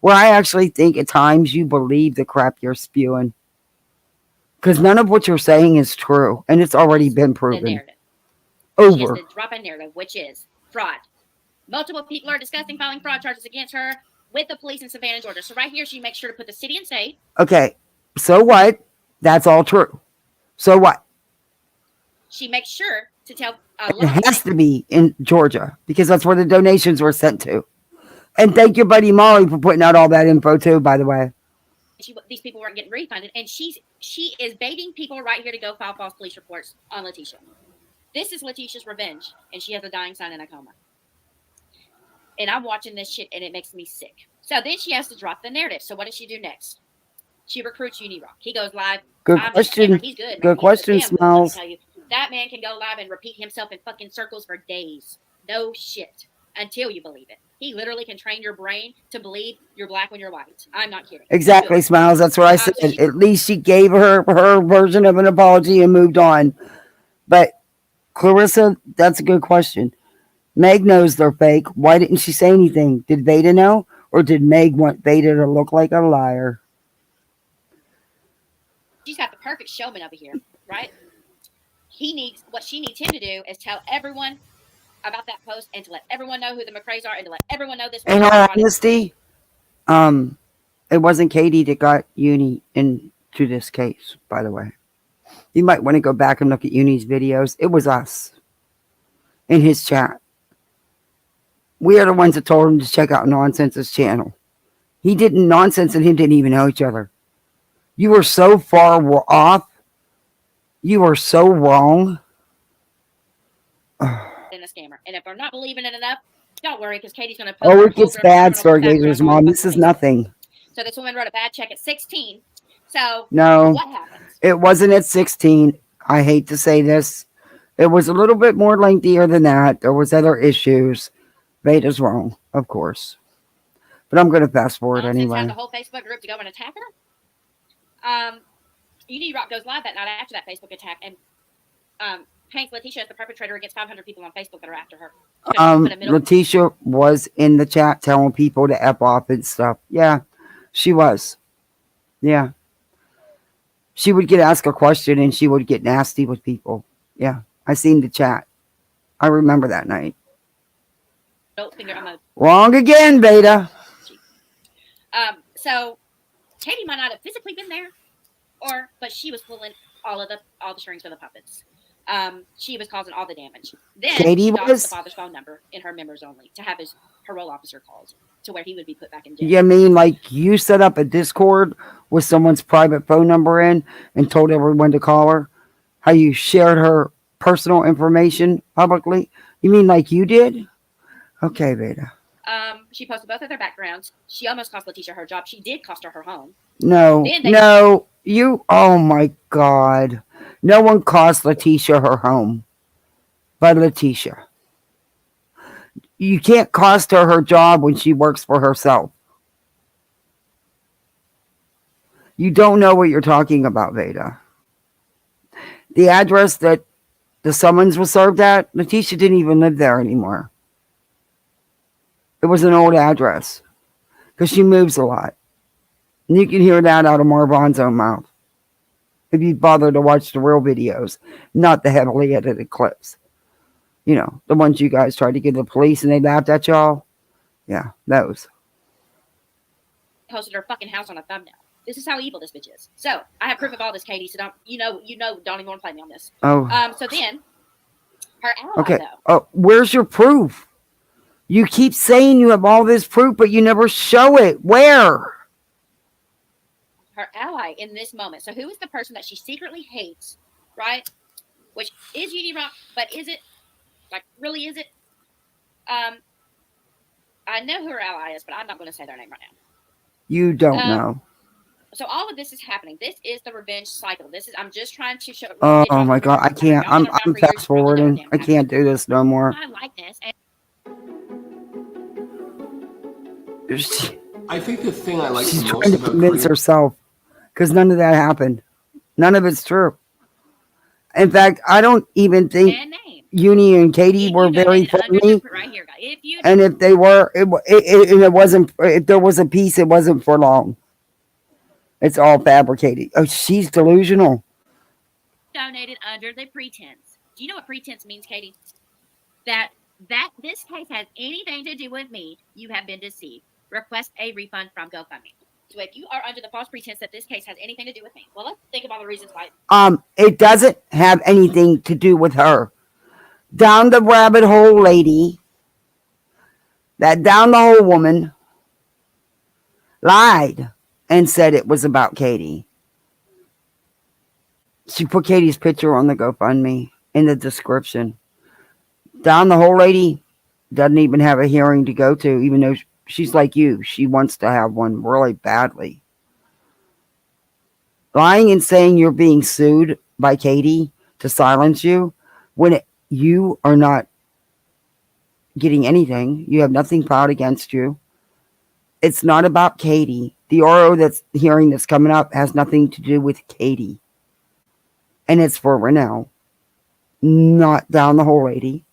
S2: Where I actually think at times you believe the crap you're spewing. Because none of what you're saying is true. And it's already been proven.
S5: She
S2: Over.
S5: has to drop a narrative, which is fraud. Multiple people are discussing filing fraud charges against her with the police in Savannah, Georgia. So right here, she makes sure to put the city in state.
S2: Okay. So what? That's all true. So what?
S5: She makes sure to tell...
S2: it has to be in Georgia because that's where the donations were sent to. And thank your buddy Molly for putting out all that info too, by the way.
S5: These people weren't getting refunded. And she is baiting people right here to go file false police reports on Letitia. This is Letitia's revenge. And she has a dying son in a coma. And I'm watching this shit and it makes me sick. So then she has to drop the narrative. So what does she do next? She recruits Unirock. He goes live.
S2: Good question.
S5: He's good.
S2: Good question, Smiles.
S5: That man can go live and repeat himself in fucking circles for days. No shit. Until you believe it. He literally can train your brain to believe you're black when you're white. I'm not kidding.
S2: Exactly, Smiles. That's what I said. At least she gave her version of an apology and moved on. But Clarissa, that's a good question. Meg knows they're fake. Why didn't she say anything? Did Vada know? Or did Meg want Vada to look like a liar?
S5: She's got the perfect showman over here, right? What she needs him to do is tell everyone about that post and to let everyone know who the McRaes are and to let everyone know this.
S2: In all honesty, it wasn't Katie that got Uni into this case, by the way. You might want to go back and look at Uni's videos. It was us in his chat. We are the ones that told him to check out Nonsense's channel. Nonsense and him didn't even know each other. You were so far off. You were so wrong.
S5: a scammer. And if they're not believing it enough, don't worry, because Katie's going to post.
S2: Oh, it gets bad, Stargazers Mom. This is nothing.
S5: So this woman wrote a bad check at 16. So
S2: No,
S5: what happens?
S2: it wasn't at 16. I hate to say this. It was a little bit more lengthier than that. There was other issues. Vada's wrong, of course. But I'm going to fast forward anyway.
S5: Has the whole Facebook group to go and attack her. UD Rock goes live that night after that Facebook attack, and paints Letitia as the perpetrator against 500 people on Facebook that are after her.
S2: Letitia was in the chat telling people to F off and stuff. Yeah, she was. Yeah. She would get asked a question and she would get nasty with people. Yeah, I seen the chat. I remember that night. Wrong again, Vada.
S5: So Katie might not have physically been there, but she was pulling all the strings for the puppets. She was causing all the damage. Then
S2: Katie
S5: she
S2: was
S5: the father's phone number in her members only to have his parole officer calls to where he would be put back in jail.
S2: You mean like you set up a Discord with someone's private phone number in and told everyone to call her? How you shared her personal information publicly? You mean like you did? Okay, Vada.
S5: She posted both of their backgrounds. She almost cost Letitia her job. She did cost her her home.
S2: No, oh my God. No one cost Letitia her home but Letitia. You can't cost her her job when she works for herself. You don't know what you're talking about, Vada. The address that the summons was served at, Letitia didn't even live there anymore. It was an old address because she moves a lot. And you can hear that out of Marvon's own mouth if you bother to watch the real videos, not the heavily edited clips. You know, the ones you guys tried to give the police and they laughed at y'all. Yeah, those.
S5: Posted her fucking house on a thumbnail. This is how evil this bitch is. So I have proof of all this, Katie. So don't even want to play me on this.
S2: Oh.
S5: So then her ally,
S2: okay.
S5: though.
S2: Oh, where's your proof? You keep saying you have all this proof, but you never show it. Where?
S5: Her ally in this moment. So who is the person that she secretly hates, right? Which is UD Rock, but is it? Like, really, is it? I know who her ally is, but I'm not going to say their name right now.
S2: You don't know.
S5: So all of this is happening. This is the revenge cycle. I'm just trying to show.
S2: Oh my God, I can't. I'm fast forwarding. I can't do this no more.
S5: I like this.
S12: I think the thing I like
S2: She's
S12: the
S2: trying
S12: most
S2: to
S12: about
S2: convince herself because none of that happened. None of it's true. In fact, I don't even think Uni and Katie were very friendly. And if they were, it wasn't. If there was a piece, it wasn't for long. It's all fabricated. Oh, she's delusional.
S5: Donated under the pretense. Do you know what pretense means, Katie? That this case has anything to do with me, you have been deceived. Request a refund from GoFundMe. So if you are under the false pretense that this case has anything to do with me, well, let's think about the reasons why.
S2: It doesn't have anything to do with her. Down the rabbit hole lady, that down the hole woman, lied and said it was about Katie. She put Katie's picture on the GoFundMe in the description. Down the hole lady doesn't even have a hearing to go to, even though she's like you. She wants to have one really badly. Lying and saying you're being sued by Katie to silence you when you are not getting anything. You have nothing filed against you. It's not about Katie. The RO hearing that's coming up has nothing to do with Katie. And it's for Renell, not down the hole lady.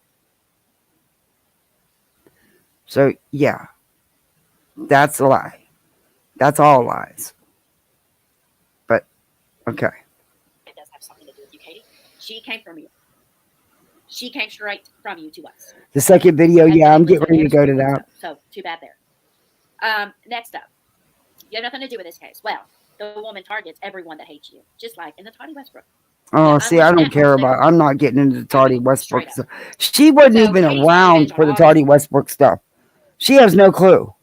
S2: So, yeah. That's a lie. That's all lies. But, okay.
S5: It does have something to do with you, Katie. She came from you. She came straight from you to us.
S2: The second video, yeah, I'm getting ready to go to that.
S5: So, too bad there. Next up. You have nothing to do with this case. Well, the woman targets everyone that hates you, just like in the Toddy Westbrook.
S2: Oh, see, I don't care about. I'm not getting into the Toddy Westbrook stuff. She wasn't even around for the Toddy Westbrook stuff. She has no clue.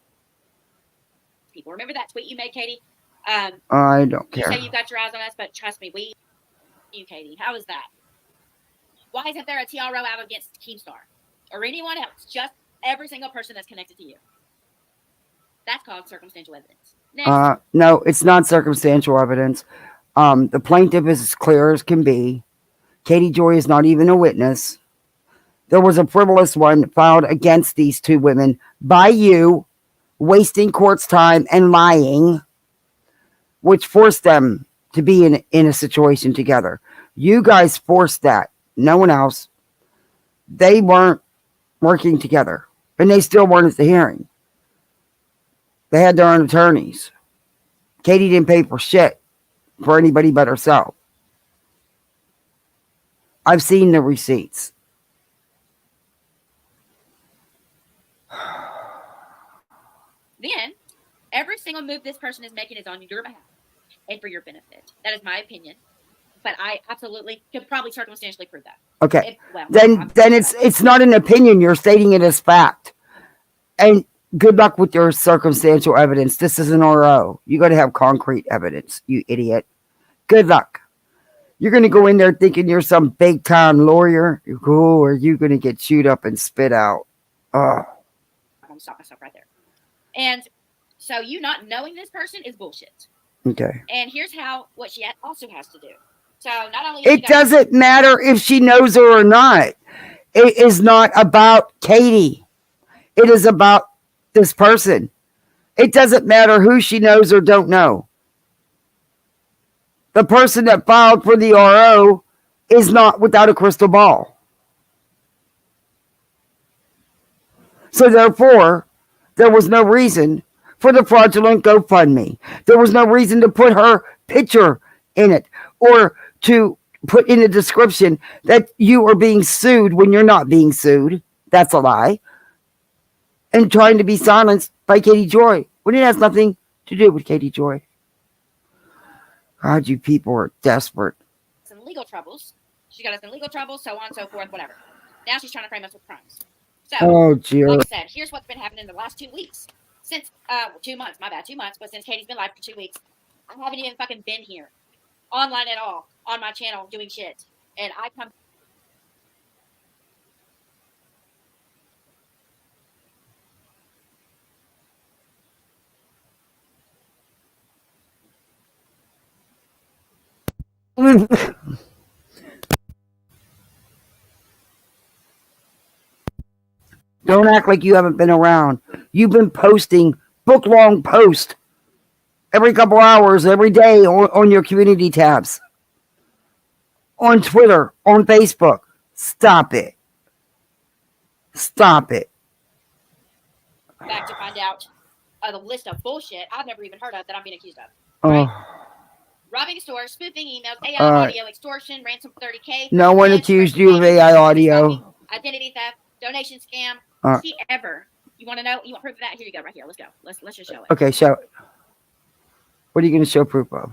S5: People remember that tweet you made, Katie?
S2: I don't care.
S5: You say you've got your eyes on us, but trust me, you, Katie. How is that? Why isn't there a TRO out against Keemstar? or anyone else, just every single person that's connected to you. That's called circumstantial evidence. Next.
S2: No, it's not circumstantial evidence. The plaintiff is as clear as can be. Katie Joy is not even a witness. There was a frivolous one filed against these two women by you, wasting court's time and lying, which forced them to be in a situation together. You guys forced that. No one else. They weren't working together. And they still weren't at the hearing. They had their own attorneys. Katie didn't pay for shit for anybody but herself. I've seen the receipts.
S5: Then, every single move this person is making is on your behalf and for your benefit. That is my opinion. But I absolutely could probably circumstantially prove that.
S2: Okay. Then it's not an opinion. You're stating it as fact. And good luck with your circumstantial evidence. This is an RO. You got to have concrete evidence, you idiot. Good luck. You're going to go in there thinking you're some big time lawyer. Oh, are you going to get chewed up and spit out? Oh.
S5: I'm going to stop myself right there. And so you not knowing this person is bullshit.
S2: Okay.
S5: And here's what she also has to do. So not only
S2: it doesn't matter if she knows her or not. It is not about Katie. It is about this person. It doesn't matter who she knows or don't know. The person that filed for the RO is not without a crystal ball. So therefore, there was no reason for the fraudulent GoFundMe. There was no reason to put her picture in it or to put in the description that you are being sued when you're not being sued. That's a lie. And trying to be silenced by Katie Joy when it has nothing to do with Katie Joy. God, you people are desperate.
S5: Some legal troubles. She got us in legal trouble, so on and so forth, whatever. Now she's trying to frame us with crimes. So, like I said, here's what's been happening in the last 2 weeks. Since, 2 months, my bad, 2 months, but since Katie's been live for 2 weeks, I haven't even fucking been here online at all on my channel doing shit. And I come.
S2: Don't act like you haven't been around. You've been posting book-long posts every couple hours, every day on your community tabs. On Twitter, on Facebook. Stop it. Stop it.
S5: Back to find out the list of bullshit I've never even heard of that I'm being accused of.
S2: Right?
S5: Robbing a store, spoofing emails, AI audio, extortion, ransom for $30K.
S2: No one accused you of AI audio.
S5: Identity theft, donation scam. You want to know? You want proof of that? Here you go, right here. Let's go. Let's just show it.
S2: Okay, show it. What are you going to show proof of?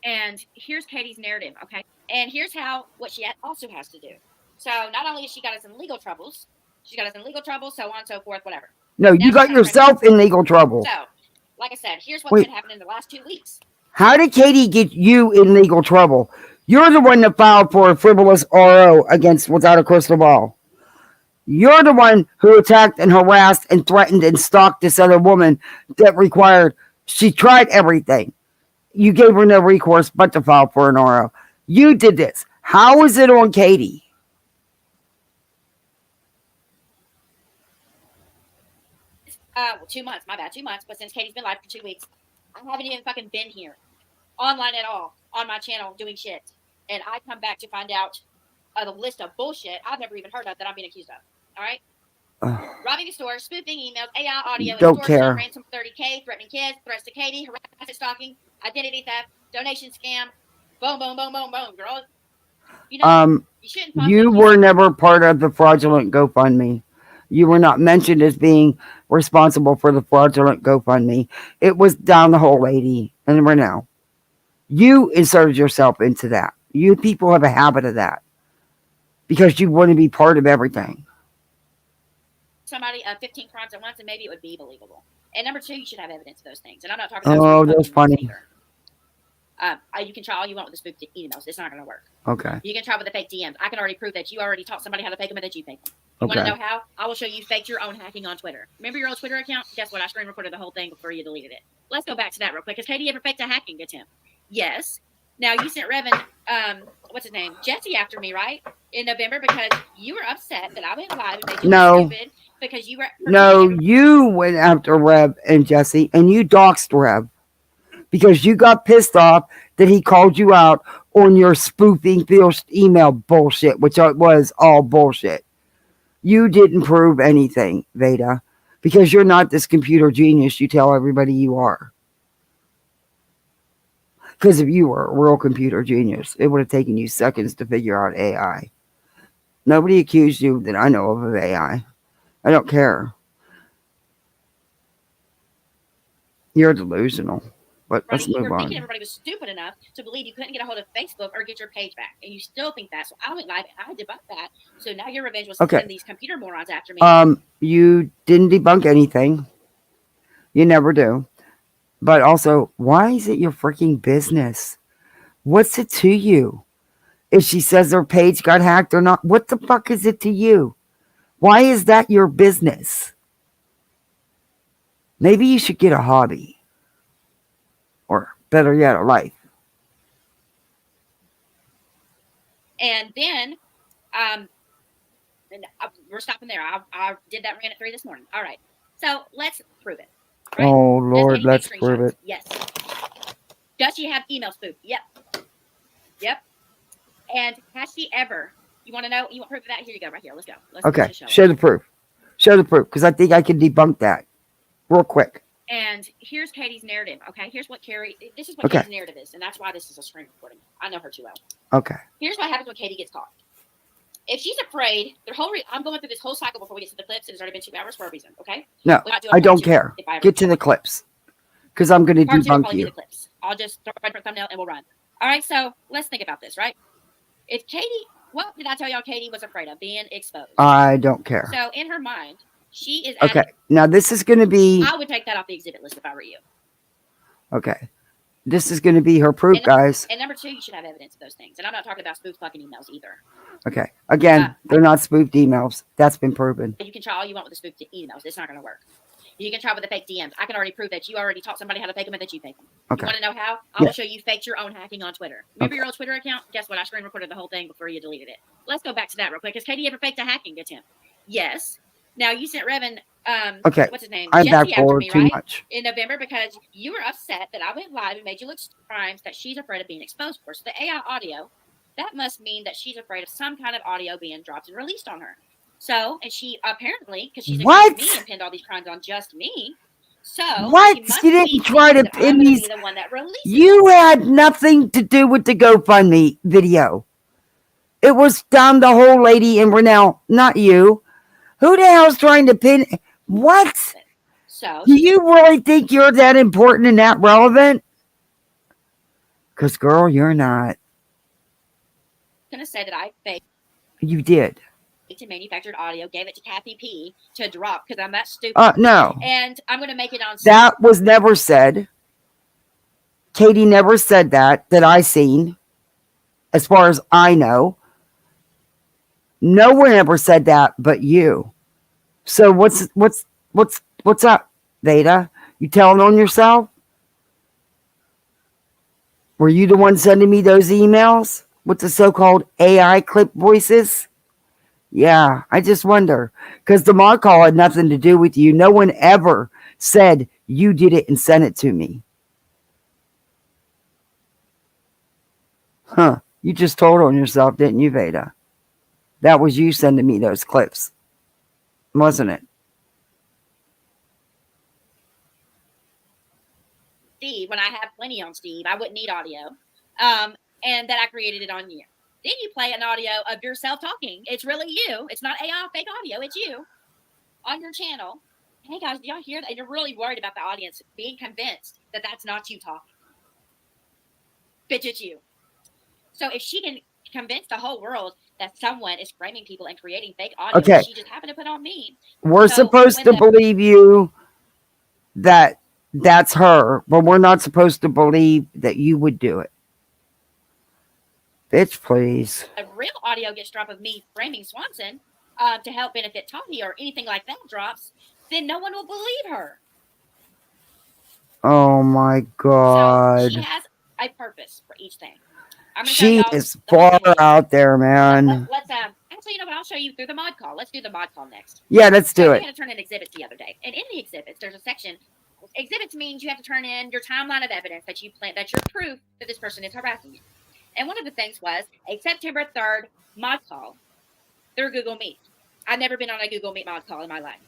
S5: And here's Katie's narrative, okay? And here's what she also has to do. So not only has she got us in legal troubles, so on and so forth, whatever.
S2: No, you got yourself in legal trouble.
S5: So, like I said, here's what's been happening in the last 2 weeks.
S2: How did Katie get you in legal trouble? You're the one that filed for a frivolous RO against Without a Crystal Ball. You're the one who attacked and harassed and threatened and stalked this other woman that required, she tried everything. You gave her no recourse but to file for an RO. You did this. How is it on Katie?
S5: Well, 2 months, my bad, 2 months, but since Katie's been live for 2 weeks, I haven't even fucking been here online at all on my channel doing shit. And I come back to find out the list of bullshit I've never even heard of that I'm being accused of. All right? Robbing a store, spoofing emails, AI audio, extortion, ransom for $30K, threatening kids, threats to Katie, harassment, stalking, identity theft, donation scam, boom, boom, boom, boom, boom, girl. You know,
S2: you were never part of the fraudulent GoFundMe. You were not mentioned as being responsible for the fraudulent GoFundMe. It was down the hole, lady, and we're now. You inserted yourself into that. You people have a habit of that because you want to be part of everything.
S5: Somebody 15 crimes at once, and maybe it would be believable. And number 2, you should have evidence of those things. And I'm not talking about.
S2: Oh, that's funny.
S5: You can try all you want with the spoofed emails. It's not going to work.
S2: Okay.
S5: You can try with the fake DMs. I can already prove that you already taught somebody how to fake them and that you fake them. You want to
S2: Okay.
S5: know how? I will show you faked your own hacking on Twitter. Remember your old Twitter account? Guess what? I screen recorded the whole thing before you deleted it. Let's go back to that real quick. Has Katie ever faked a hacking attempt? Yes. Now you sent Revan, what's his name? Jesse after me, right? In November because you were upset that I went live and made you look stupid because you were.
S2: No, you went after Rev and Jesse, and you doxed Rev because you got pissed off that he called you out on your spoofing email bullshit, which was all bullshit. You didn't prove anything, Vada, because you're not this computer genius you tell everybody you are. Because if you were a real computer genius, it would have taken you seconds to figure out AI. Nobody accused you that I know of AI. I don't care. You're delusional. But let's
S5: you
S2: move
S5: were
S2: on.
S5: thinking everybody was stupid enough to believe you couldn't get a hold of Facebook or get your page back, and you still think that. So I went live and I debunked that. So now your revenge was to send these computer morons after me.
S2: You didn't debunk anything. You never do. But also, why is it your freaking business? What's it to you? If she says her page got hacked or not, what the fuck is it to you? Why is that your business? Maybe you should get a hobby. Or better yet, a life.
S5: And then, we're stopping there. I did that rant at 3 this morning. All right. So let's prove it.
S2: Right? Oh, Lord, let's prove it.
S5: Yes. Does she have email spoof? Yep. Yep. And has she ever, you want to know, you want proof of that? Here you go, right here. Let's go.
S2: Okay, show the proof. Show the proof, because I think I can debunk that real quick.
S5: And here's Katie's narrative, okay? Here's what this is what Katie's narrative is, and that's why this is a screen recording. I know her too well.
S2: Okay.
S5: Here's what happens when Katie gets caught. If she's afraid, I'm going through this whole cycle before we get to the clips, and it's already been 2 hours for a reason, okay?
S2: No, I don't care. Get to the clips, because I'm going to debunk you.
S5: The clips. I'll just throw a thumbnail and we'll run. All right, so let's think about this, right? If Katie, what did I tell y'all Katie was afraid of? Being exposed.
S2: I don't care.
S5: So in her mind, she is
S2: okay. Now this is going to be.
S5: I would take that off the exhibit list if I were you.
S2: Okay. This is going to be her proof, guys.
S5: And number 2, you should have evidence of those things. And I'm not talking about spoofed fucking emails either.
S2: Okay. Again, they're not spoofed emails. That's been proven.
S5: You can try all you want with the spoofed emails. It's not going to work. You can try with the fake DMs. I can already prove that you already taught somebody how to fake them and that you fake them.
S2: Okay.
S5: You want to know how? I will show you faked your own hacking on Twitter. Remember your old Twitter account? Guess what? I screen recorded the whole thing before you deleted it. Let's go back to that real quick. Has Katie ever faked a hacking attempt? Yes. Now you sent Revan, what's his name?
S2: I'm
S5: Jesse
S2: back forward
S5: after
S2: too
S5: me, right?
S2: much.
S5: In November because you were upset that I went live and made you look crimes that she's afraid of being exposed for. So the AI audio, that must mean that she's afraid of some kind of audio being dropped and released on her. So, and she apparently, because she's accused me and pinned all these crimes on just me. So
S2: what? You didn't try to pin these. You had nothing to do with the GoFundMe video. It was Dom, the whole lady, and Renell, not you. Who the hell's trying to pin? What?
S5: So
S2: do you really think you're that important and that relevant? Because, girl, you're not.
S5: I'm going to say that I faked.
S2: You did.
S5: And manufactured audio, gave it to Kathy P to drop because I'm that stupid.
S2: No.
S5: And I'm going to make it on.
S2: That was never said. Katie never said that I seen. As far as I know. No one ever said that but you. So what's up, Vada? You telling on yourself? Were you the one sending me those emails with the so-called AI clip voices? Yeah, I just wonder. Because the mod call had nothing to do with you. No one ever said you did it and sent it to me. Huh. You just told on yourself, didn't you, Vada? That was you sending me those clips. Wasn't it?
S5: Steve, when I have plenty on Steve, I wouldn't need audio. And that I created it on you. Then you play an audio of yourself talking. It's really you. It's not AI fake audio. It's you on your channel. Hey guys, do y'all hear that? And you're really worried about the audience being convinced that that's not you talking. Bitch, it's you. So if she can convince the whole world that someone is framing people and creating fake audio that she just happened to put on me.
S2: We're supposed to believe you that that's her, but we're not supposed to believe that you would do it. Bitch, please.
S5: A real audio gets dropped of me framing Swanson. to help benefit Tawny or anything like that drops, then no one will believe her.
S2: Oh my God.
S5: So she has a purpose for each thing. I'm gonna
S2: She
S5: tell y'all
S2: is far out there, man.
S5: Let's actually, you know what? I'll show you through the mod call. Let's do the mod call next.
S2: Yeah, let's do
S5: We
S2: it.
S5: had to turn in exhibits the other day, and in the exhibits, there's a section. Exhibits means you have to turn in your timeline of evidence that you plan, that's your proof that this person is harassing you. And one of the things was a September 3rd mod call through Google Meet. I've never been on a Google Meet mod call in my life.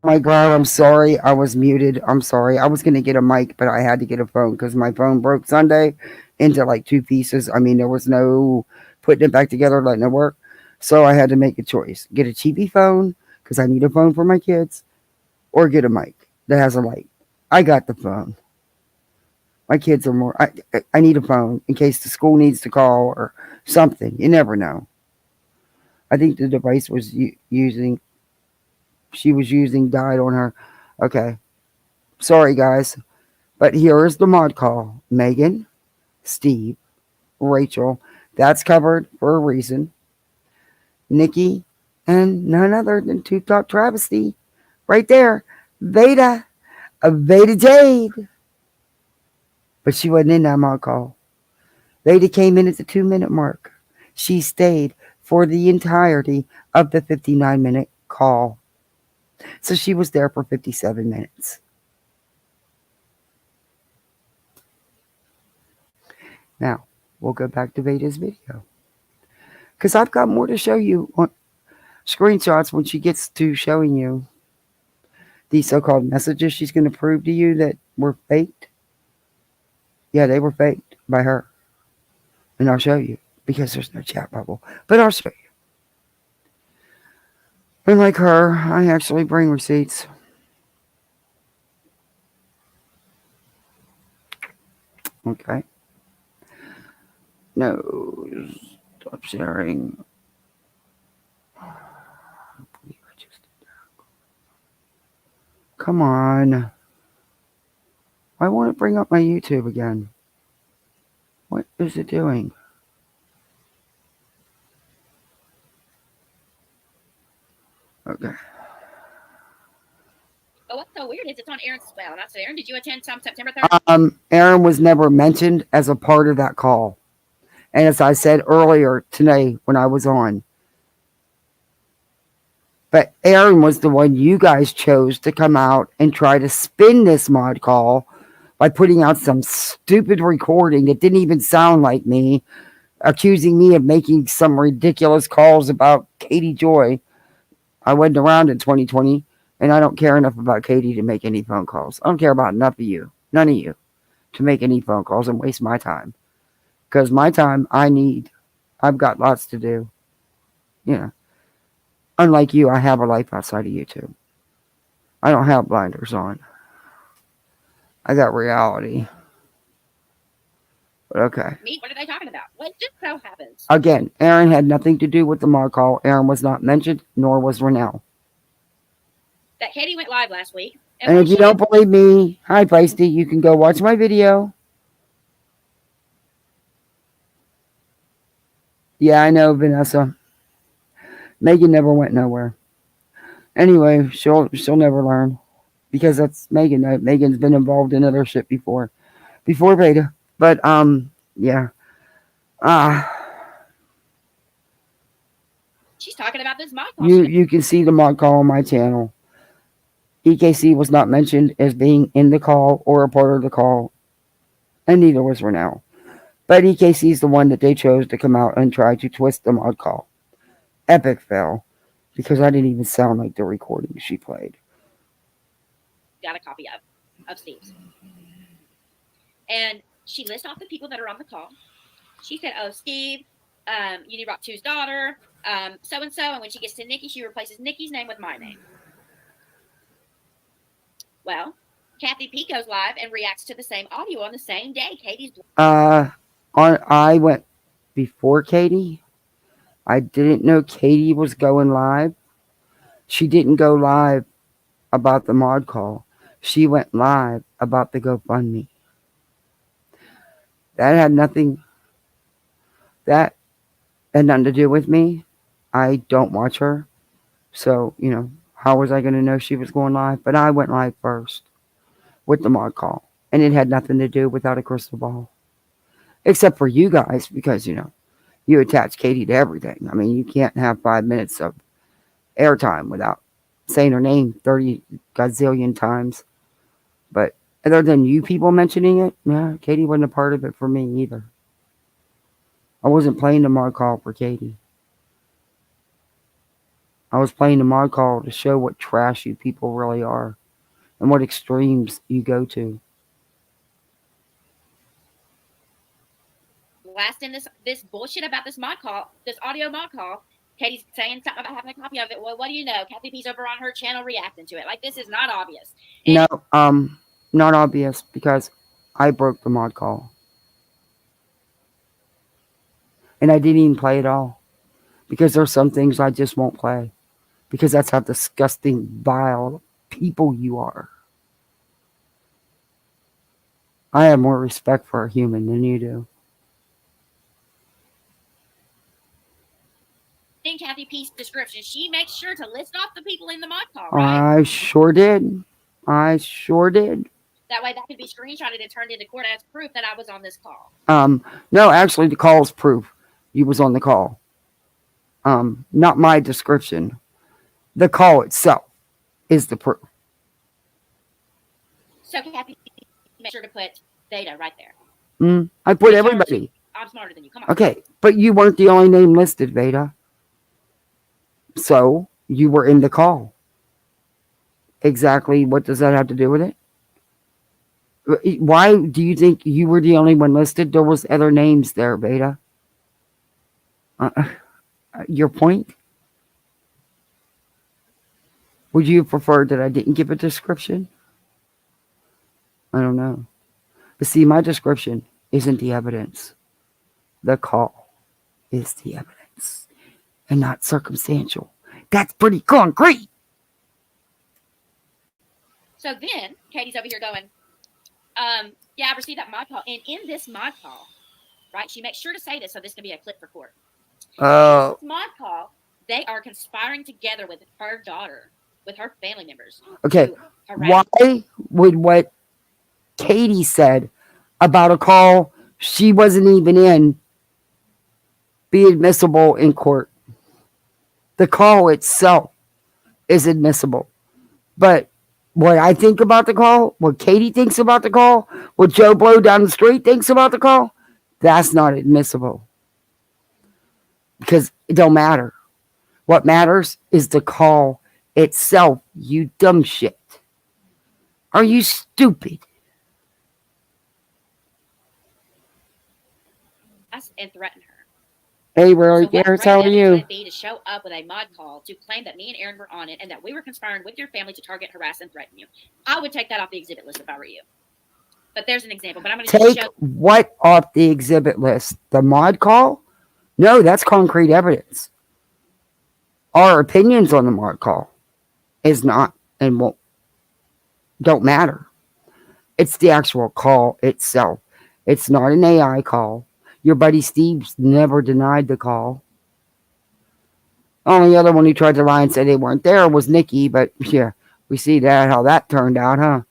S2: My God, I'm sorry. I was muted. I'm sorry. I was going to get a mic, but I had to get a phone because my phone broke Sunday into like two pieces. I mean, there was no putting it back together, letting it work. So I had to make a choice. Get a cheapy phone because I need a phone for my kids, or get a mic that has a light. I got the phone. My kids are more. I need a phone in case the school needs to call or something. You never know. I think the device was using. She was using died on her. Okay. Sorry, guys. But here is the mod call. Megan, Steve, Rachel. That's covered for a reason. Nikki, and none other than Two Top Travesty. Right there. Vada. A Vada Jade. But she wasn't in that mod call. Vada came in at the 2-minute mark. She stayed for the entirety of the 59-minute call. So she was there for 57 minutes. Now, we'll go back to Vada's video. Because I've got more to show you on screenshots when she gets to showing you these so-called messages she's going to prove to you that were faked. Yeah, they were faked by her. And I'll show you because there's no chat bubble. But I'll show you. Unlike her, I actually bring receipts. Okay. No. Stop sharing. Come on. Why won't it bring up my YouTube again? What is it doing? Okay.
S5: But what's so weird is it's on Aaron's as well. And I said, Aaron, did you attend September 3rd?
S2: Aaron was never mentioned as a part of that call. And as I said earlier today when I was on, but Aaron was the one you guys chose to come out and try to spin this mod call by putting out some stupid recording that didn't even sound like me, accusing me of making some ridiculous calls about Katie Joy. I wasn't around in 2020, and I don't care enough about Katie to make any phone calls. I don't care about enough of you, none of you, to make any phone calls and waste my time. Because my time, I've got lots to do. You know. Unlike you, I have a life outside of YouTube. I don't have blinders on. I got reality. But okay.
S5: Me? What are they talking about? What just so happens?
S2: Again, Aaron had nothing to do with the mod call. Aaron was not mentioned, nor was Renell.
S5: That Katie went live last week.
S2: And if you don't believe me, hi Feisty, you can go watch my video. Yeah, I know, Vanessa. Megan never went nowhere. Anyway, she'll never learn. Because that's Megan. Megan's been involved in other shit before Vada. But yeah.
S5: She's talking about this mod call.
S2: You can see the mod call on my channel. EKC was not mentioned as being in the call or a part of the call, and neither was Renell. But EKC is the one that they chose to come out and try to twist the mod call. Epic fail, because I didn't even sound like the recording she played.
S5: Got a copy of Steve's. And she lists off the people that are on the call. She said, oh, Steve, Uni Rock 2's daughter, so-and-so. And when she gets to Nikki, she replaces Nikki's name with my name. Well, Kathy P goes live and reacts to the same audio on the same day. Katie's.
S2: I went before Katie. I didn't know Katie was going live. She didn't go live about the mod call. She went live about the GoFundMe. That had nothing to do with me. I don't watch her. So, how was I going to know she was going live? But I went live first with the mod call. And it had nothing to do without a crystal ball. Except for you guys, because, you attach Katie to everything. I mean, you can't have 5 minutes of airtime without saying her name 30 gazillion times. But other than you people mentioning it, yeah, Katie wasn't a part of it for me either. I wasn't playing the mod call for Katie. I was playing the mod call to show what trash you people really are and what extremes you go to.
S5: Last in this bullshit about this mod call, this audio mod call, Katie's saying something about having a copy of it. Well, what do you know? Kathy P's over on her channel reacting to it. Like, this is not obvious.
S2: No, not obvious because I broke the mod call. And I didn't even play it all. Because there's some things I just won't play. Because that's how disgusting, vile people you are. I have more respect for a human than you do.
S5: In Kathy P's description, she makes sure to list off the people in the mod call, right?
S2: I sure did.
S5: That way that could be screenshotted and turned into court as proof that I was on this call.
S2: No, actually the call is proof you was on the call. Not my description. The call itself is the proof.
S5: So Kathy, make sure to put Vada right there.
S2: I put everybody.
S5: I'm smarter than you. Come on.
S2: Okay, but you weren't the only name listed, Vada. So you were in the call. Exactly. What does that have to do with it? Why do you think you were the only one listed? There was other names there, Vada. Your point? Would you prefer that I didn't give a description? I don't know. But see, my description isn't the evidence. The call is the evidence. And not circumstantial. That's pretty concrete.
S5: So then, Katie's over here going, yeah, I received that mod call. And in this mod call, right, she makes sure to say this so this can be a clip for court. In this mod call, they are conspiring together with her daughter, with her family members.
S2: Okay, why would what Katie said about a call she wasn't even in be admissible in court? The call itself is admissible. But what I think about the call, what Katie thinks about the call, what Joe Blow down the street thinks about the call, that's not admissible. Because it don't matter. What matters is the call itself, you dumb shit. Are you stupid?
S5: And threaten her.
S2: Hey, Roy,
S5: So what
S2: Garris,
S5: great
S2: how are
S5: evidence
S2: you?
S5: would it be to show up with a mod call to claim that me and Aaron were on it and that we were conspiring with your family to target, harass, and threaten you? I would take that off the exhibit list if I were you. But there's an example. But I'm going to
S2: Take
S5: show
S2: what off the exhibit list? The mod call? No, that's concrete evidence. Our opinions on the mod call is not and don't matter. It's the actual call itself. It's not an AI call. Your buddy Steve's never denied the call. Only other one who tried to lie and say they weren't there was Nikki, but yeah, we see that how that turned out,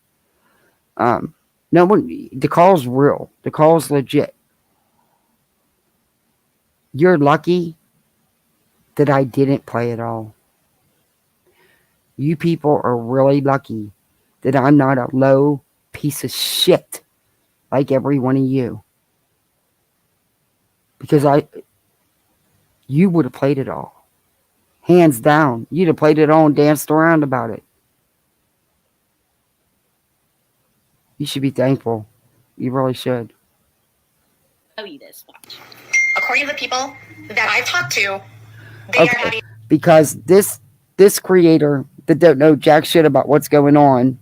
S2: huh? No one. The call's real. The call's legit. You're lucky that I didn't play it all. You people are really lucky that I'm not a low piece of shit like every one of you. Because you would have played it all. Hands down. You'd have played it all and danced around about it. You should be thankful. You really should.
S5: show you this. Watch.
S12: According to the people that I've talked to, they are having...
S2: Because this creator that don't know jack shit about what's going on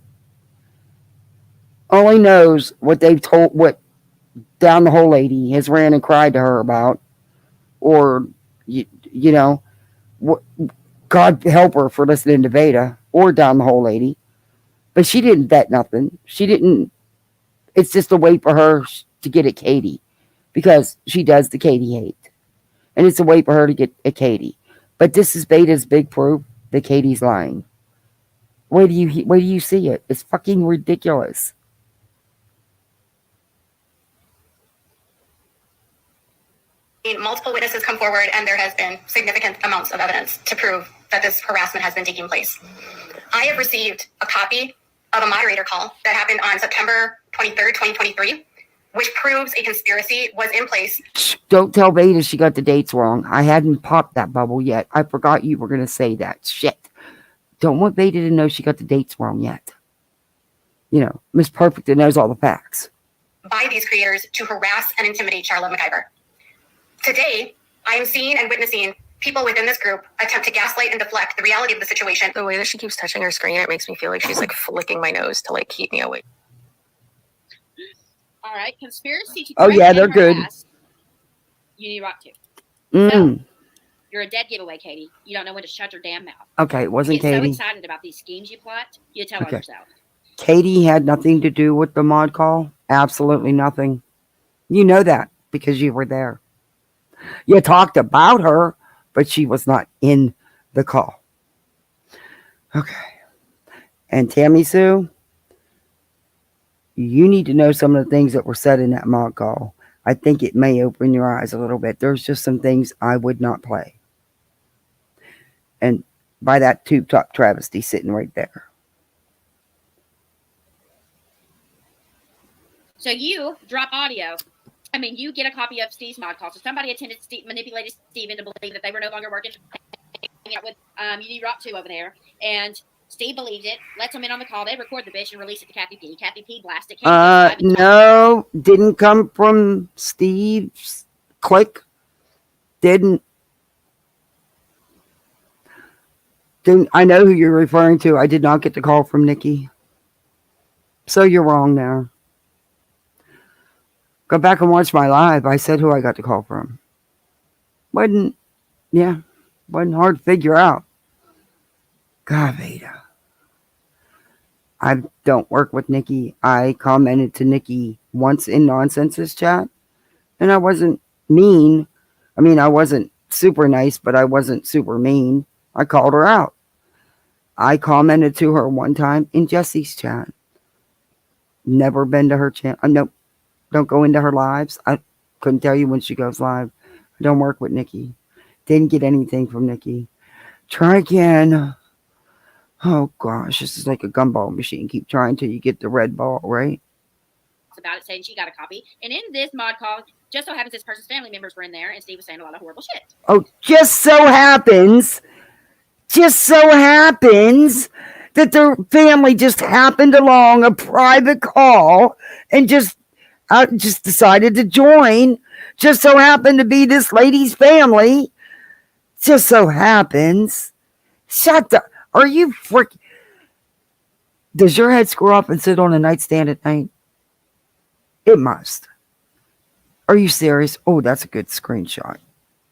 S2: only knows what they've told, what Down the Hole Lady has ran and cried to her about, or you know, God help her for listening to Vada or Down the Hole Lady, but she didn't bet nothing. She didn't. It's just a way for her to get at Katie, because she does the Katie hate, and it's a way for her to get at Katie. But this is Vada's big proof that Katie's lying. Where do you see it? It's fucking ridiculous.
S12: Multiple witnesses come forward, and there has been significant amounts of evidence to prove that this harassment has been taking place. I have received a copy of a moderator call that happened on September 23rd, 2023, which proves a conspiracy was in place.
S2: Don't tell Vada she got the dates wrong. I hadn't popped that bubble yet. I forgot you were going to say that. Shit. Don't want Vada to know she got the dates wrong yet. You know, Miss Perfect knows all the facts.
S12: By these creators to harass and intimidate Charlotte McIver. Today, I am seeing and witnessing people within this group attempt to gaslight and deflect the reality of the situation.
S8: The way that she keeps touching her screen, it makes me feel like she's like flicking my nose to like keep me awake.
S5: All right, conspiracy to...
S2: Oh yeah, they're good.
S5: You need rock to.
S2: So,
S5: you're a dead giveaway, Katie. You don't know when to shut your damn mouth.
S2: Okay, it wasn't
S5: you get
S2: Katie.
S5: so excited about these schemes you plot, you tell on yourself.
S2: Katie had nothing to do with the mod call. Absolutely nothing. You know that because you were there. You talked about her, but she was not in the call. Okay. And Tammy Sue, you need to know some of the things that were said in that mod call. I think it may open your eyes a little bit. There's just some things I would not play. And by that tube top travesty sitting right there.
S5: So you drop audio. I mean, you get a copy of Steve's mod call. So somebody manipulated Steve into believing that they were no longer working with Rock 2 over there. And Steve believed it, lets them in on the call. They record the bitch and release it to Kathy P. Kathy P blast it.
S2: No, didn't come from Steve's click. Didn't. I know who you're referring to. I did not get the call from Nikki. So you're wrong there. Go back and watch my live. I said who I got the call from. Wasn't hard to figure out. God, Vada. I don't work with Nikki. I commented to Nikki once in Nonsense's chat, and I wasn't mean. I mean, I wasn't super nice, but I wasn't super mean. I called her out. I commented to her one time in Jesse's chat. Never been to her chat. Nope. Don't go into her lives. I couldn't tell you when she goes live. I don't work with Nikki. Didn't get anything from Nikki. Try again. Oh gosh, this is like a gumball machine. Keep trying till you get the red ball, right?
S5: About it, saying she got a copy. And in this mod call, just so happens this person's family members were in there, and Steve was saying a lot of horrible shit.
S2: Oh, just so happens that their family just happened along a private call and just decided to join just so happened to be this lady's family. Just so happens. Shut the. Are you freaking. Does your head screw up and sit on a nightstand at night? It must. Are you serious? Oh, that's a good screenshot.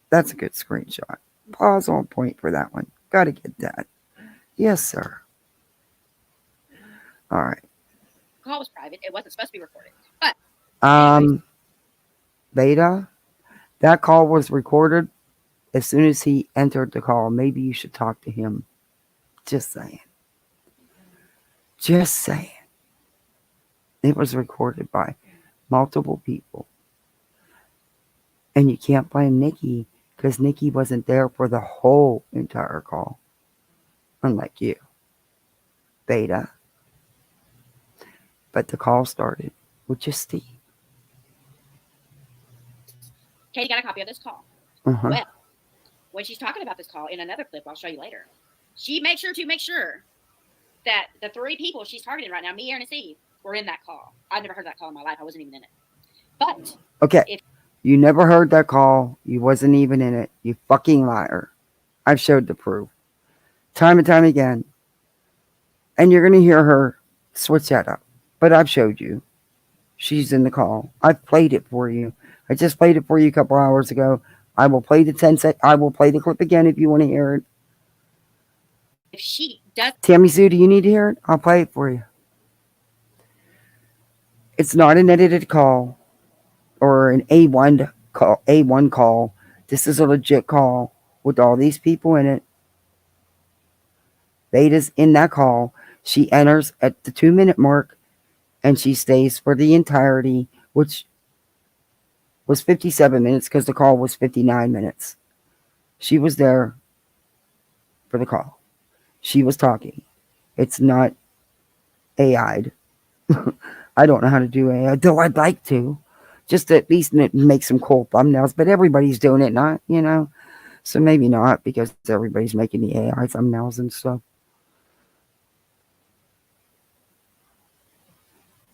S2: That's a good screenshot. Pause on point for that one. Gotta get that. Yes, sir. All right.
S5: The call was private. It wasn't supposed to be recorded. But
S2: Vada, that call was recorded as soon as he entered the call. Maybe you should talk to him. Just saying. Just saying. It was recorded by multiple people. And you can't blame Nikki because Nikki wasn't there for the whole entire call. Unlike you. Vada. But the call started with just Steve.
S5: Katie got a copy of this call.
S2: Uh-huh.
S5: Well, when she's talking about this call in another clip, I'll show you later, she made sure that the three people she's targeting right now, me, Aaron, and Steve, were in that call. I've never heard that call in my life. I wasn't even in it. But
S2: okay, you never heard that call. You wasn't even in it. You fucking liar. I've showed the proof. Time and time again. And you're going to hear her switch that up. But I've showed you. She's in the call. I've played it for you. I just played it for you a couple hours ago. I will play the 10 I will play the clip again if you want to hear it.
S5: if she does...
S2: Tammy Sue, do you need to hear it? I'll play it for you. It's not an edited call or an A1 call. This is a legit call with all these people in it. Vada's in that call. She enters at the 2-minute mark and she stays for the entirety, which was 57 minutes because the call was 59 minutes. She was there for the call. She was talking. It's not AI'd. I don't know how to do AI, though I'd like to. Just at least make some cool thumbnails, but everybody's doing it, not, you know. So maybe not, because everybody's making the AI thumbnails and stuff.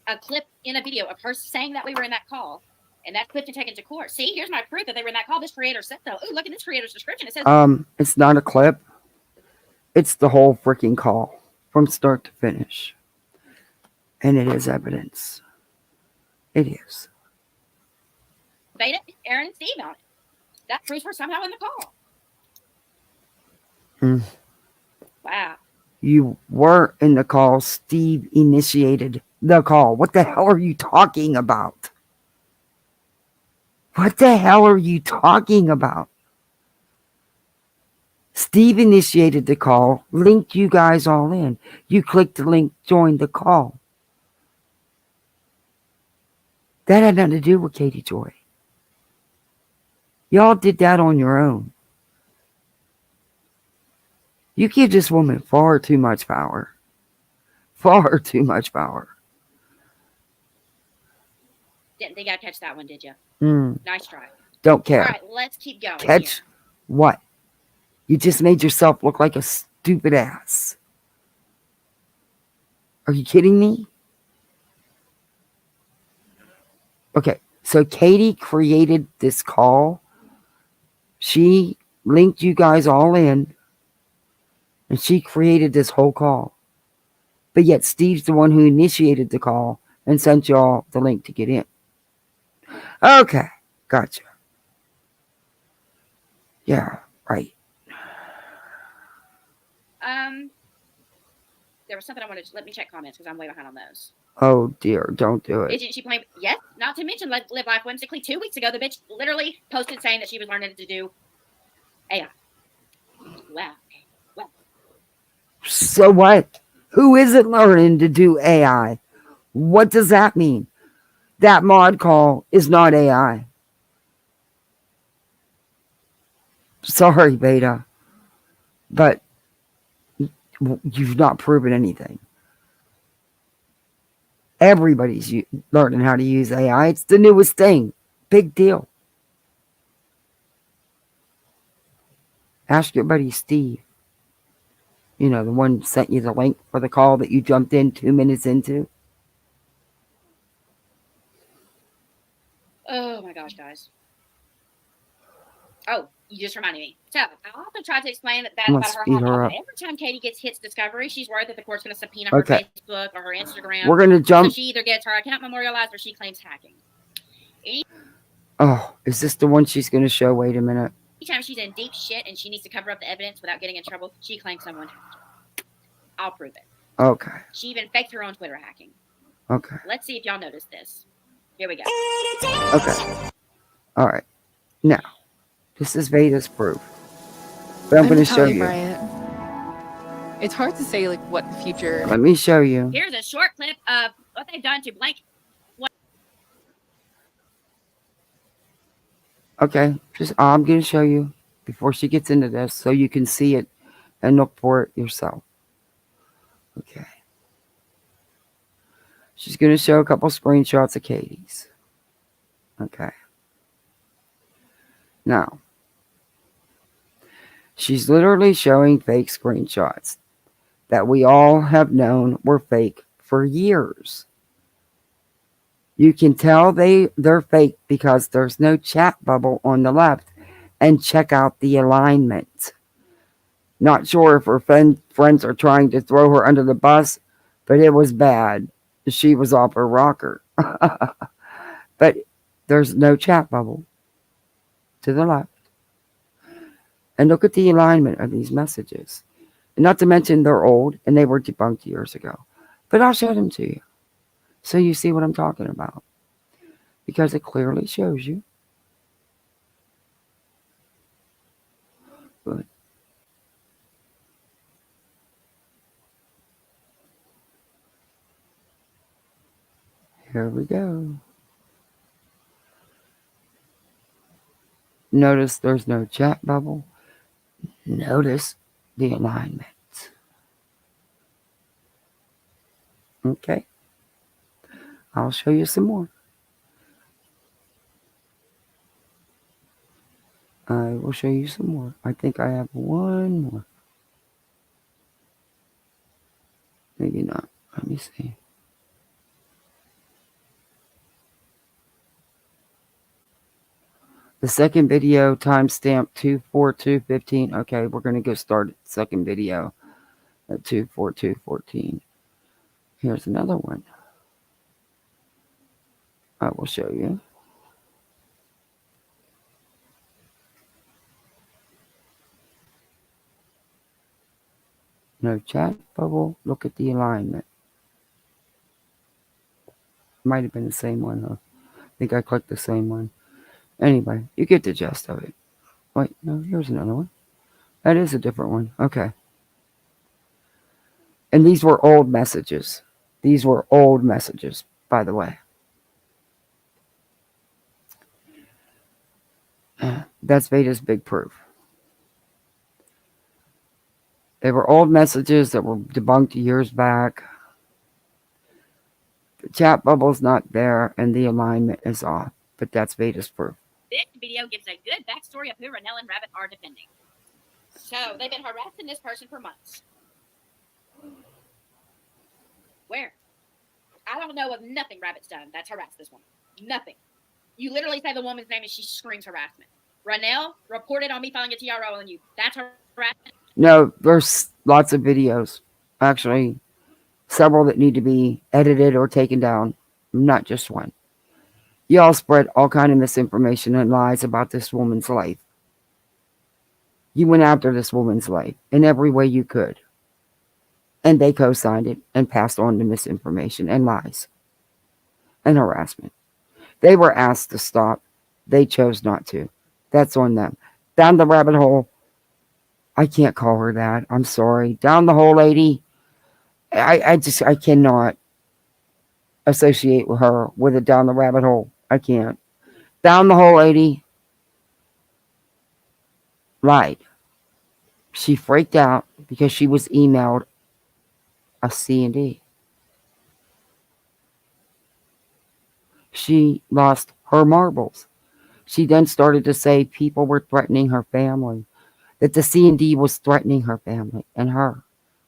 S5: A clip in a video of her saying that we were in that call, and that clip to take into court. See, here's my proof that they were in that call. This creator said so. Ooh, look at this creator's description. It says
S2: It's not a clip. It's the whole freaking call from start to finish. And it is evidence. It is.
S5: Vada, Aaron, and Steve on it. That proves we're somehow in the call. Wow.
S2: You were in the call. Steve initiated the call. What the hell are you talking about? What the hell are you talking about? Steve initiated the call, linked you guys all in. You clicked the link, joined the call. That had nothing to do with Katie Joy. Y'all did that on your own. You give this woman far too much power. Far too much power.
S5: Didn't think I'd catch that one, did you? Nice try.
S2: Don't care.
S5: All right, let's keep going.
S2: Catch what? You just made yourself look like a stupid ass. Are you kidding me? Okay, so Katie created this call. She linked you guys all in. And she created this whole call. But yet Steve's the one who initiated the call and sent y'all the link to get in. Okay, gotcha. Yeah, right.
S5: There was something I wanted to... Let me check comments because I'm way behind on those.
S2: Oh, dear, don't do it.
S5: Isn't she playing? Yes, not to mention Live Life Whimsically. 2 weeks ago, the bitch literally posted saying that she was learning to do AI. Wow. Well.
S2: So what? Who isn't learning to do AI? What does that mean? That mod call is not AI. Sorry, Beta. But you've not proven anything. Everybody's learning how to use AI. It's the newest thing. Big deal. Ask your buddy Steve. You know, the one sent you the link for the call that you jumped in 2 minutes into.
S5: Oh my gosh, guys. Oh, you just reminded me. So I also tried to explain that
S2: I'm gonna
S5: about her
S2: speed her
S5: home
S2: up.
S5: office. Every time Katie gets hits discovery, she's worried that the court's going to subpoena her
S2: Okay.
S5: Facebook or her Instagram.
S2: We're gonna jump.
S5: So she either gets her account memorialized or she claims hacking.
S2: Oh, is this the one she's gonna show? Wait a minute.
S5: Anytime she's in deep shit and she needs to cover up the evidence without getting in trouble, she claims someone hacked her. I'll prove it.
S2: Okay.
S5: She even faked her own Twitter hacking.
S2: Okay.
S5: Let's see if y'all noticed this. Here we go.
S2: Okay. All right. Now, this is Vada's proof. But I'm going to show you.
S8: Bryant. It's hard to say like what the future.
S2: Let me show you.
S5: Here's a short clip of what they've done to blank.
S2: Okay. Just I'm going to show you before she gets into this so you can see it and look for it yourself. Okay. She's going to show a couple screenshots of Katie's. Okay. Now, she's literally showing fake screenshots that we all have known were fake for years. You can tell they're fake because there's no chat bubble on the left. And check out the alignment. Not sure if her friends are trying to throw her under the bus, but it was bad. She was off her rocker. But there's no chat bubble to the left. And look at the alignment of these messages. And not to mention they're old and they were debunked years ago. But I'll show them to you so you see what I'm talking about. Because it clearly shows you. Good. Here we go. Notice there's no chat bubble. Notice the alignment. Okay. I'll show you some more. I will show you some more. I think I have one more. Maybe not. Let me see. The second video, timestamp 24215. Okay, we're going to go start the second video at 24214. Here's another one. I will show you. No chat bubble. Look at the alignment. Might have been the same one, huh? I think I clicked the same one. Anyway, you get the gist of it. Wait, no, here's another one. That is a different one. Okay. And these were old messages. These were old messages, by the way. That's Vada's big proof. They were old messages that were debunked years back. The chat bubble's not there, and the alignment is off. But that's Vada's proof.
S5: This video gives a good backstory of who Ranelle and Rabbit are defending. So they've been harassing this person for months. Where? I don't know of nothing Rabbit's done that's harassed this woman. Nothing. You literally say the woman's name and she screams harassment. Ranelle reported on me filing a TRO on you. That's harassment.
S2: No, there's lots of videos. Actually, several that need to be edited or taken down. Not just one. Y'all spread all kind of misinformation and lies about this woman's life. You went after this woman's life in every way you could. And they co-signed it and passed on the misinformation and lies and harassment. They were asked to stop. They chose not to. That's on them. Down the rabbit hole. I can't call her that. I'm sorry. Down the hole, lady. I cannot associate with her with it down the rabbit hole. I can't. Down the hole, lady. Lied. She freaked out because she was emailed a C&D. She lost her marbles. She then started to say people were threatening her family. That the C&D was threatening her family and her.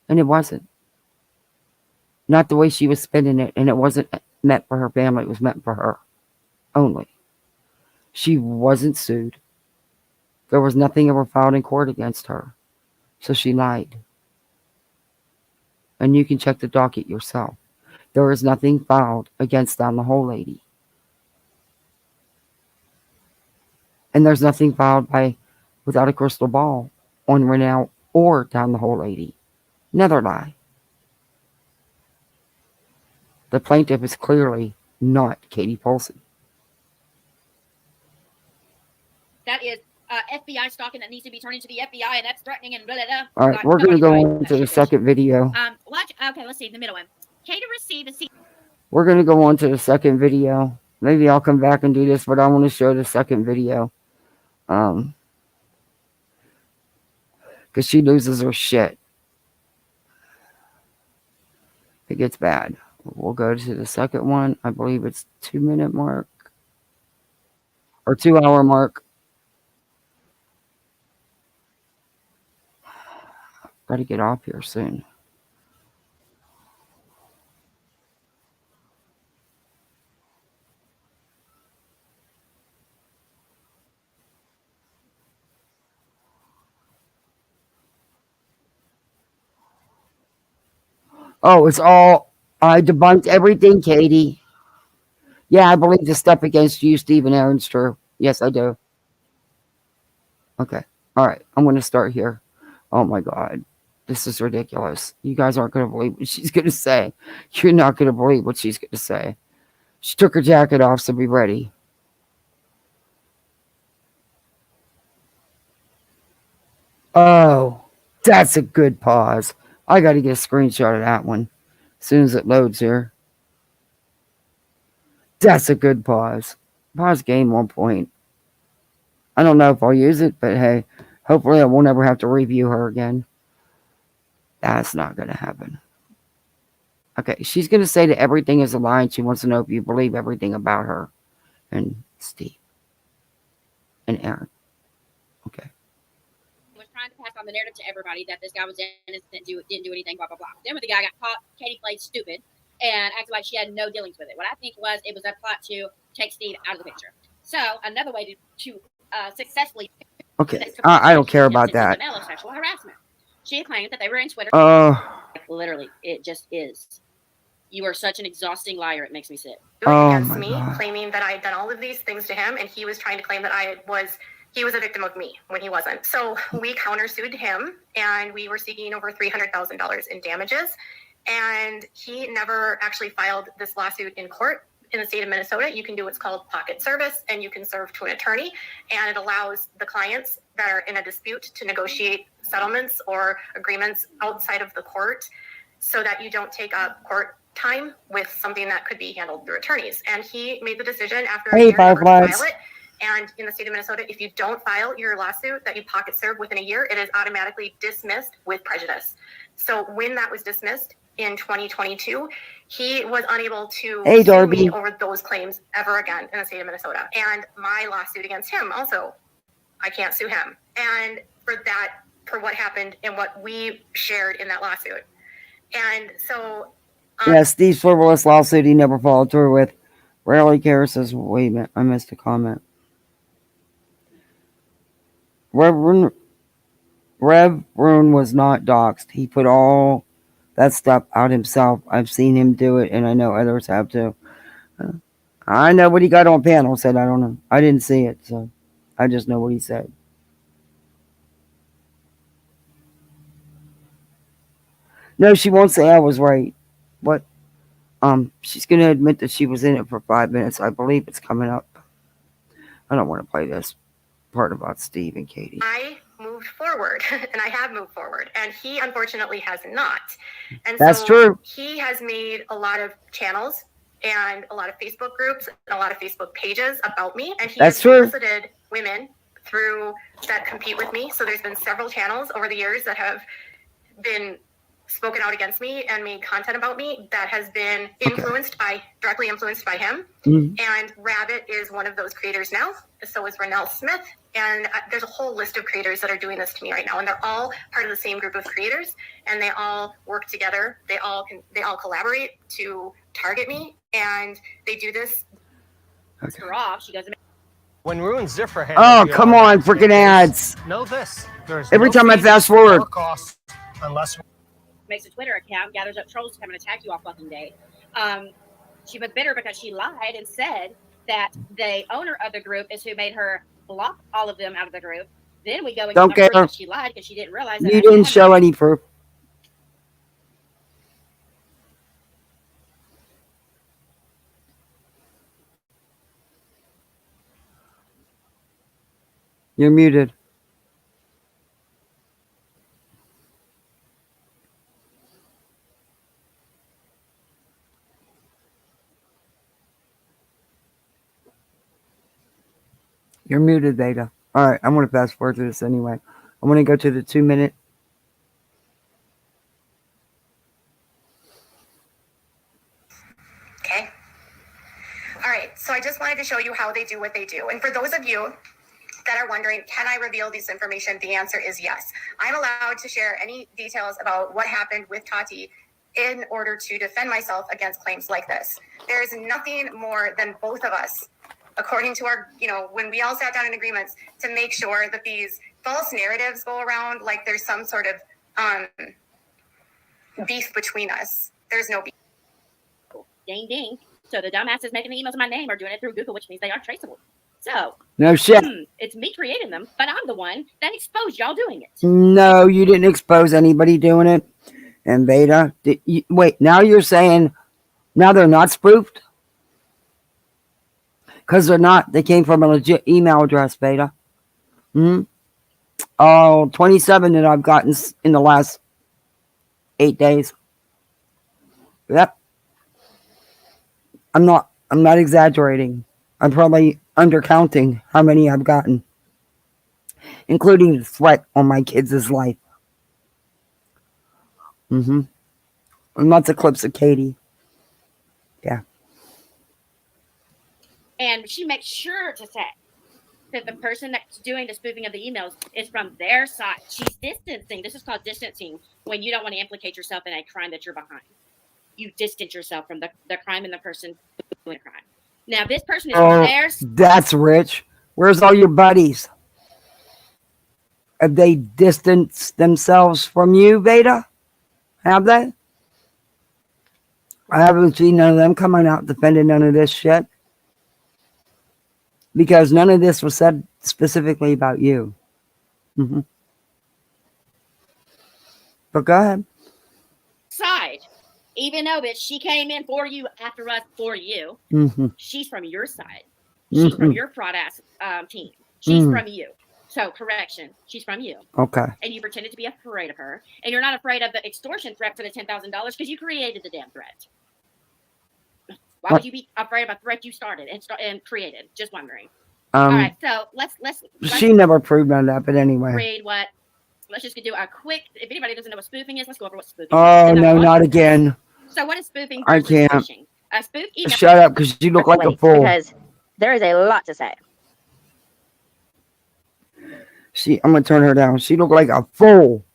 S2: And it wasn't. Not the way she was spending it. And it wasn't meant for her family. It was meant for her only. She wasn't sued. There was nothing ever filed in court against her. So she lied. And you can check the docket yourself. There is nothing filed against Down the Hole Lady. And there's nothing filed by Without a Crystal Ball on Renell or Down the Hole Lady. Another lie. The plaintiff is clearly not Katie Polson.
S5: That is FBI stalking that needs to be turned into the FBI, and that's threatening and blah, blah, blah.
S2: All right, we're going to go on to the second video.
S5: Okay, let's see the middle one. Katie received the
S2: We're going to go on to the second video. Maybe I'll come back and do this, but I want to show the second video. Because she loses her shit. It gets bad. We'll go to the second one. I believe it's 2-minute mark. Or 2-hour mark. Gotta get off here soon. Oh, it's all... I debunked everything, Katie. Yeah, I believe the step against you, Stephen Aaron's true. Yes, I do. Okay. All right. I'm going to start here. Oh, my God. This is ridiculous. You guys aren't going to believe what she's going to say. You're not going to believe what she's going to say. She took her jacket off, so be ready. Oh, that's a good pause. I got to get a screenshot of that one as soon as it loads here. That's a good pause. Pause game 1 point. I don't know if I'll use it, but hey, hopefully I won't ever have to review her again. That's not going to happen. Okay, she's going to say that everything is a lie, and she wants to know if you believe everything about her and Steve and Aaron. Okay.
S5: was trying to pass on the narrative to everybody that this guy was innocent, didn't do anything, blah, blah, blah. Then when the guy got caught, Katie played stupid and acted like she had no dealings with it. What I think it was a plot to take Steve out of the picture. So another way to successfully...
S2: Okay, I don't care about that.
S5: Sexual harassment. She claimed that they were in Twitter. Literally, it just is. You are such an exhausting liar. It makes me sick.
S12: Against me, claiming that I had done all of these things to him, and he was trying to claim that he was a victim of me when he wasn't. So we countersued him, and we were seeking over $300,000 in damages. And he never actually filed this lawsuit in court. In the state of Minnesota, you can do what's called pocket service, and you can serve to an attorney, and it allows the clients that are in a dispute to negotiate settlements or agreements outside of the court so that you don't take up court time with something that could be handled through attorneys. And he made the decision after a year to file it. And in the state of Minnesota, if you don't file your lawsuit that you pocket serve within a year, it is automatically dismissed with prejudice. So when that was dismissed in 2022, he was unable to sue me over those claims ever again in the state of Minnesota. And my lawsuit against him also, I can't sue him. And for what happened and what we shared in that lawsuit. And so...
S2: Steve's frivolous lawsuit he never followed through with. Rarely cares says, wait a minute, I missed a comment. Rev Rune was not doxxed. He put all that stuff out himself. I've seen him do it, and I know others have too. I know what he got on panel said. I don't know. I didn't see it, so I just know what he said. No, she won't say I was right. What? She's going to admit that she was in it for 5 minutes. I believe it's coming up. I don't want to play this part about Steve and Katie.
S12: I moved forward, and I have moved forward, and he unfortunately has not. And
S2: that's true.
S12: He has made a lot of channels and a lot of Facebook groups and a lot of Facebook pages about me, and he has solicited women through that compete with me. So there's been several channels over the years that have been spoken out against me and made content about me that has been directly influenced by him. Mm-hmm. And Rabbit is one of those creators now. So is Renell Smith. And there's a whole list of creators that are doing this to me right now. And they're all part of the same group of creators. And they all work together. They all collaborate to target me. And they do this.
S5: Her off. She doesn't.
S13: When Ruin Ziffer
S2: Oh, come on, freaking ads.
S13: Know this. There's
S2: Every
S13: no
S2: time I
S13: fees
S2: fast forward.
S13: or costs unless
S5: makes a Twitter account, gathers up trolls to come and attack you all fucking day. She was bitter because she lied and said that the owner of the group is who made her block all of them out of the group. Then we go and
S2: Don't
S5: get
S2: care.
S5: that she lied because she didn't realize that
S2: You didn't show any proof. You're muted. You're muted, Vada. All right, I'm going to fast forward through this anyway. I'm going to go to the 2-minute.
S12: Okay. All right, so I just wanted to show you how they do what they do. And for those of you that are wondering, can I reveal this information? The answer is yes. I'm allowed to share any details about what happened with Tati in order to defend myself against claims like this. There is nothing more than both of us, according to our, when we all sat down in agreements, to make sure that these false narratives go around like there's some sort of beef between us. There's no beef.
S5: Ding ding. So the dumbasses making the emails in my name are doing it through Google, which means they are traceable. So
S2: No shit.
S5: It's me creating them, but I'm the one that exposed y'all doing it.
S2: No, you didn't expose anybody doing it. And Vada, wait, now you're saying now they're not spoofed? Because they're not. They came from a legit email address, Vada. Oh, 27 that I've gotten in the last 8 days. Yep. I'm not exaggerating. I'm probably undercounting how many I've gotten, including the threat on my kids' life. And lots of clips of Katie. Yeah.
S5: And she makes sure to say that the person that's doing the spoofing of the emails is from their side. She's distancing. This is called distancing when you don't want to implicate yourself in a crime that you're behind. You distance yourself from the crime and the person doing the crime. Now, this person is from theirs.
S2: That's rich. Where's all your buddies? Have they distanced themselves from you, Vada? Have they? I haven't seen none of them coming out defending none of this shit. Because none of this was said specifically about you. But go ahead.
S5: Side. Even though, bitch, she came in for you, after us, for you. She's from your side. She's from your fraud ass team. She's from you. So, correction, she's from you.
S2: Okay.
S5: And you pretended to be afraid of her. And you're not afraid of the extortion threat for the $10,000 because you created the damn threat. Why would you be afraid of a threat you started and created? Just wondering. All right, so let's
S2: she never proved none of that, but anyway.
S5: Read what. Let's just do a quick. If anybody doesn't know what spoofing is, let's go over what spoofing is.
S2: Oh no, not again.
S5: So what is spoofing?
S2: I can't.
S5: Phishing? A spoof email.
S2: Shut up, because you look like a fool.
S9: Because there is a lot to say.
S2: I'm gonna turn her down. She looked like a fool.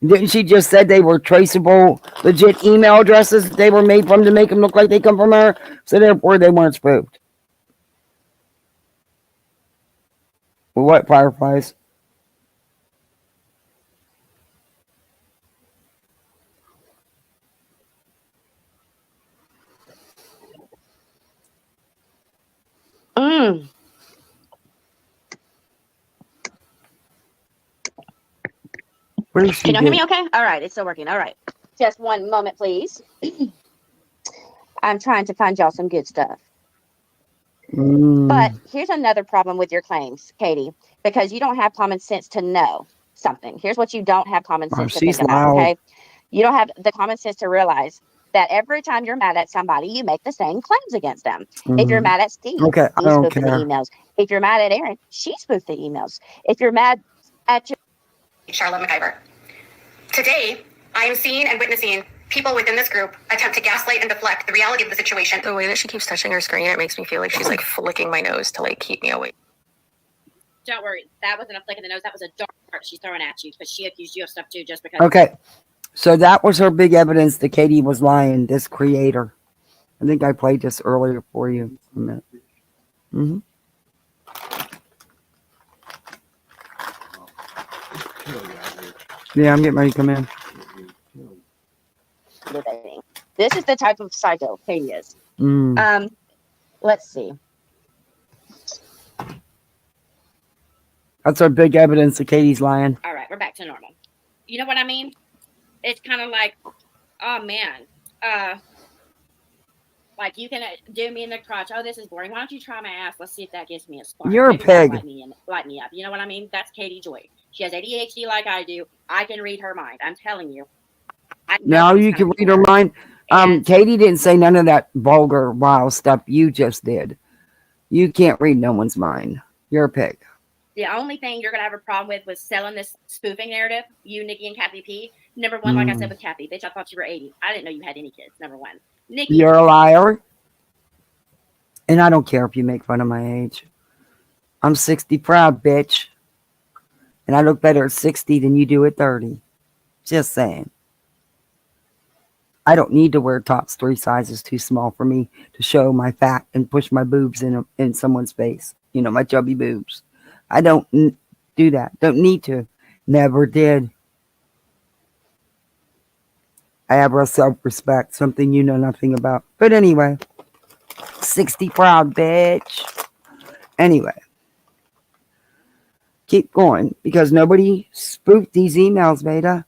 S2: Didn't she just said they were traceable, legit email addresses they were made from to make them look like they come from her? So therefore they weren't spoofed. Well, what, Fireflies?
S9: Can you hear me okay? All right, it's still working. All right. Just one moment, please. I'm trying to find y'all some good stuff. But here's another problem with your claims, Katie, because you don't have common sense to know something. Here's what you don't have common sense to think about, okay? You don't have the common sense to realize that every time you're mad at somebody, you make the same claims against them. If you're mad at Steve, he spoofed the emails. If you're mad at Aaron, she spoofed the emails. If you're mad at
S12: Charlotte McIver. Today, I am seeing and witnessing people within this group attempt to gaslight and deflect the reality of the situation.
S8: The way that she keeps touching her screen, it makes me feel like she's like flicking my nose to like keep me awake.
S5: Don't worry, that wasn't a flick in the nose. That was a dart she's throwing at you because she accused you of stuff too, just because.
S2: Okay, so that was her big evidence that Katie was lying. This creator, I think I played this earlier for you. A minute. Yeah, I'm getting ready to come in.
S9: This is the type of psycho Katie is.
S2: Mm.
S9: Let's see.
S2: That's our big evidence that Katie's lying.
S5: All right, we're back to normal. You know what I mean? It's kind of like, oh man, like you can do me in the crotch. Oh, this is boring. Why don't you try my ass? Let's see if that gives me a spark.
S2: You're a pig.
S5: Light me up. You know what I mean? That's Katie Joy. She has ADHD like I do. I can read her mind. I'm telling you.
S2: Now you can read her mind. Katie didn't say none of that vulgar, wild stuff you just did. You can't read no one's mind. You're a pig.
S5: The only thing you're going to have a problem with was selling this spoofing narrative, you, Nikki, and Kathy P. Number one, like I said with Kathy, bitch, I thought you were 80. I didn't know you had any kids. Number one. Nikki.
S2: You're a liar. And I don't care if you make fun of my age. I'm 60 proud, bitch. And I look better at 60 than you do at 30. Just saying. I don't need to wear tops 3 sizes too small for me to show my fat and push my boobs in someone's face. You know, my chubby boobs. I don't do that. Don't need to. Never did. I have real self-respect, something you know nothing about. But anyway, 60 proud, bitch. Anyway, keep going because nobody spoofed these emails, Vada.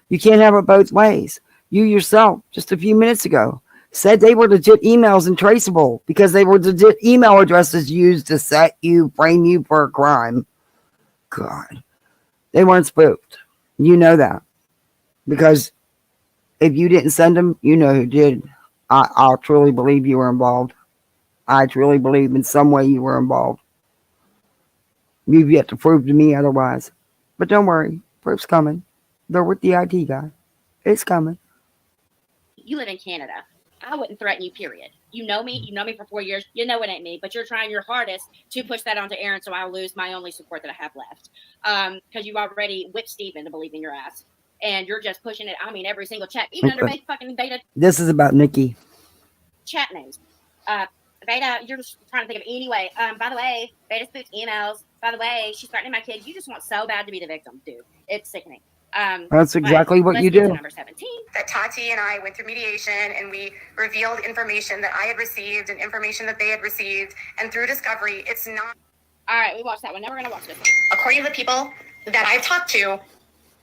S2: You can't have it both ways. You yourself, just a few minutes ago, said they were legit emails and traceable because they were legit email addresses used to set you, frame you for a crime. God. They weren't spoofed. You know that. Because if you didn't send them, you know who did. I truly believe you were involved. I truly believe in some way you were involved. You've yet to prove to me otherwise. But don't worry. Proof's coming. They're with the IT guy. It's coming.
S5: You live in Canada. I wouldn't threaten you, period. You know me for 4 years. You know it ain't me, but you're trying your hardest to push that onto Aaron so I'll lose my only support that I have left. Because you already whipped Steven to believe in your ass. And you're just pushing it, I mean, every single chat, even under fucking Vada.
S2: This is about Nikki.
S5: Chat names. Vada, you're just trying to think of anyway. By the way, Vada spoofed emails. By the way, she's threatening my kids. You just want so bad to be the victim, dude. It's sickening.
S2: That's exactly what you do.
S5: Number 17.
S12: That Tati and I went through mediation and we revealed information that I had received and information that they had received. And through discovery, it's not.
S5: All right, we watched that one. Now we're going to watch this one.
S12: According to the people that I've talked to,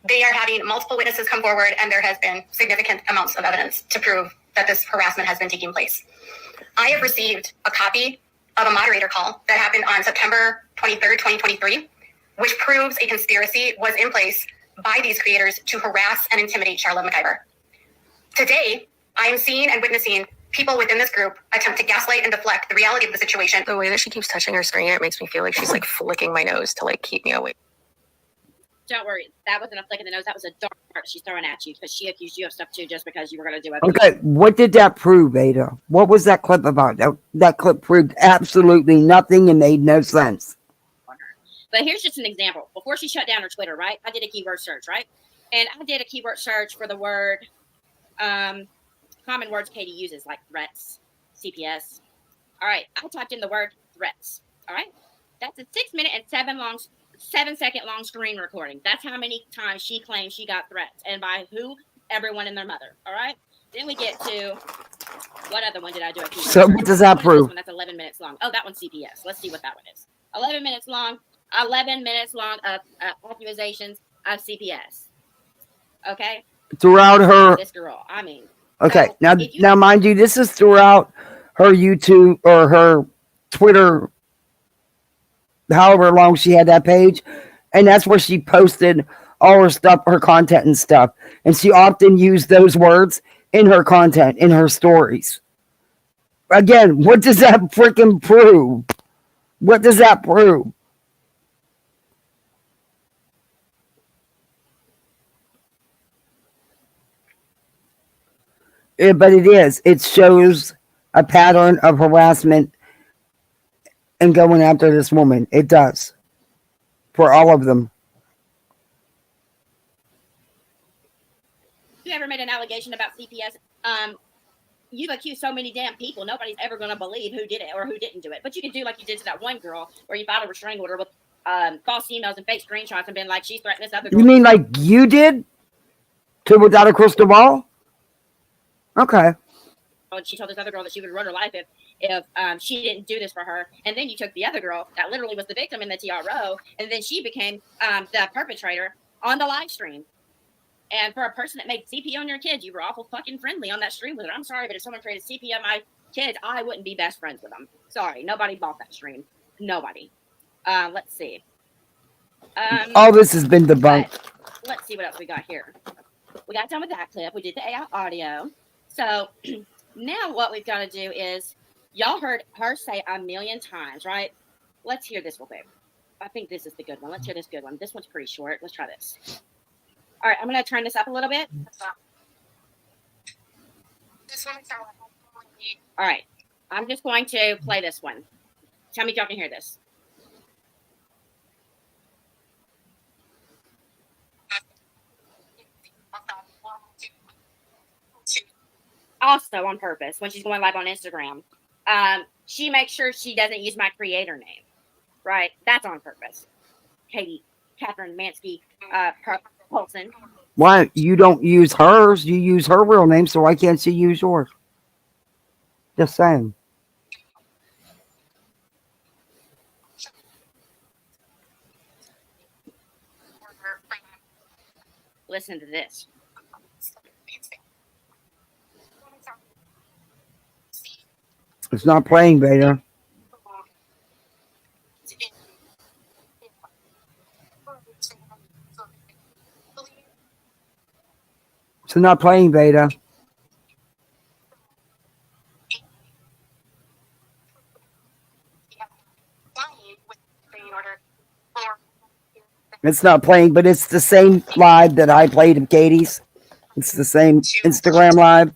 S12: they are having multiple witnesses come forward and there has been significant amounts of evidence to prove that this harassment has been taking place. I have received a copy of a moderator call that happened on September 23rd, 2023, which proves a conspiracy was in place by these creators to harass and intimidate Charlotte McIver. Today, I am seeing and witnessing people within this group attempt to gaslight and deflect the reality of the situation.
S14: The way that she keeps touching her screen, it makes me feel like she's like flicking my nose to like keep me awake.
S5: Don't worry, that wasn't a flick in the nose. That was a dart she's throwing at you because she accused you of stuff too just because you were going to do it.
S2: Okay, what did that prove, Ada? What was that clip about? That clip proved absolutely nothing and made no sense.
S5: But here's just an example. Before she shut down her Twitter, right? I did a keyword search, right? And I did a keyword search for the word, common words Katie uses, like threats, CPS. All right, I typed in the word threats. All right, that's a 6 minute and 7 second long screen recording. That's how many times she claims she got threats, and by who? Everyone and their mother. All right. Then we get to what other one did I do?
S2: So what does that prove?
S5: That's 11 minutes long. Oh, that one's CPS. Let's see what that one is. 11 minutes long. 11 minutes long of accusations of CPS. Okay.
S2: Throughout her.
S5: This girl. I mean.
S2: Okay.
S5: So
S2: now, mind you, this is throughout her YouTube or her Twitter. However long she had that page, and that's where she posted all her stuff, her content and stuff. And she often used those words in her content, in her stories. Again, what does that freaking prove? What does that prove? But it is. It shows a pattern of harassment and going after this woman. It does. For all of them.
S5: You ever made an allegation about CPS? you've accused so many damn people. Nobody's ever going to believe who did it or who didn't do it. But you can do like you did to that one girl where you filed a restraining order with false emails and fake screenshots and been like, she's threatening this other girl.
S2: You mean like you did? To Without a Crystal Ball? Okay.
S5: And she told this other girl that she would run her life if she didn't do this for her. And then you took the other girl that literally was the victim in the TRO, and then she became the perpetrator on the live stream. And for a person that made CP on your kids, you were awful fucking friendly on that stream with her. I'm sorry, but if someone created CP on my kids, I wouldn't be best friends with them. Sorry, nobody bought that stream. Nobody. Let's see.
S2: All this has been debunked.
S5: Let's see what else we got here. We got done with that clip. We did the AI audio. So now what we've got to do is, y'all heard her say a million times, right? Let's hear this real quick. I think this is the good one. Let's hear this good one. This one's pretty short. Let's try this. All right, I'm going to turn this up a little bit. All right, I'm just going to play this one. Tell me if y'all can hear this. Also on purpose, when she's going live on Instagram, she makes sure she doesn't use my creator name, right? That's on purpose. Catherine Mansky, Paulson.
S2: Why you don't use hers? You use her real name, so why can't she use yours? Just saying.
S5: Listen to this.
S2: It's not playing, Vada. It's not playing, Vada. It's not playing, but it's the same live that I played of Katie's. It's the same Instagram live.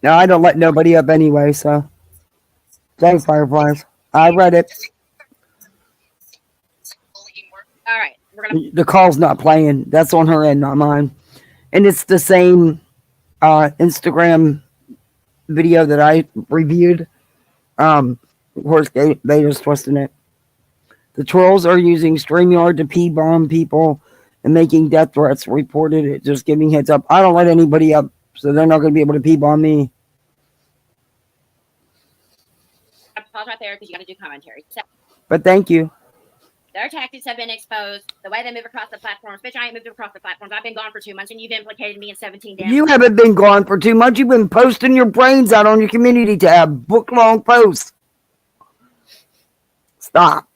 S2: No, I don't let nobody up anyway, so. Thanks, Fireflies. I read it.
S5: All right.
S2: The call's not playing. That's on her end, not mine. And it's the same Instagram video that I reviewed. Of course, they just twisting it. The trolls are using StreamYard to P-bomb people and making death threats. Reported it, just giving heads up. I don't let anybody up, so they're not going to be able to P-bomb me.
S5: I pause right there because you got to do commentary. So,
S2: But thank you.
S5: their tactics have been exposed. The way they move across the platforms. Bitch, I ain't moved across the platforms. I've been gone for 2 months, and you've implicated me in 17 damn.
S2: You haven't been gone for 2 months. You've been posting your brains out on your community tab. Book-long posts. Stop.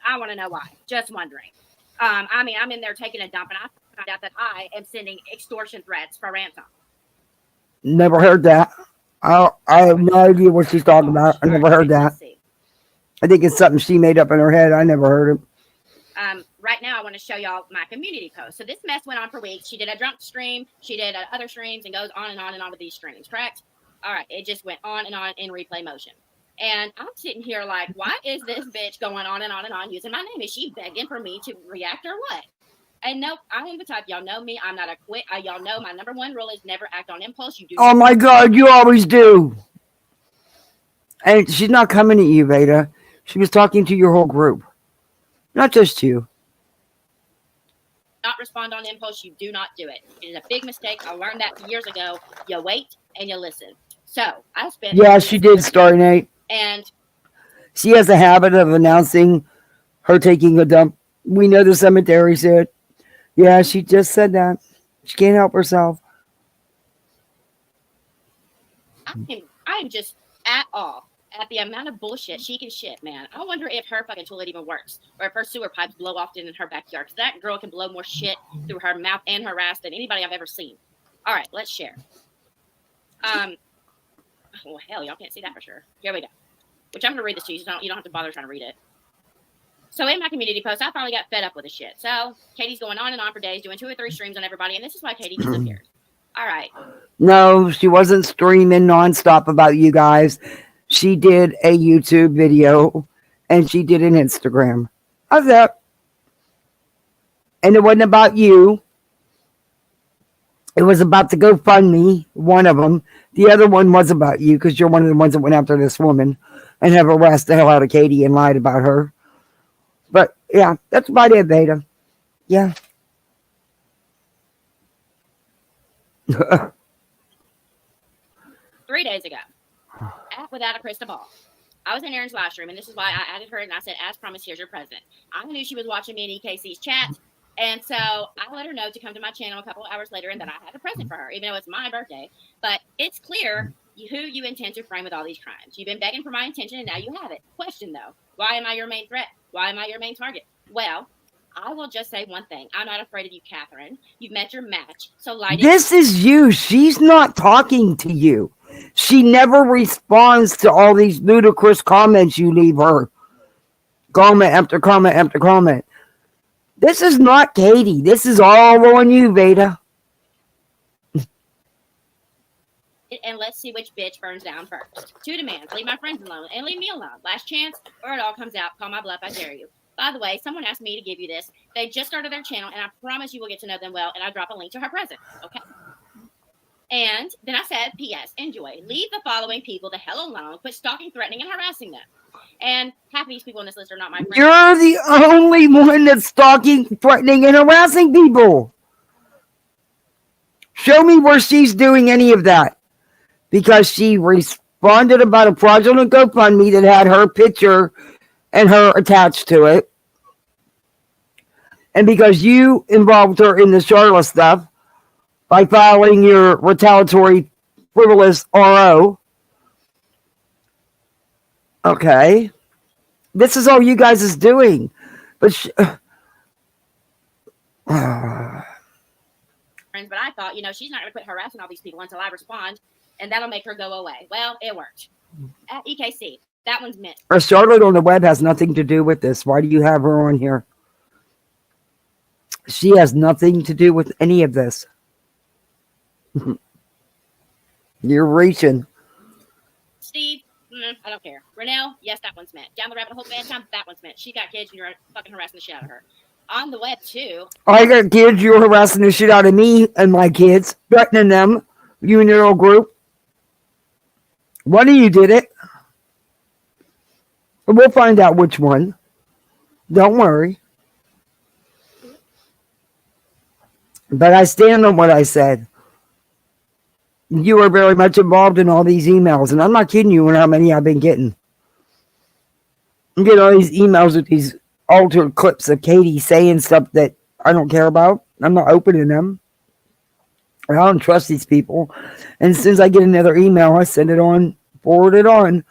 S5: I want to know why. Just wondering. I mean, I'm in there taking a dump, and I found out that I am sending extortion threats for ransom.
S2: Never heard that. I have no idea what she's talking about. I never heard that. I think it's something she made up in her head. I never heard it.
S5: Right now, I want to show y'all my community post. So this mess went on for weeks. She did a drunk stream. She did other streams and goes on and on and on with these streams, correct? All right. It just went on and on in replay motion. And I'm sitting here like, why is this bitch going on and on and on using my name? Is she begging for me to react or what? And no, I am the type, y'all know me. I'm not a quit. Y'all know my number one rule is never act on impulse. You do.
S2: Oh my God, you always do. And she's not coming at you, Vada. She was talking to your whole group. Not just you.
S5: Not respond on impulse. You do not do it. It is a big mistake. I learned that years ago. You wait and you listen. So I spent.
S2: Yeah, she did, Star Nate.
S5: And
S2: she has a habit of announcing her taking a dump. We know the cemetery said. Yeah, she just said that. She can't help herself.
S5: I'm just at awe at the amount of bullshit she can shit, man. I wonder if her fucking toilet even works, or if her sewer pipes blow often in her backyard. Because that girl can blow more shit through her mouth and her ass than anybody I've ever seen. All right, let's share. Well, hell, y'all can't see that for sure. Here we go. Which I'm gonna read this to you. So you don't have to bother trying to read it. So in my community post, I finally got fed up with the shit. So Katie's going on and on for days, doing 2 or 3 streams on everybody, and this is why Katie disappeared. All right.
S2: No, she wasn't streaming nonstop about you guys. She did a YouTube video and she did an Instagram. How's that? And it wasn't about you. It was about the GoFundMe, one of them. The other one was about you because you're one of the ones that went after this woman and have harassed the hell out of Katie and lied about her. But yeah, that's about it, Vada. Yeah.
S5: 3 days ago, without a crystal ball, I was in Erin's live stream, and this is why I added her, and I said, as promised, here's your present. I knew she was watching me in EKC's chat, and so I let her know to come to my channel a couple of hours later and that I had a present for her, even though it's my birthday. But it's clear who you intend to frame with all these crimes. You've been begging for my attention, and now you have it. Question, though, why am I your main threat? Why am I your main target? Well, I will just say one thing. I'm not afraid of you, Catherine. You've met your match, so light it.
S2: This is you. She's not talking to you. She never responds to all these ludicrous comments you leave her. Comment after comment after comment. This is not Katie. This is all on you, Vada.
S5: And let's see which bitch burns down first. 2 demands. Leave my friends alone and leave me alone. Last chance, or it all comes out. Call my bluff, I dare you. By the way, someone asked me to give you this. They just started their channel, and I promise you will get to know them well, and I'll drop a link to her present. Okay? And then I said, P.S. Enjoy. Leave the following people the hell alone. Quit stalking, threatening, and harassing them. And half of these people on this list are not my friends.
S2: You're the only one that's stalking, threatening, and harassing people. Show me where she's doing any of that. Because she responded about a fraudulent GoFundMe that had her picture and her attached to it. And because you involved her in the Charlotte stuff by filing your retaliatory frivolous RO. Okay. This is all you guys is doing. But
S5: friends, but I thought, she's not going to quit harassing all these people until I respond, and that'll make her go away. Well, it worked. At EKC, that one's missed.
S2: Charlotte on the web has nothing to do with this. Why do you have her on here? She has nothing to do with any of this. You're reaching.
S5: Steve, I don't care. Renelle, yes, that one's met. Down the rabbit hole bedtime, that one's met. She got kids, and you're fucking harassing the shit out of her. On the web, too.
S2: I got kids, you're harassing the shit out of me and my kids, threatening them, you and your little group. One of you did it. We'll find out which one. Don't worry. But I stand on what I said. You are very much involved in all these emails, and I'm not kidding you on how many I've been getting. I'm getting all these emails with these altered clips of Katie saying stuff that I don't care about. I'm not opening them. I don't trust these people. And as soon as I get another email, I send it on, forward it on.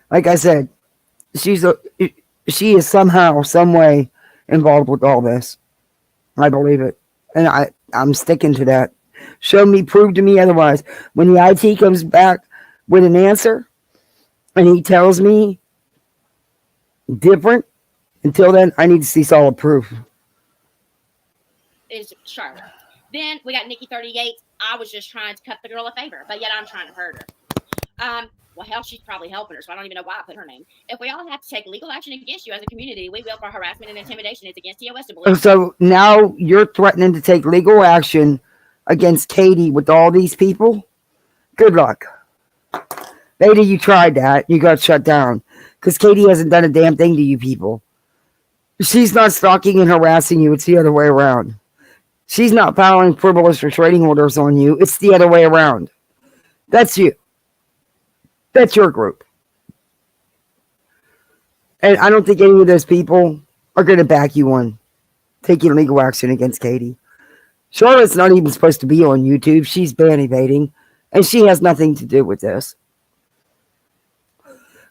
S2: Like I said, she is somehow, some way involved with all this. I believe it. And I'm sticking to that. Show me, prove to me otherwise. When the IT comes back with an answer and he tells me different, until then, I need to see solid proof.
S5: Is Charlotte. Then we got Nikki 38. I was just trying to cut the girl a favor, but yet I'm trying to hurt her. Well, hell, she's probably helping her, so I don't even know why I put her name. If we all have to take legal action against you as a community, we will for harassment and intimidation. It's against TOS to believe.
S2: So now you're threatening to take legal action against Katie with all these people? Good luck. Vada, you tried that. You got shut down. Because Katie hasn't done a damn thing to you people. She's not stalking and harassing you. It's the other way around. She's not filing frivolous restraining orders on you. It's the other way around. That's you. That's your group. And I don't think any of those people are going to back you on taking legal action against Katie. Charlotte's not even supposed to be on YouTube. She's ban evading. And she has nothing to do with this.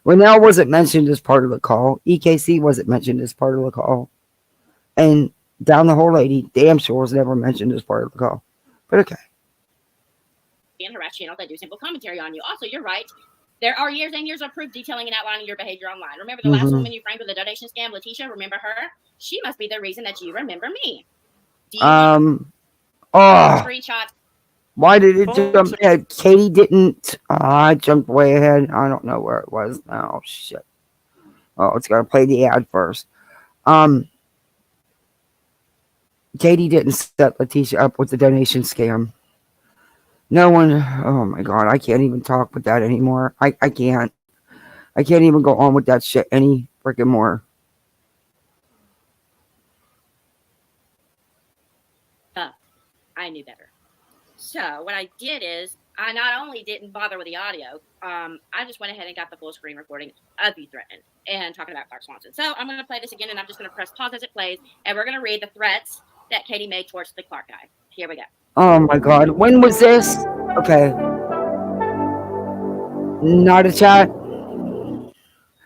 S2: Renelle wasn't mentioned as part of the call. EKC wasn't mentioned as part of the call. And Down the Whole Lady, damn sure was never mentioned as part of the call. But okay.
S5: And harass channels that do simple commentary on you. Also, you're right. There are years and years of proof detailing and outlining your behavior online. Remember the last woman you framed with a donation scam, Letitia? Remember her? She must be the reason that you remember me. Screenshots.
S2: Why did it jump ahead? Katie didn't. I jumped way ahead. I don't know where it was now. Oh, shit. Oh, it's going to play the ad first. Katie didn't set Letitia up with the donation scam. No one. Oh, my God. I can't even talk with that anymore. I can't. I can't even go on with that shit any freaking more.
S5: I knew better. So what I did is I not only didn't bother with the audio, I just went ahead and got the full screen recording of you threatening and talking about Clark Swanson. So I'm going to play this again, and I'm just going to press pause as it plays, and we're going to read the threats that Katie made towards the Clark guy. Here we go.
S2: Oh my God. When was this? Okay. Not a chat.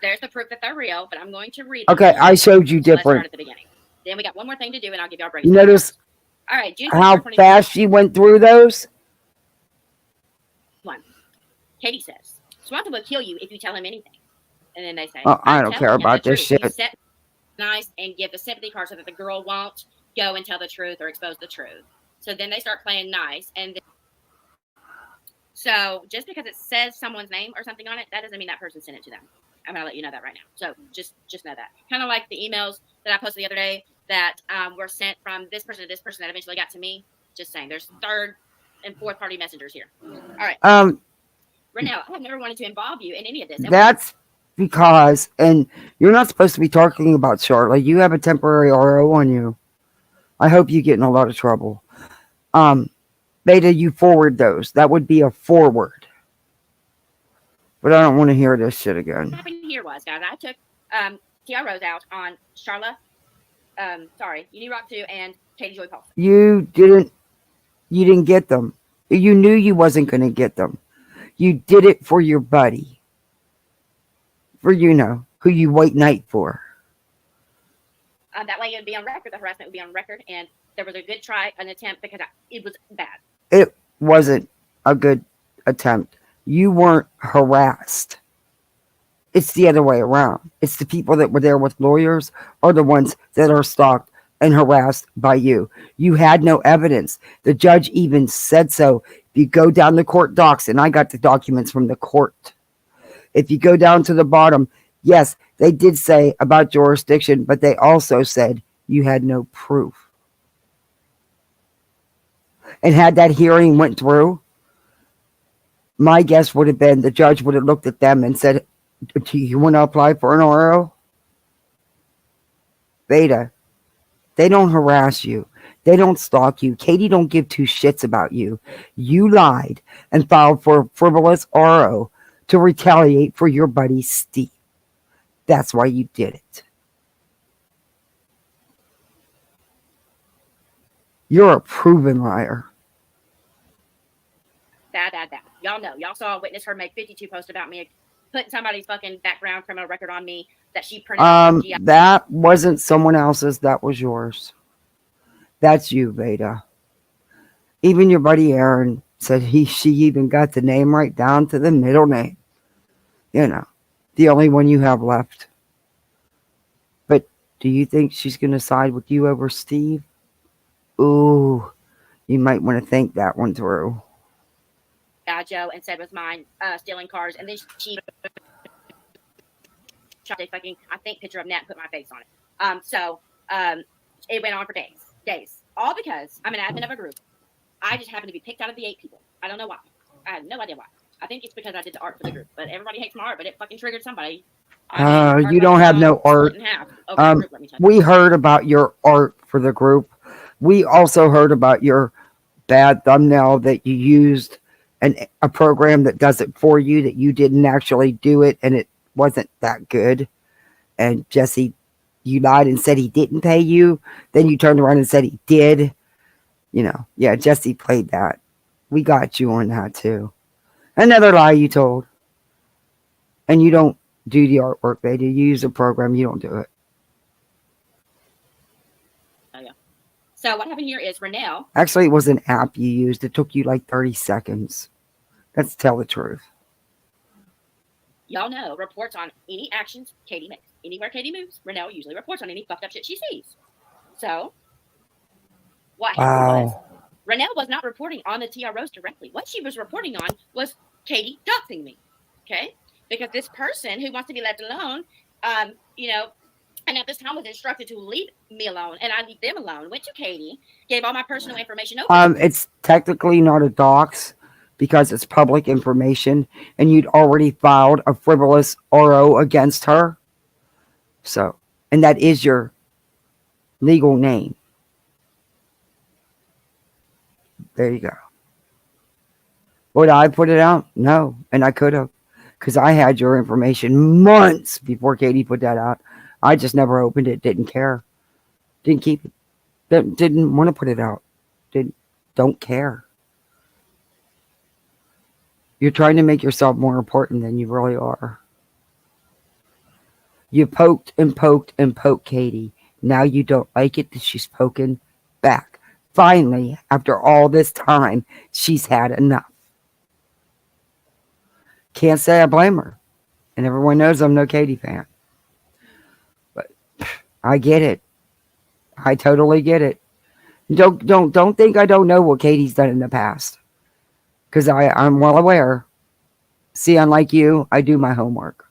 S5: There's the proof that they're real, but I'm going to read.
S2: Okay, I showed you
S5: So let's start
S2: different.
S5: at the beginning. Then we got one more thing to do, and I'll give you our break.
S2: You notice
S5: all right, June
S2: how
S5: 24,
S2: fast she went through those?
S5: Katie says, Swanson will kill you if you tell him anything. And then they say,
S2: Oh, I don't care about this shit.
S5: You set nice and give the sympathy card so that the girl won't go and tell the truth or expose the truth. So then they start playing nice. And then, so just because it says someone's name or something on it, that doesn't mean that person sent it to them. I'm going to let you know that right now. So just know that. Kind of like the emails that I posted the other day that were sent from this person to this person that eventually got to me. Just saying, there's third and fourth party messengers here. All right. Renelle, I have never wanted to involve you in any of this.
S2: That's because, and you're not supposed to be talking about Charlotte. You have a temporary RO on you. I hope you get in a lot of trouble. Beta, you forward those. That would be a forward. But I don't want to hear this shit again.
S5: What happened here was, guys, I took TROs out on Charlotte, Uni Rock 2, and Katie Joy Paulson.
S2: You didn't get them. You knew you wasn't going to get them. You did it for your buddy. For, who you wait night for.
S5: That way it would be on record. The harassment would be on record. And there was a good try, an attempt, because it was bad.
S2: It wasn't a good attempt. You weren't harassed. It's the other way around. It's the people that were there with lawyers are the ones that are stalked and harassed by you. You had no evidence. The judge even said so. If you go down the court docs, and I got the documents from the court. If you go down to the bottom, yes, they did say about jurisdiction, but they also said you had no proof. And had that hearing went through, my guess would have been the judge would have looked at them and said, do you want to apply for an RO? Beta, they don't harass you. They don't stalk you. Katie don't give two shits about you. You lied and filed for a frivolous RO to retaliate for your buddy Steve. That's why you did it. You're a proven liar.
S5: Bad. Y'all know. Y'all saw Witness her make 52 posts about me, putting somebody's fucking background criminal record on me that she printed out.
S2: That wasn't someone else's. That was yours. That's you, Vada. Even your buddy Aaron said she even got the name right down to the middle name. The only one you have left. But do you think she's going to side with you over Steve? Ooh, you might want to think that one through.
S5: Joe, and said was mine, stealing cars, and then she shot a fucking, I think, picture of Nat and put my face on it. It went on for days. All because I'm an admin of a group. I just happened to be picked out of the 8 people. I don't know why. I have no idea why. I think it's because I did the art for the group. But everybody hates my art, but it fucking triggered somebody.
S2: You don't have no art. We heard about your art for the group. We also heard about your bad thumbnail that you used a program that does it for you, that you didn't actually do it, and it wasn't that good. And Jesse, you lied and said he didn't pay you. Then you turned around and said he did. Yeah, Jesse played that. We got you on that too. Another lie you told. And you don't do the artwork, Beta. You use a program, you don't do it.
S5: Oh, yeah. So what happened here is Renelle.
S2: Actually, it was an app you used. It took you like 30 seconds. Let's tell the truth.
S5: Y'all know, reports on any actions Katie makes. Anywhere Katie moves, Renelle usually reports on any fucked up shit she sees. So, what happened was, Renelle was not reporting on the TROs directly. What she was reporting on was Katie doxing me. Okay? Because this person who wants to be left alone, you know, and at this time was instructed to leave me alone, and I leave them alone. Went to Katie, gave all my personal information over.
S2: It's technically not a dox because it's public information, and you'd already filed a frivolous RO against her. So, and that is your legal name. There you go. Would I put it out? No, and I could have, because I had your information months before Katie put that out. I just never opened it. Didn't care. Didn't keep it. Didn't want to put it out. Don't care. You're trying to make yourself more important than you really are. You poked and poked and poked Katie. Now you don't like it that she's poking back. Finally, after all this time, she's had enough. Can't say I blame her. And everyone knows I'm no Katie fan. But I get it. I totally get it. Don't think I don't know what Katie's done in the past. Because I'm well aware. See, unlike you, I do my homework.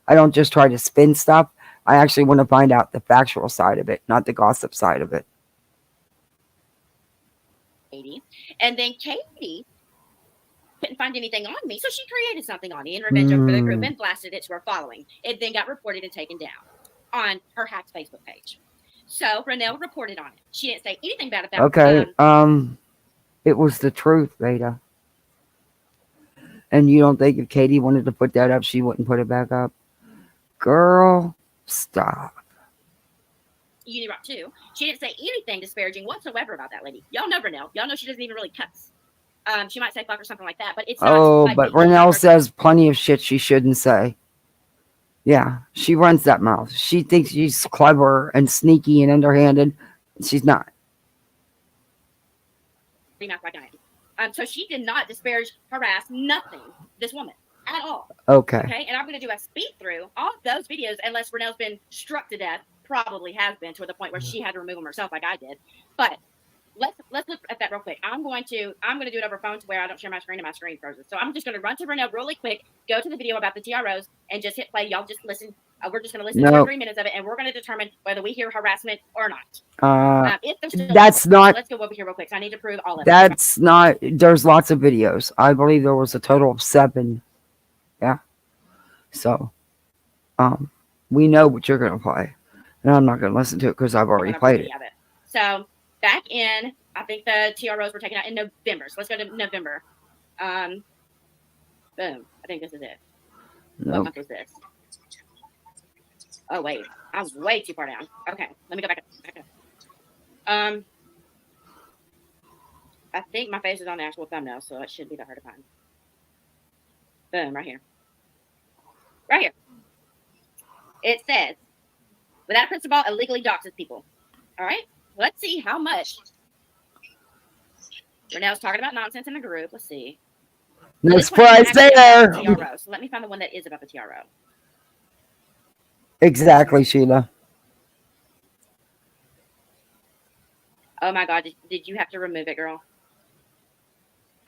S2: I don't just try to spin stuff. I actually want to find out the factual side of it, not the gossip side of it.
S5: Katie. And then Katie couldn't find anything on me, so she created something on me in revenge over the group and blasted it to her following. It then got reported and taken down on her hacked Facebook page. So Renelle reported on it. She didn't say anything bad about it.
S2: Okay, it was the truth, Vada. And you don't think if Katie wanted to put that up, she wouldn't put it back up? Girl, stop.
S5: You knew right too. She didn't say anything disparaging whatsoever about that lady. Y'all know Renelle. Y'all know she doesn't even really cuss. She might say fuck or something like that, but it's not.
S2: Oh, but Renelle says plenty of shit she shouldn't say. Yeah, she runs that mouth. She thinks she's clever and sneaky and underhanded. She's not.
S5: Like I am. So she did not disparage, harass, nothing, this woman at all.
S2: Okay.
S5: Okay, and I'm going to do a speed through all of those videos, unless Renelle's been struck to death. Probably has been, to the point where she had to remove them herself, like I did. But let's look at that real quick. I'm going to do it over phone to where I don't share my screen and my screen frozen. So I'm just going to run to Renelle really quick, go to the video about the TROs, and just hit play. Y'all just listen. We're just going to listen to 3 minutes of it, and we're going to determine whether we hear harassment or not. If there's still
S2: that's not.
S5: Let's go over here real quick. So I need to prove all of it.
S2: That's not. There's lots of videos. I believe there was a total of 7. Yeah. So, we know what you're going to play, and I'm not going to listen to it because I've already played it.
S5: So back in, I think the TROs were taken out in November. So let's go to November. Boom. I think this is it.
S2: Nope.
S5: What month was this? Oh wait, I was way too far down. Okay, let me go back up. I think my face is on the actual thumbnail, so it should be that hard to find. Boom, right here. Right here. It says, without a principal, illegally doxes people. All right, let's see how much. Renelle's talking about nonsense in the group. Let's see.
S2: No surprise there.
S5: So let me find the one that is about the TRO.
S2: Exactly, Sheila.
S5: Oh my God, did you have to remove it, girl?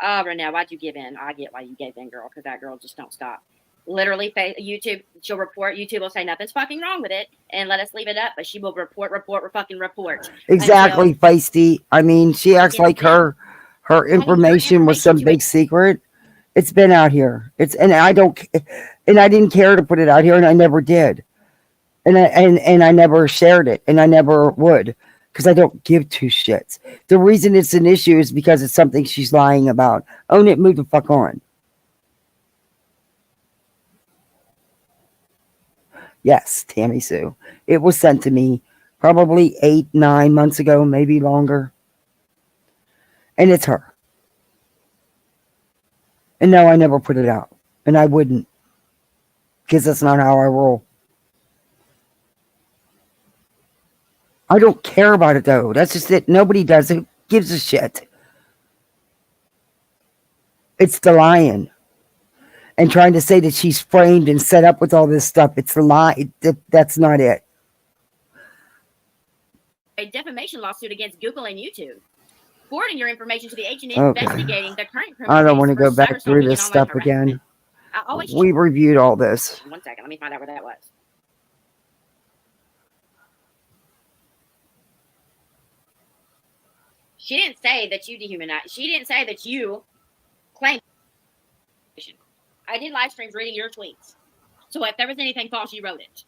S5: Oh, Renelle, why'd you give in? I get why you gave in, girl, because that girl just don't stop. Literally, YouTube, she'll report. YouTube will say nothing's fucking wrong with it and let us leave it up, but she will report.
S2: Exactly, feisty. I mean, she acts like her information was some big secret. It's been out here. And I didn't care to put it out here, and I never did. And I never shared it, and I never would, because I don't give two shits. The reason it's an issue is because it's something she's lying about. Own it, move the fuck on. Yes, Tammy Sue. It was sent to me probably 8-9 months ago, maybe longer. And it's her. And no, I never put it out. And I wouldn't. Because that's not how I roll. I don't care about it, though. That's just it. Nobody does. Who gives a shit? It's the lying. And trying to say that she's framed and set up with all this stuff. It's a lie. That's not it.
S5: A defamation lawsuit against Google and YouTube. forwarding your information to the agent
S2: Okay.
S5: investigating the current criminal
S2: I don't
S5: case
S2: want to
S5: for
S2: go back
S5: cyberstalking
S2: through
S5: and
S2: this
S5: online
S2: stuff
S5: harassment.
S2: again.
S5: I always
S2: We reviewed all this.
S5: 1 second. Let me find out where that was. She didn't say that you dehumanized. She didn't say that you claimed. I did live streams reading your tweets. So if there was anything false, you wrote it.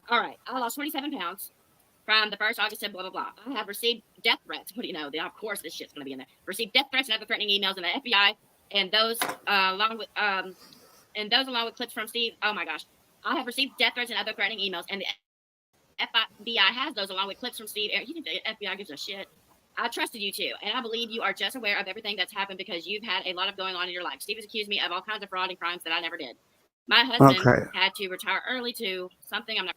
S5: All right. I lost 27 pounds from the 1st August and blah, blah, blah. I have received death threats. What do you know? Of course, this shit's going to be in there. Received death threats and other threatening emails in the FBI, and those along with clips from Steve. Oh my gosh. I have received death threats and other threatening emails, and the FBI has those along with clips from Steve. You think the FBI gives a shit? I trusted you too, and I believe you are just aware of everything that's happened because you've had a lot of going on in your life. Steve has accused me of all kinds of fraud and crimes that I never did. My husband had to retire early to something I'm not.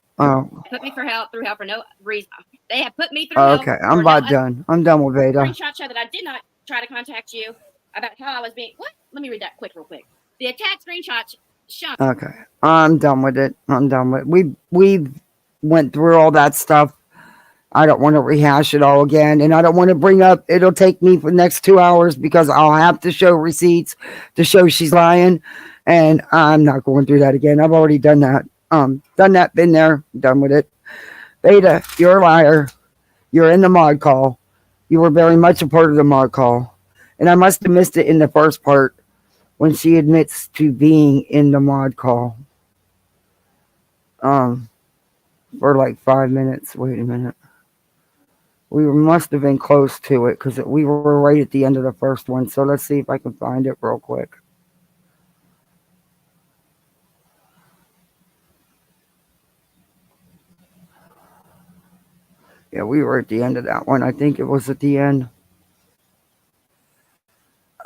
S5: Put me through hell for no reason. They have put me through hell.
S2: Okay, I'm about done. I'm done with Vada.
S5: Screenshot show that I did not try to contact you about how I was being. What? Let me read that real quick. The attack screenshot show.
S2: Okay, I'm done with it. We went through all that stuff. I don't want to rehash it all again, and I don't want to bring up. It'll take me for the next 2 hours because I'll have to show receipts to show she's lying, and I'm not going through that again. I've already done that. Done that. Been there. Done with it. Vada, you're a liar. You're in the mod call. You were very much a part of the mod call, and I must have missed it in the first part when she admits to being in the mod call. For like 5 minutes. Wait a minute. We must have been close to it because we were right at the end of the first one. So let's see if I can find it real quick. Yeah, we were at the end of that one. I think it was at the end.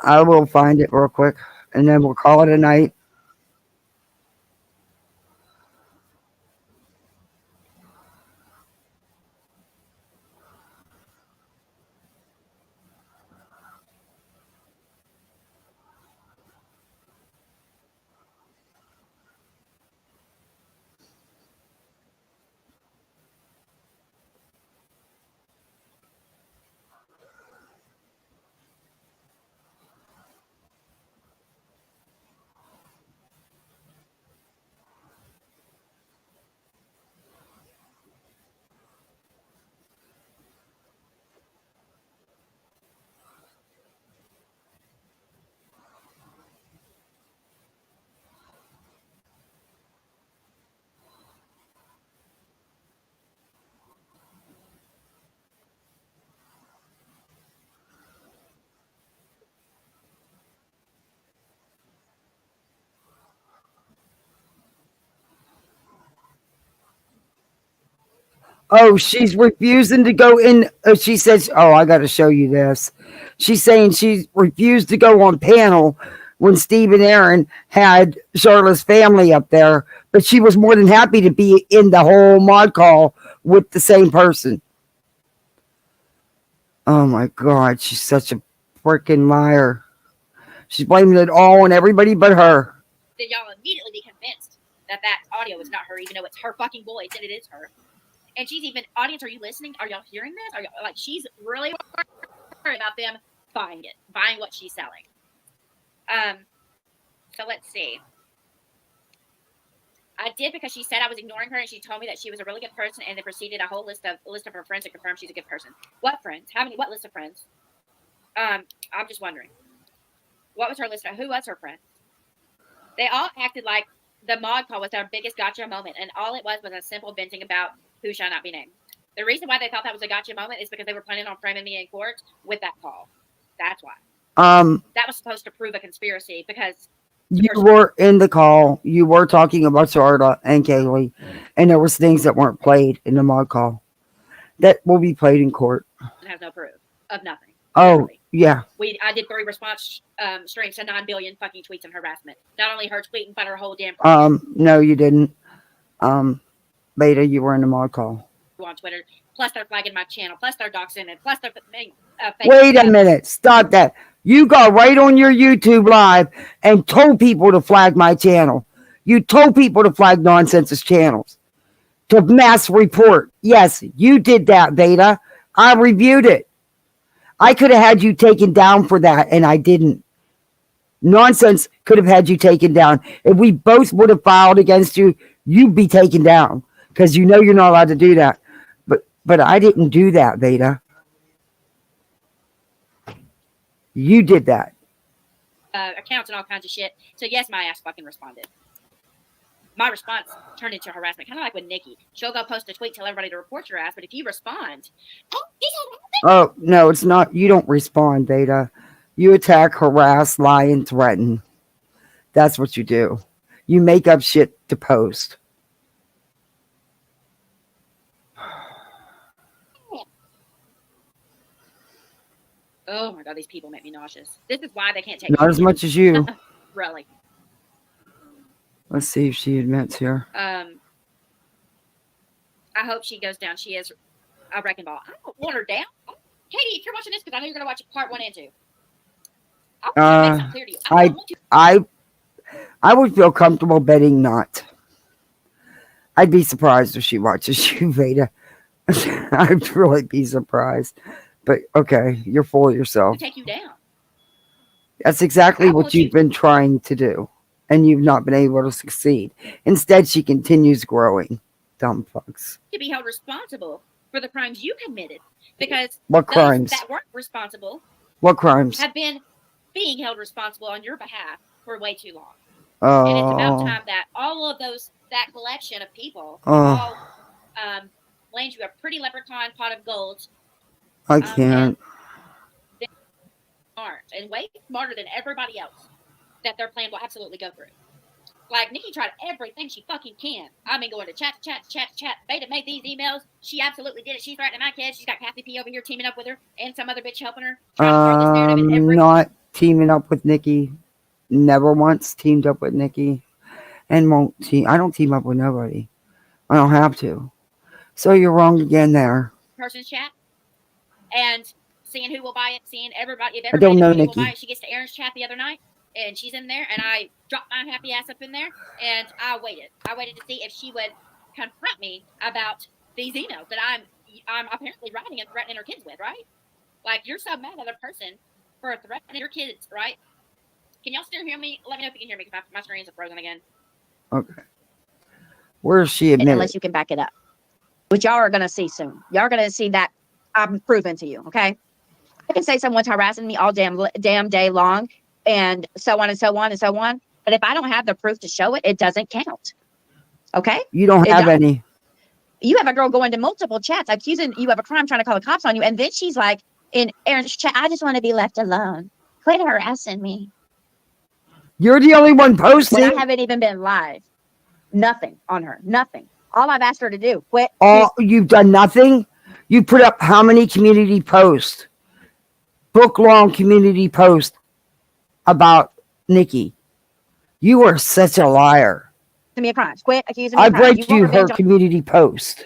S2: I will find it real quick and then we'll call it a night. Oh, she's refusing to go in. She says, oh, I got to show you this. She's saying she refused to go on panel when Steve and Aaron had Charlotte's family up there, but she was more than happy to be in the whole mod call with the same person. Oh my God, she's such a freaking liar. She's blaming it all on everybody but her.
S5: Then y'all immediately be convinced that audio is not her, even though it's her fucking voice and it is her. And she's even, audience, are you listening? Are y'all hearing this? Are y'all, like, she's really worried about them buying what she's selling. So let's see. I did because she said I was ignoring her, and she told me that she was a really good person, and then proceeded a whole list of her friends to confirm she's a good person. What friends? What list of friends? I'm just wondering. What was her list of? Who was her friend? They all acted like the mod call was their biggest gotcha moment, and all it was a simple venting about who shall not be named. The reason why they thought that was a gotcha moment is because they were planning on framing me in court with that call. That's why. That was supposed to prove a conspiracy because
S2: you were in the call. You were talking about Charlotte and Kaylee, and there was things that weren't played in the mod call that will be played in court.
S5: It has no proof of nothing.
S2: Oh,
S5: literally.
S2: Yeah.
S5: I did 3 response streams to 9 billion fucking tweets and harassment. Not only her tweeting, but her whole damn.
S2: No, you didn't. Vada, you were in the mod call.
S5: On Twitter. Plus, they're flagging my channel. Plus, they're doxing it. Plus, they're
S2: Wait a minute. Stop that. You got right on your YouTube live and told people to flag my channel. You told people to flag Nonsense's channels. To mass report. Yes, you did that, Vada. I reviewed it. I could have had you taken down for that, and I didn't. Nonsense could have had you taken down. If we both would have filed against you, you'd be taken down because you know you're not allowed to do that. But I didn't do that, Vada. You did that.
S5: Accounts and all kinds of shit. So yes, my ass fucking responded. My response turned into harassment, kind of like with Nikki. She'll go post a tweet, tell everybody to report your ass, but if you respond,
S2: Oh, no, it's not. You don't respond, Vada. You attack, harass, lie, and threaten. That's what you do. You make up shit to post.
S5: oh my god, these people make me nauseous. This is why they can't take
S2: Not as much as you.
S5: Really.
S2: Let's see if she admits here.
S5: I hope she goes down. She is a wrecking ball. I don't want her down. Katie, if you're watching this, because I know you're going to watch part 1 and 2. I want to make something clear to you. I don't want to.
S2: I would feel comfortable betting not. I'd be surprised if she watches you, Vada. I'd really be surprised. But okay, you're full of yourself.
S5: To take you down.
S2: That's exactly what you've been trying to do, and you've not been able to succeed. Instead, she continues growing. Dumb fucks.
S5: To be held responsible for the crimes you committed, because
S2: What
S5: those
S2: crimes?
S5: that weren't responsible
S2: What crimes?
S5: have been being held responsible on your behalf for way too long. And it's about
S2: Oh,
S5: time that all of that collection of people
S2: Oh.
S5: all land you a pretty leprechaun pot of gold.
S2: I can't.
S5: They aren't, and way smarter than everybody else, that their plan will absolutely go through. Like, Nikki tried everything she fucking can. I mean, going to chat. Vada made these emails. She absolutely did it. She's threatening my kids. She's got Kathy P over here teaming up with her and some other bitch helping her. Trying to throw this narrative in every...
S2: Not teaming up with Nikki. Never once teamed up with Nikki. And won't team. I don't team up with nobody. I don't have to. So you're wrong again there.
S5: person's chat and seeing who will buy it, seeing everybody. If
S2: I don't
S5: everybody
S2: know
S5: knows who will
S2: Nikki.
S5: buy it, she gets to Aaron's chat the other night, and she's in there, and I dropped my happy ass up in there, and I waited. I waited to see if she would confront me about these emails that I'm apparently writing and threatening her kids with, right? Like, you're so mad at a person for threatening your kids, right? Can y'all still hear me? Let me know if you can hear me, because my screens are frozen again.
S2: Okay. Where is she admitted?
S9: Unless you can back it up, which y'all are going to see soon. Y'all are going to see that I'm proving to you, okay? I can say someone's harassing me all damn day long, and so on and so on and so on. But if I don't have the proof to show it, it doesn't count. Okay?
S2: You don't have any.
S9: You have a girl going to multiple chats accusing you of a crime, trying to call the cops on you, and then she's like, in Aaron's chat, I just want to be left alone. Quit harassing me.
S2: You're the only one posting.
S9: When I haven't even been live. Nothing on her. Nothing. All I've asked her to do. Quit.
S2: You've done nothing? You put up how many community posts? Book-long community posts about Nikki. You are such a liar.
S9: Me a crime. Quit accusing me
S2: I
S9: of crime.
S2: break you her community post.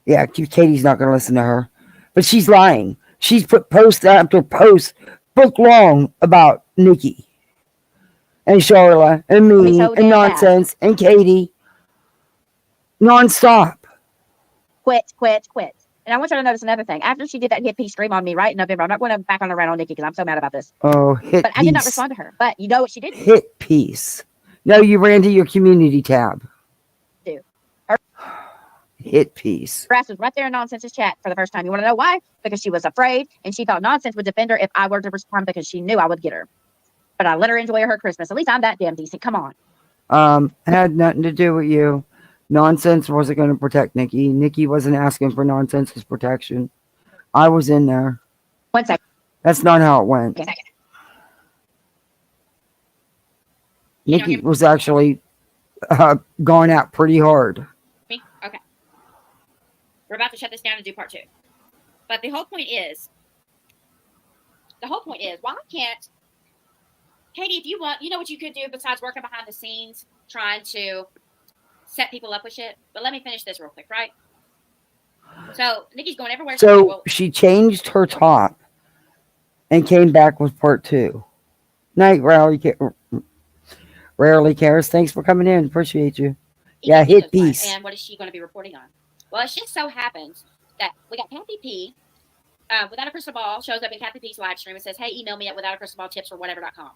S2: Yeah, Katie's not going to listen to her. But she's lying. She's put post after post, book-long, about Nikki. And Charlotte, and me,
S9: So
S2: and
S9: damn
S2: Nonsense, and Katie. Non-stop.
S9: Quit. And I want you to notice another thing. After she did that hit piece stream on me, right, in November, I'm not going to back on around on Nikki because I'm so mad about this.
S2: Oh, hit
S9: But
S2: piece.
S9: I did not respond to her. But you know what she did?
S2: Hit piece. No, you ran to your community tab.
S9: Do. Her
S2: Hit piece.
S9: ass was right there in Nonsense's chat for the first time. You want to know why? Because she was afraid, and she thought Nonsense would defend her if I were to respond because she knew I would get her. But I let her enjoy her Christmas. At least I'm that damn decent. Come on.
S2: Had nothing to do with you. Nonsense wasn't going to protect Nikki. Nikki wasn't asking for Nonsense's protection. I was in there.
S9: 1 second.
S2: That's not how it went.
S9: 1 second.
S2: Nikki was actually gone out pretty hard.
S5: Me? Okay. We're about to shut this down and do part 2. But the whole point is, why can't Katie, if you want, you know what you could do besides working behind the scenes, trying to set people up with shit? But let me finish this real quick, right? So Nikki's going everywhere.
S2: So she changed her top and came back with part 2. Night, rarely cares. Thanks for coming in. Appreciate you. Yeah, hit piece.
S5: And what is she going to be reporting on? Well, it just so happens that we got Kathy P Without a Crystal Ball shows up in Kathy P's live stream and says, "Hey, email me at withoutacrystalballtips or whatever.com."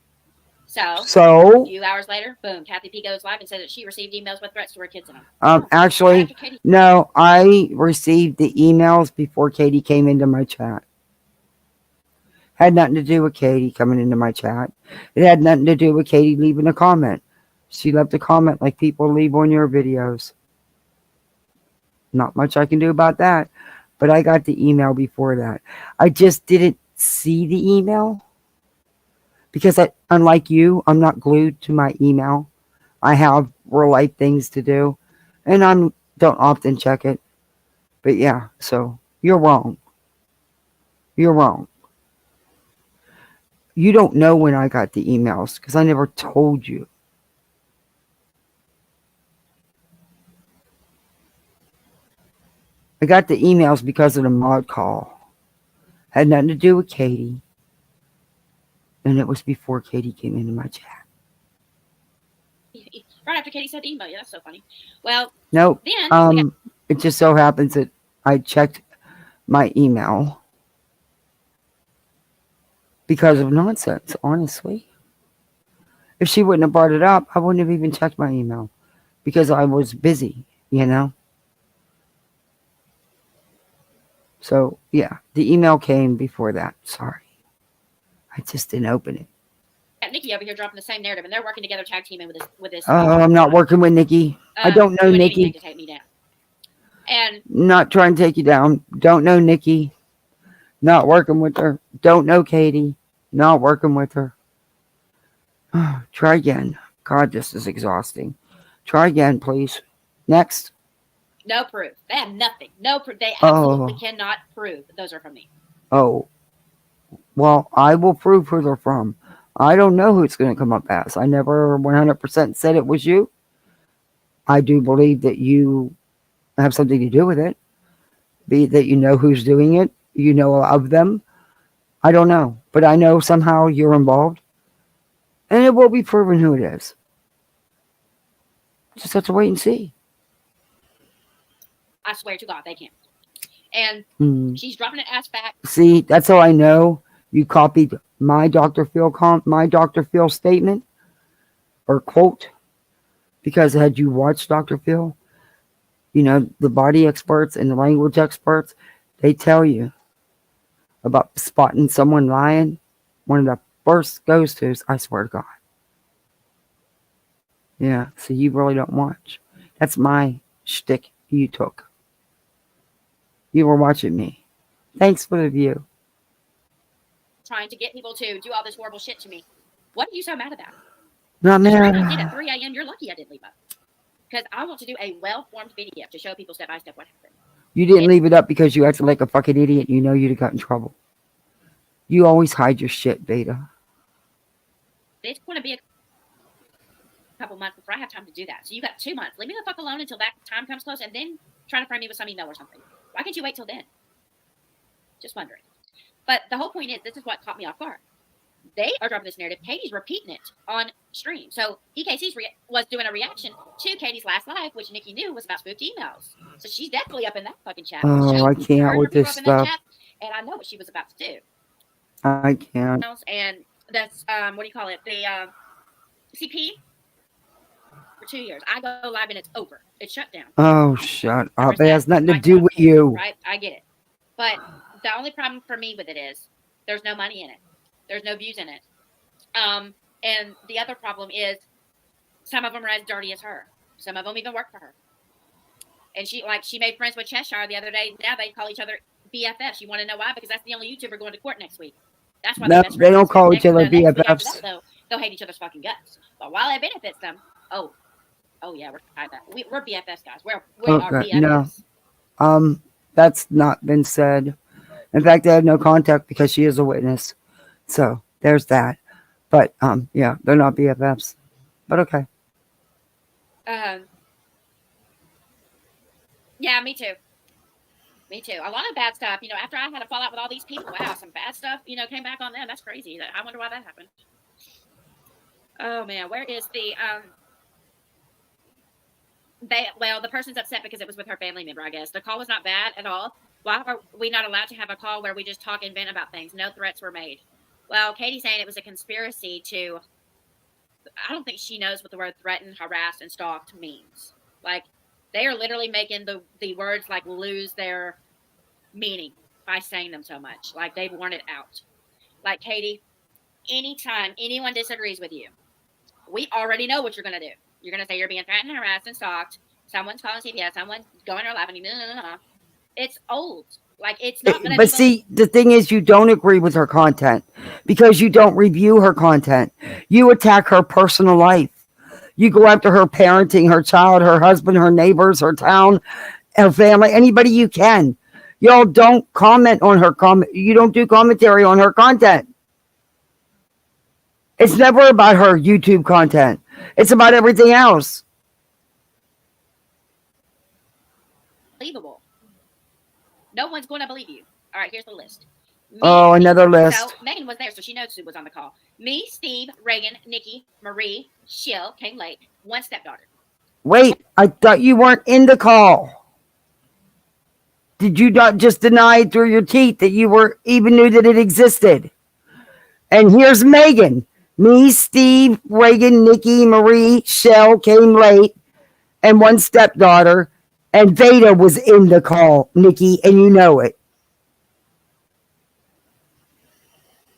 S5: So a few hours later, boom, Kathy P goes live and says that she received emails with threats to her kids in them.
S2: Actually, no, I received the emails before Katie came into my chat. Had nothing to do with Katie coming into my chat. It had nothing to do with Katie leaving a comment. She left a comment like people leave on your videos. Not much I can do about that. But I got the email before that. I just didn't see the email. Because unlike you, I'm not glued to my email. I have real life things to do. And I don't often check it. But yeah, so you're wrong. You're wrong. You don't know when I got the emails because I never told you. I got the emails because of the mod call. Had nothing to do with Katie. And it was before Katie came into my chat.
S5: Right after Katie said to email you. That's so funny. Well,
S2: nope.
S5: Then
S2: it just so happens that I checked my email because of nonsense, honestly. If she wouldn't have brought it up, I wouldn't have even checked my email because I was busy, you know? So, yeah, the email came before that. Sorry. I just didn't open it.
S5: Nikki over here dropping the same narrative, and they're working together, tag teaming with this.
S2: Oh, I'm not working with Nikki. I don't know Nikki.
S5: To take me down. And
S2: not trying to take you down. Don't know Nikki. Not working with her. Don't know Katie. Not working with her. Try again. God, this is exhausting. Try again, please. Next.
S5: No proof. They have nothing. No proof. They absolutely cannot prove that those are from me.
S2: Oh. Well, I will prove who they're from. I don't know who it's going to come up as. I never 100% said it was you. I do believe that you have something to do with it. Be it that you know who's doing it. You know of them. I don't know. But I know somehow you're involved. And it will be proven who it is. Just have to wait and see.
S5: I swear to God, they can't. And she's dropping it ass back.
S2: See, that's how I know you copied my Dr. Phil statement or quote. Because had you watched Dr. Phil, you know, the body experts and the language experts, they tell you about spotting someone lying. One of the first go-tos, I swear to God. Yeah, so you really don't watch. That's my shtick you took. You were watching me. Thanks for the view.
S5: Trying to get people to do all this horrible shit to me. What are you so mad about?
S2: Not mad.
S5: I did at 3 a.m. You're lucky I didn't leave up. Because I want to do a well-formed video to show people step by step what happened.
S2: You didn't leave it up because you acted like a fucking idiot. You know you'd have got in trouble. You always hide your shit, Vada.
S5: It's going to be a couple months before I have time to do that. So you got 2 months. Leave me the fuck alone until that time comes close and then try to frame me with some email or something. Why can't you wait till then? Just wondering. But the whole point is, this is what caught me off guard. They are dropping this narrative. Katie's repeating it on stream. So EKC was doing a reaction to Katie's last live, which Nikki knew was about spoofed emails. So she's definitely up in that fucking chat.
S2: Oh, I can't with this stuff.
S5: And I know what she was about to do.
S2: I can't.
S5: And that's, what do you call it? The CP for 2 years. I go live and it's over. It's shut down.
S2: Oh, shut up. It has nothing to do with you.
S5: Right? I get it. But the only problem for me with it is there's no money in it. There's no views in it. And the other problem is some of them are as dirty as her. Some of them even work for her. And she made friends with Cheshire the other day. Now they call each other BFFs. You want to know why? Because that's the only YouTuber going to court next week. That's why
S2: they don't call each other BFFs.
S5: They'll hate each other's fucking guts. But while it benefits them, oh yeah, we're BFFs, guys. We are BFFs.
S2: No. That's not been said. In fact, I have no contact because she is a witness. So there's that. But yeah, they're not BFFs. But okay.
S5: Yeah, me too. Me too. A lot of bad stuff. You know, after I had a fallout with all these people, wow, some bad stuff, you know, came back on them. That's crazy. I wonder why that happened. Oh man, where is the the person's upset because it was with her family member, I guess. The call was not bad at all. Why are we not allowed to have a call where we just talk and vent about things? No threats were made. Well, Katie's saying it was a conspiracy to, I don't think she knows what the word threatened, harassed, and stalked means. Like, they are literally making the words like lose their meaning by saying them so much. Like, they've worn it out. Like, Katie, anytime anyone disagrees with you, we already know what you're going to do. You're going to say you're being threatened, harassed, and stalked. Someone's calling CPS. Someone's going or laughing. No. It's old. Like, it's not going to
S2: But see, the thing is, you don't agree with her content because you don't review her content. You attack her personal life. You go after her parenting, her child, her husband, her neighbors, her town, her family, anybody you can. Y'all don't comment on her comment. You don't do commentary on her content. It's never about her YouTube content. It's about everything else.
S5: Believable. No one's going to believe you. All right, here's the list.
S2: Another list.
S5: So Megan was there, so she knows who was on the call. Me, Steve, Reagan, Nikki, Marie, Shill came late. One stepdaughter.
S2: Wait, I thought you weren't in the call. Did you not just deny through your teeth that you even knew that it existed? And here's Megan. Me, Steve, Reagan, Nikki, Marie, Shell came late, and one stepdaughter, and Vada was in the call, Nikki, and you know it.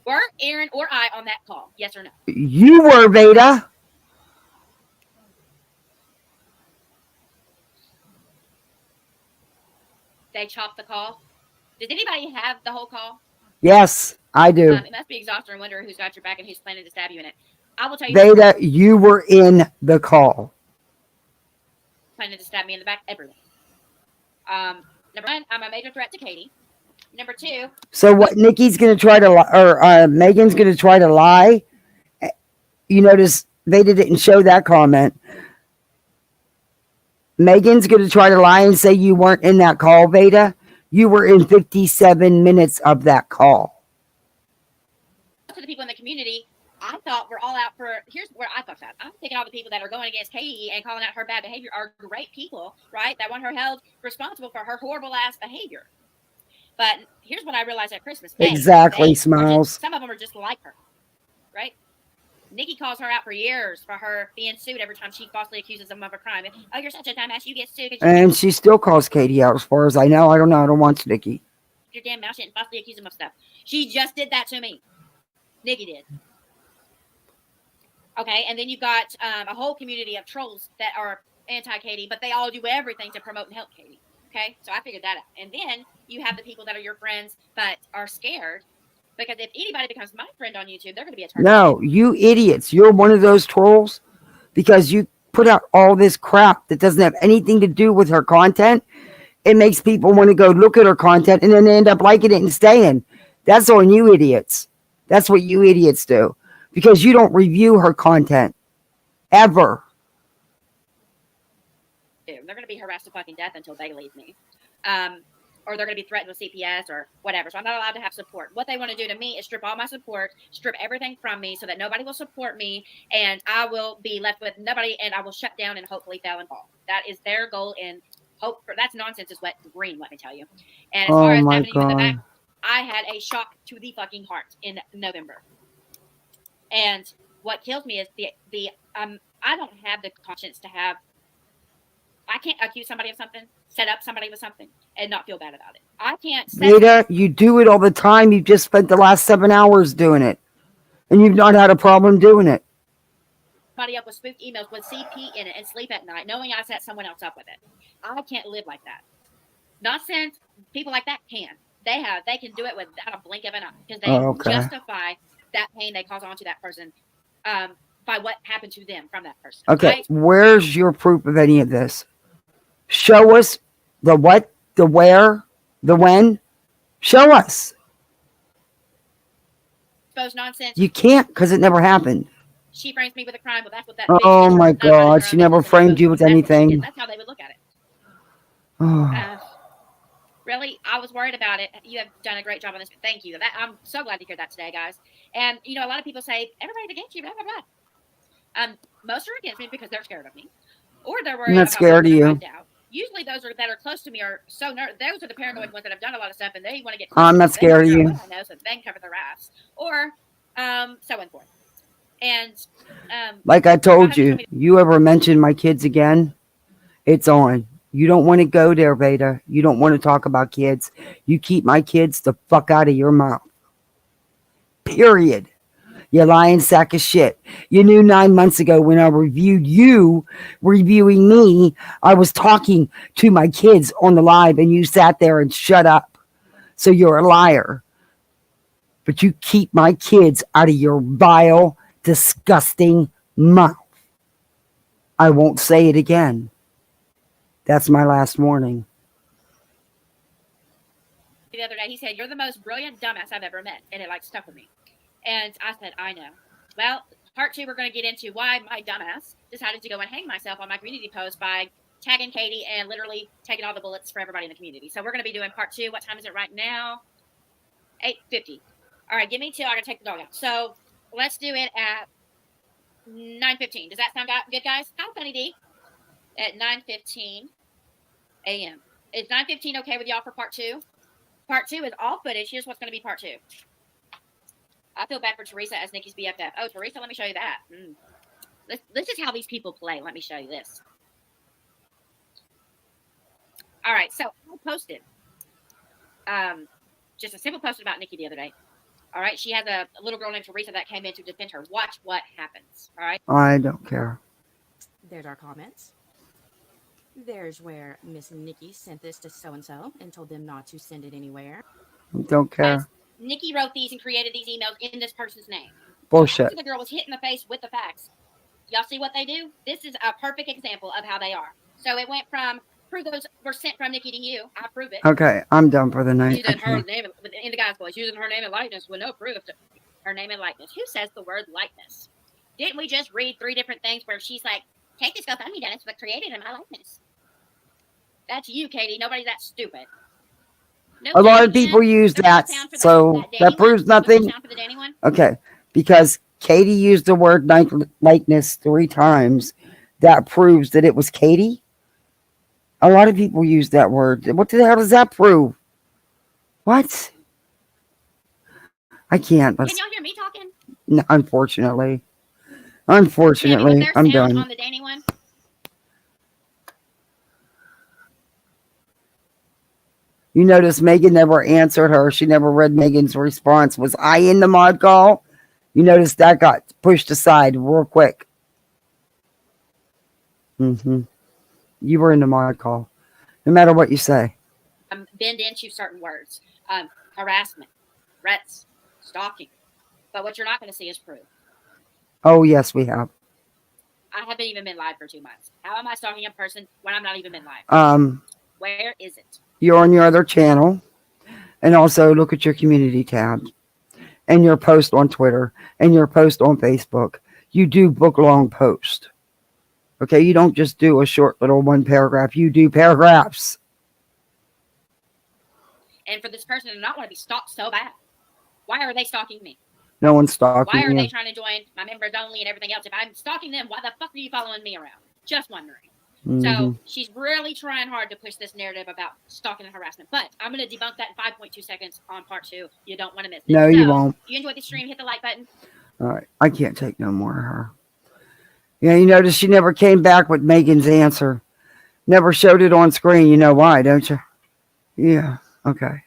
S5: Were Aaron or I on that call? Yes or no?
S2: You were, Vada.
S5: They chopped the call. Did anybody have the whole call?
S2: Yes, I do.
S5: It must be exhausting and wonder who's got your back and who's planning to stab you in it. I will tell you.
S2: Vada, you were in the call.
S5: Planning to stab me in the back, everyone. Number one, I'm a major threat to Katie. Number two.
S2: So what Nikki's going to try to lie, or Megan's going to try to lie. You notice Vada didn't show that comment. Megan's going to try to lie and say you weren't in that call, Vada. You were in 57 minutes of that call.
S5: To the people in the community, I thought we're all out for, here's where I fucked up. I'm thinking all the people that are going against Katie and calling out her bad behavior are great people, right? That want her held responsible for her horrible ass behavior. But here's what I realized at Christmas.
S2: Exactly, Smiles.
S5: Some of them are just like her, right? Nikki calls her out for years for her being sued every time she falsely accuses them of a crime. Oh, you're such a dumbass, you get sued.
S2: And she still calls Katie out, as far as I know. I don't know. I don't watch Nikki.
S5: Your damn mouth shit and falsely accuse them of stuff. She just did that to me. Nikki did. Okay, and then you've got a whole community of trolls that are anti-Katie, but they all do everything to promote and help Katie. Okay, so I figured that out. And then you have the people that are your friends but are scared because if anybody becomes my friend on YouTube, they're going to be a target.
S2: No, you idiots. You're one of those trolls because you put out all this crap that doesn't have anything to do with her content. It makes people want to go look at her content and then they end up liking it and staying. That's on you idiots. That's what you idiots do because you don't review her content ever.
S5: They're going to be harassed to fucking death until they leave me. Or they're going to be threatened with CPS or whatever. So I'm not allowed to have support. What they want to do to me is strip all my support, strip everything from me so that nobody will support me and I will be left with nobody and I will shut down and hopefully fail and fall. That is their goal and hope for that's nonsense is what green, let me tell you. And as far as stabbing you in the back, I had a shock to the fucking heart in November. And what kills me is I don't have the conscience to have I can't accuse somebody of something, set up somebody with something, and not feel bad about it. I can't say
S2: Vada, you do it all the time. You've just spent the last 7 hours doing it. And you've not had a problem doing it.
S5: Somebody up with spooked emails with CP in it and sleep at night, knowing I set someone else up with it. I can't live like that. Nonsense, people like that can. They can do it without a blink of an eye because they justify that pain they cause onto that person by what happened to them from that person.
S2: Okay,
S5: right?
S2: Where's your proof of any of this? Show us the what, the where, the when. Show us.
S5: Expose nonsense.
S2: You can't because it never happened.
S5: She frames me with a crime. Well, that's what that.
S2: Oh my God! She never framed you with anything.
S5: That's how they would look at it.
S2: Oh.
S5: Really, I was worried about it. You have done a great job on this. Thank you. I'm so glad to hear that today, guys. And a lot of people say everybody's against you. Blah blah blah. Most are against me because they're scared of me, or they're worried.
S2: I'm not scared of you.
S5: usually those that are close to me are so those are the paranoid ones that have done a lot of stuff and they want to get close
S2: I'm
S5: to
S2: not
S5: me.
S2: scared of you.
S5: What I know, so they can cover their ass. Or so and forth. And
S2: like I told you, you ever mention my kids again, it's on. You don't want to go there, Vada. You don't want to talk about kids. You keep my kids the fuck out of your mouth. Period. You lying sack of shit. You knew 9 months ago when I reviewed you, reviewing me, I was talking to my kids on the live and you sat there and shut up. So you're a liar. But you keep my kids out of your vile, disgusting mouth. I won't say it again. That's my last warning.
S5: The other day, he said, "You're the most brilliant dumbass I've ever met," and it like stuck with me. And I said, "I know." Well, part 2, we're going to get into why my dumbass decided to go and hang myself on my community post by tagging Katie and literally taking all the bullets for everybody in the community. So we're going to be doing part 2. What time is it right now? 8:50. All right, give me 2. I'm going to take the dog out. So let's do it at 9:15. Does that sound good, guys? Hi, Funny D. At 9:15 a.m. Is 9:15 okay with y'all for part 2? Part 2 is all footage. Here's what's going to be part 2. I feel bad for Teresa as Nikki's BFF. Oh, Teresa, let me show you that. This is how these people play. Let me show you this. All right, so I posted just a simple post about Nikki the other day. All right, she has a little girl named Teresa that came in to defend her. Watch what happens. All right.
S2: I don't care.
S15: There's our comments. There's where Miss Nikki sent this to so-and-so and told them not to send it anywhere.
S2: Don't care.
S5: Guys, Nikki wrote these and created these emails in this person's name.
S2: Bullshit.
S5: After the girl was hit in the face with the facts. Y'all see what they do? This is a perfect example of how they are. So it went from, prove those were sent from Nikki to you. I prove it.
S2: Okay, I'm done for the night.
S5: Using her name, in the guy's voice, using her name and likeness with no proof. Her name and likeness. Who says the word likeness? Didn't we just read 3 different things where she's like, take this GoFundMe, Dennis, but created in my likeness? That's you, Katie. Nobody's that stupid. No,
S2: a lot of people use that, so that proves nothing. Okay, because Katie used the word likeness 3 times. That proves that it was Katie. A lot of people use that word. What the hell does that prove? What? I can't.
S5: Can y'all hear me talking?
S2: No, unfortunately. Unfortunately, I'm done.
S5: On the Danny one?
S2: You notice Megan never answered her. She never read Megan's response. Was I in the mod call? You notice that got pushed aside real quick. You were in the mod call. No matter what you say.
S5: Bend into certain words. Harassment, threats, stalking. But what you're not going to see is proof.
S2: Oh, yes, we have.
S5: I haven't even been live for 2 months. How am I stalking a person when I'm not even been live? Where is it?
S2: You're on your other channel. And also look at your community tab. And your post on Twitter. And your post on Facebook. You do book-long post. Okay, you don't just do a short little 1 paragraph. You do paragraphs.
S5: And for this person to not want to be stalked so bad. Why are they stalking me?
S2: No one's stalking you.
S5: Why are they trying to join my members only and everything else? If I'm stalking them, why the fuck are you following me around? Just wondering. So she's really trying hard to push this narrative about stalking and harassment. But I'm going to debunk that in 5.2 seconds on part 2. You don't want to miss it.
S2: No, you won't.
S5: You enjoyed the stream, hit the like button.
S2: All right. I can't take no more of her. Yeah, you notice she never came back with Megan's answer. Never showed it on screen. You know why, don't you? Yeah. Okay.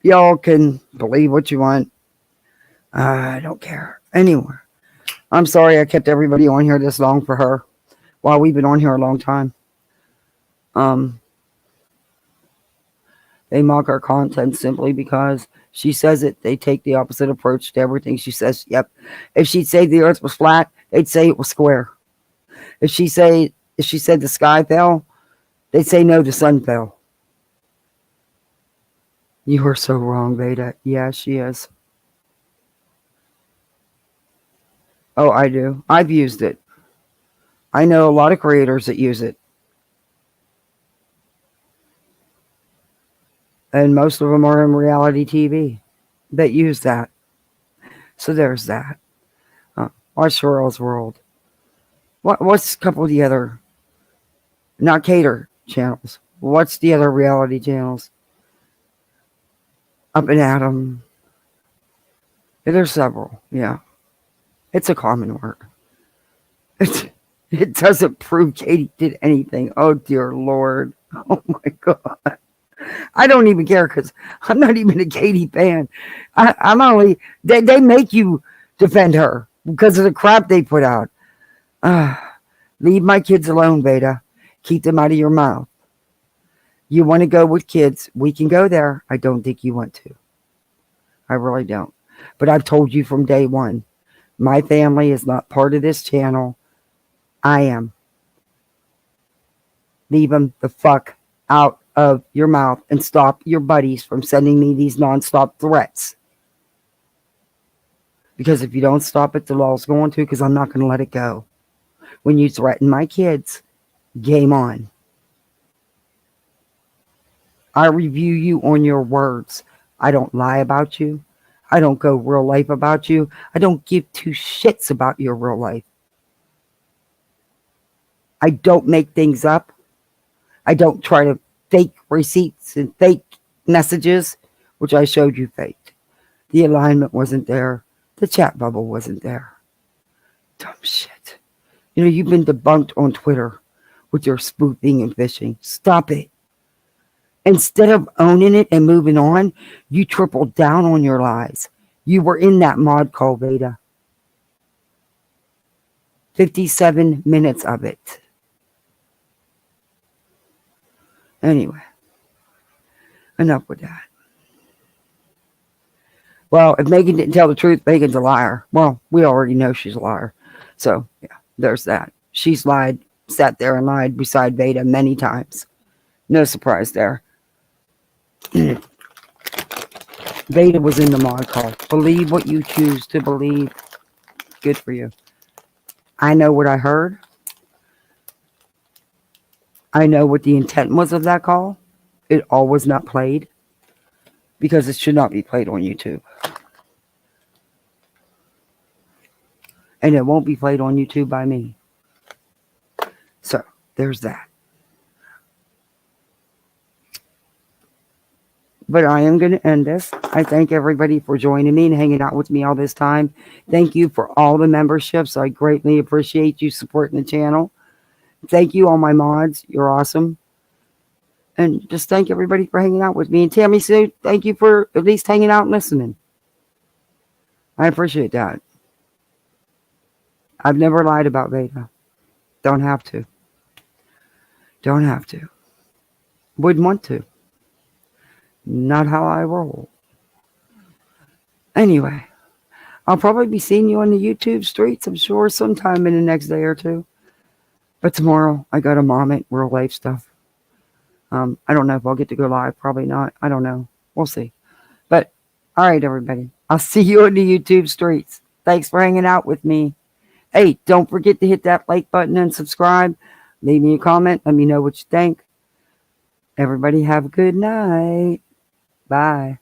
S2: Y'all can believe what you want. I don't care. Anyway, I'm sorry I kept everybody on here this long for her. While we've been on here a long time. They mock our content simply because she says it. They take the opposite approach to everything she says. Yep. If she'd say the earth was flat, they'd say it was square. If she said the sky fell, they'd say no, the sun fell. You are so wrong, Vada. Yeah, she is. Oh, I do. I've used it. I know a lot of creators that use it. And most of them are in reality TV that use that. So there's that. Watch Swirl's World. What's a couple of the other Not cater channels. What's the other reality channels? Up and Adam. There's several. Yeah. It's a common word. It doesn't prove Katie did anything. Oh, dear Lord. Oh, my God. I don't even care because I'm not even a Katie fan. I'm only, they make you defend her because of the crap they put out. Leave my kids alone, Vada. Keep them out of your mouth. You want to go with kids, we can go there. I don't think you want to. I really don't. But I've told you from day one, my family is not part of this channel. I am. Leave them the fuck out of your mouth and stop your buddies from sending me these nonstop threats. Because if you don't stop it, the law's going to, because I'm not going to let it go. When you threaten my kids, game on. I review you on your words. I don't lie about you. I don't go real life about you. I don't give two shits about your real life. I don't make things up. I don't try to fake receipts and fake messages, which I showed you faked. The alignment wasn't there. The chat bubble wasn't there. Dumb shit. You know, you've been debunked on Twitter with your spoofing and phishing. Stop it. Instead of owning it and moving on, you tripled down on your lies. You were in that mod call, Vada. 57 minutes of it. Anyway, enough with that. Well, if Megan didn't tell the truth, Megan's a liar. Well, we already know she's a liar. So, yeah, there's that. She's lied, sat there and lied beside Vada many times. No surprise there. Vada was in the mod call. Believe what you choose to believe. Good for you. I know what I heard. I know what the intent was of that call. It all was not played because it should not be played on YouTube. And it won't be played on YouTube by me. So, there's that. But I am going to end this. I thank everybody for joining me and hanging out with me all this time. Thank you for all the memberships. I greatly appreciate you supporting the channel. Thank you, all my mods. You're awesome. And just thank everybody for hanging out with me. And Tammy Sue, thank you for at least hanging out and listening. I appreciate that. I've never lied about Vada. Don't have to. Don't have to. Wouldn't want to. Not how I roll. Anyway, I'll probably be seeing you on the YouTube streets, I'm sure, sometime in the next day or two. But tomorrow, I got a mom at real life stuff. I don't know if I'll get to go live. Probably not. I don't know. We'll see. But, all right, everybody. I'll see you on the YouTube streets. Thanks for hanging out with me. Hey, don't forget to hit that like button and subscribe. Leave me a comment. Let me know what you think. Everybody have a good night. Bye.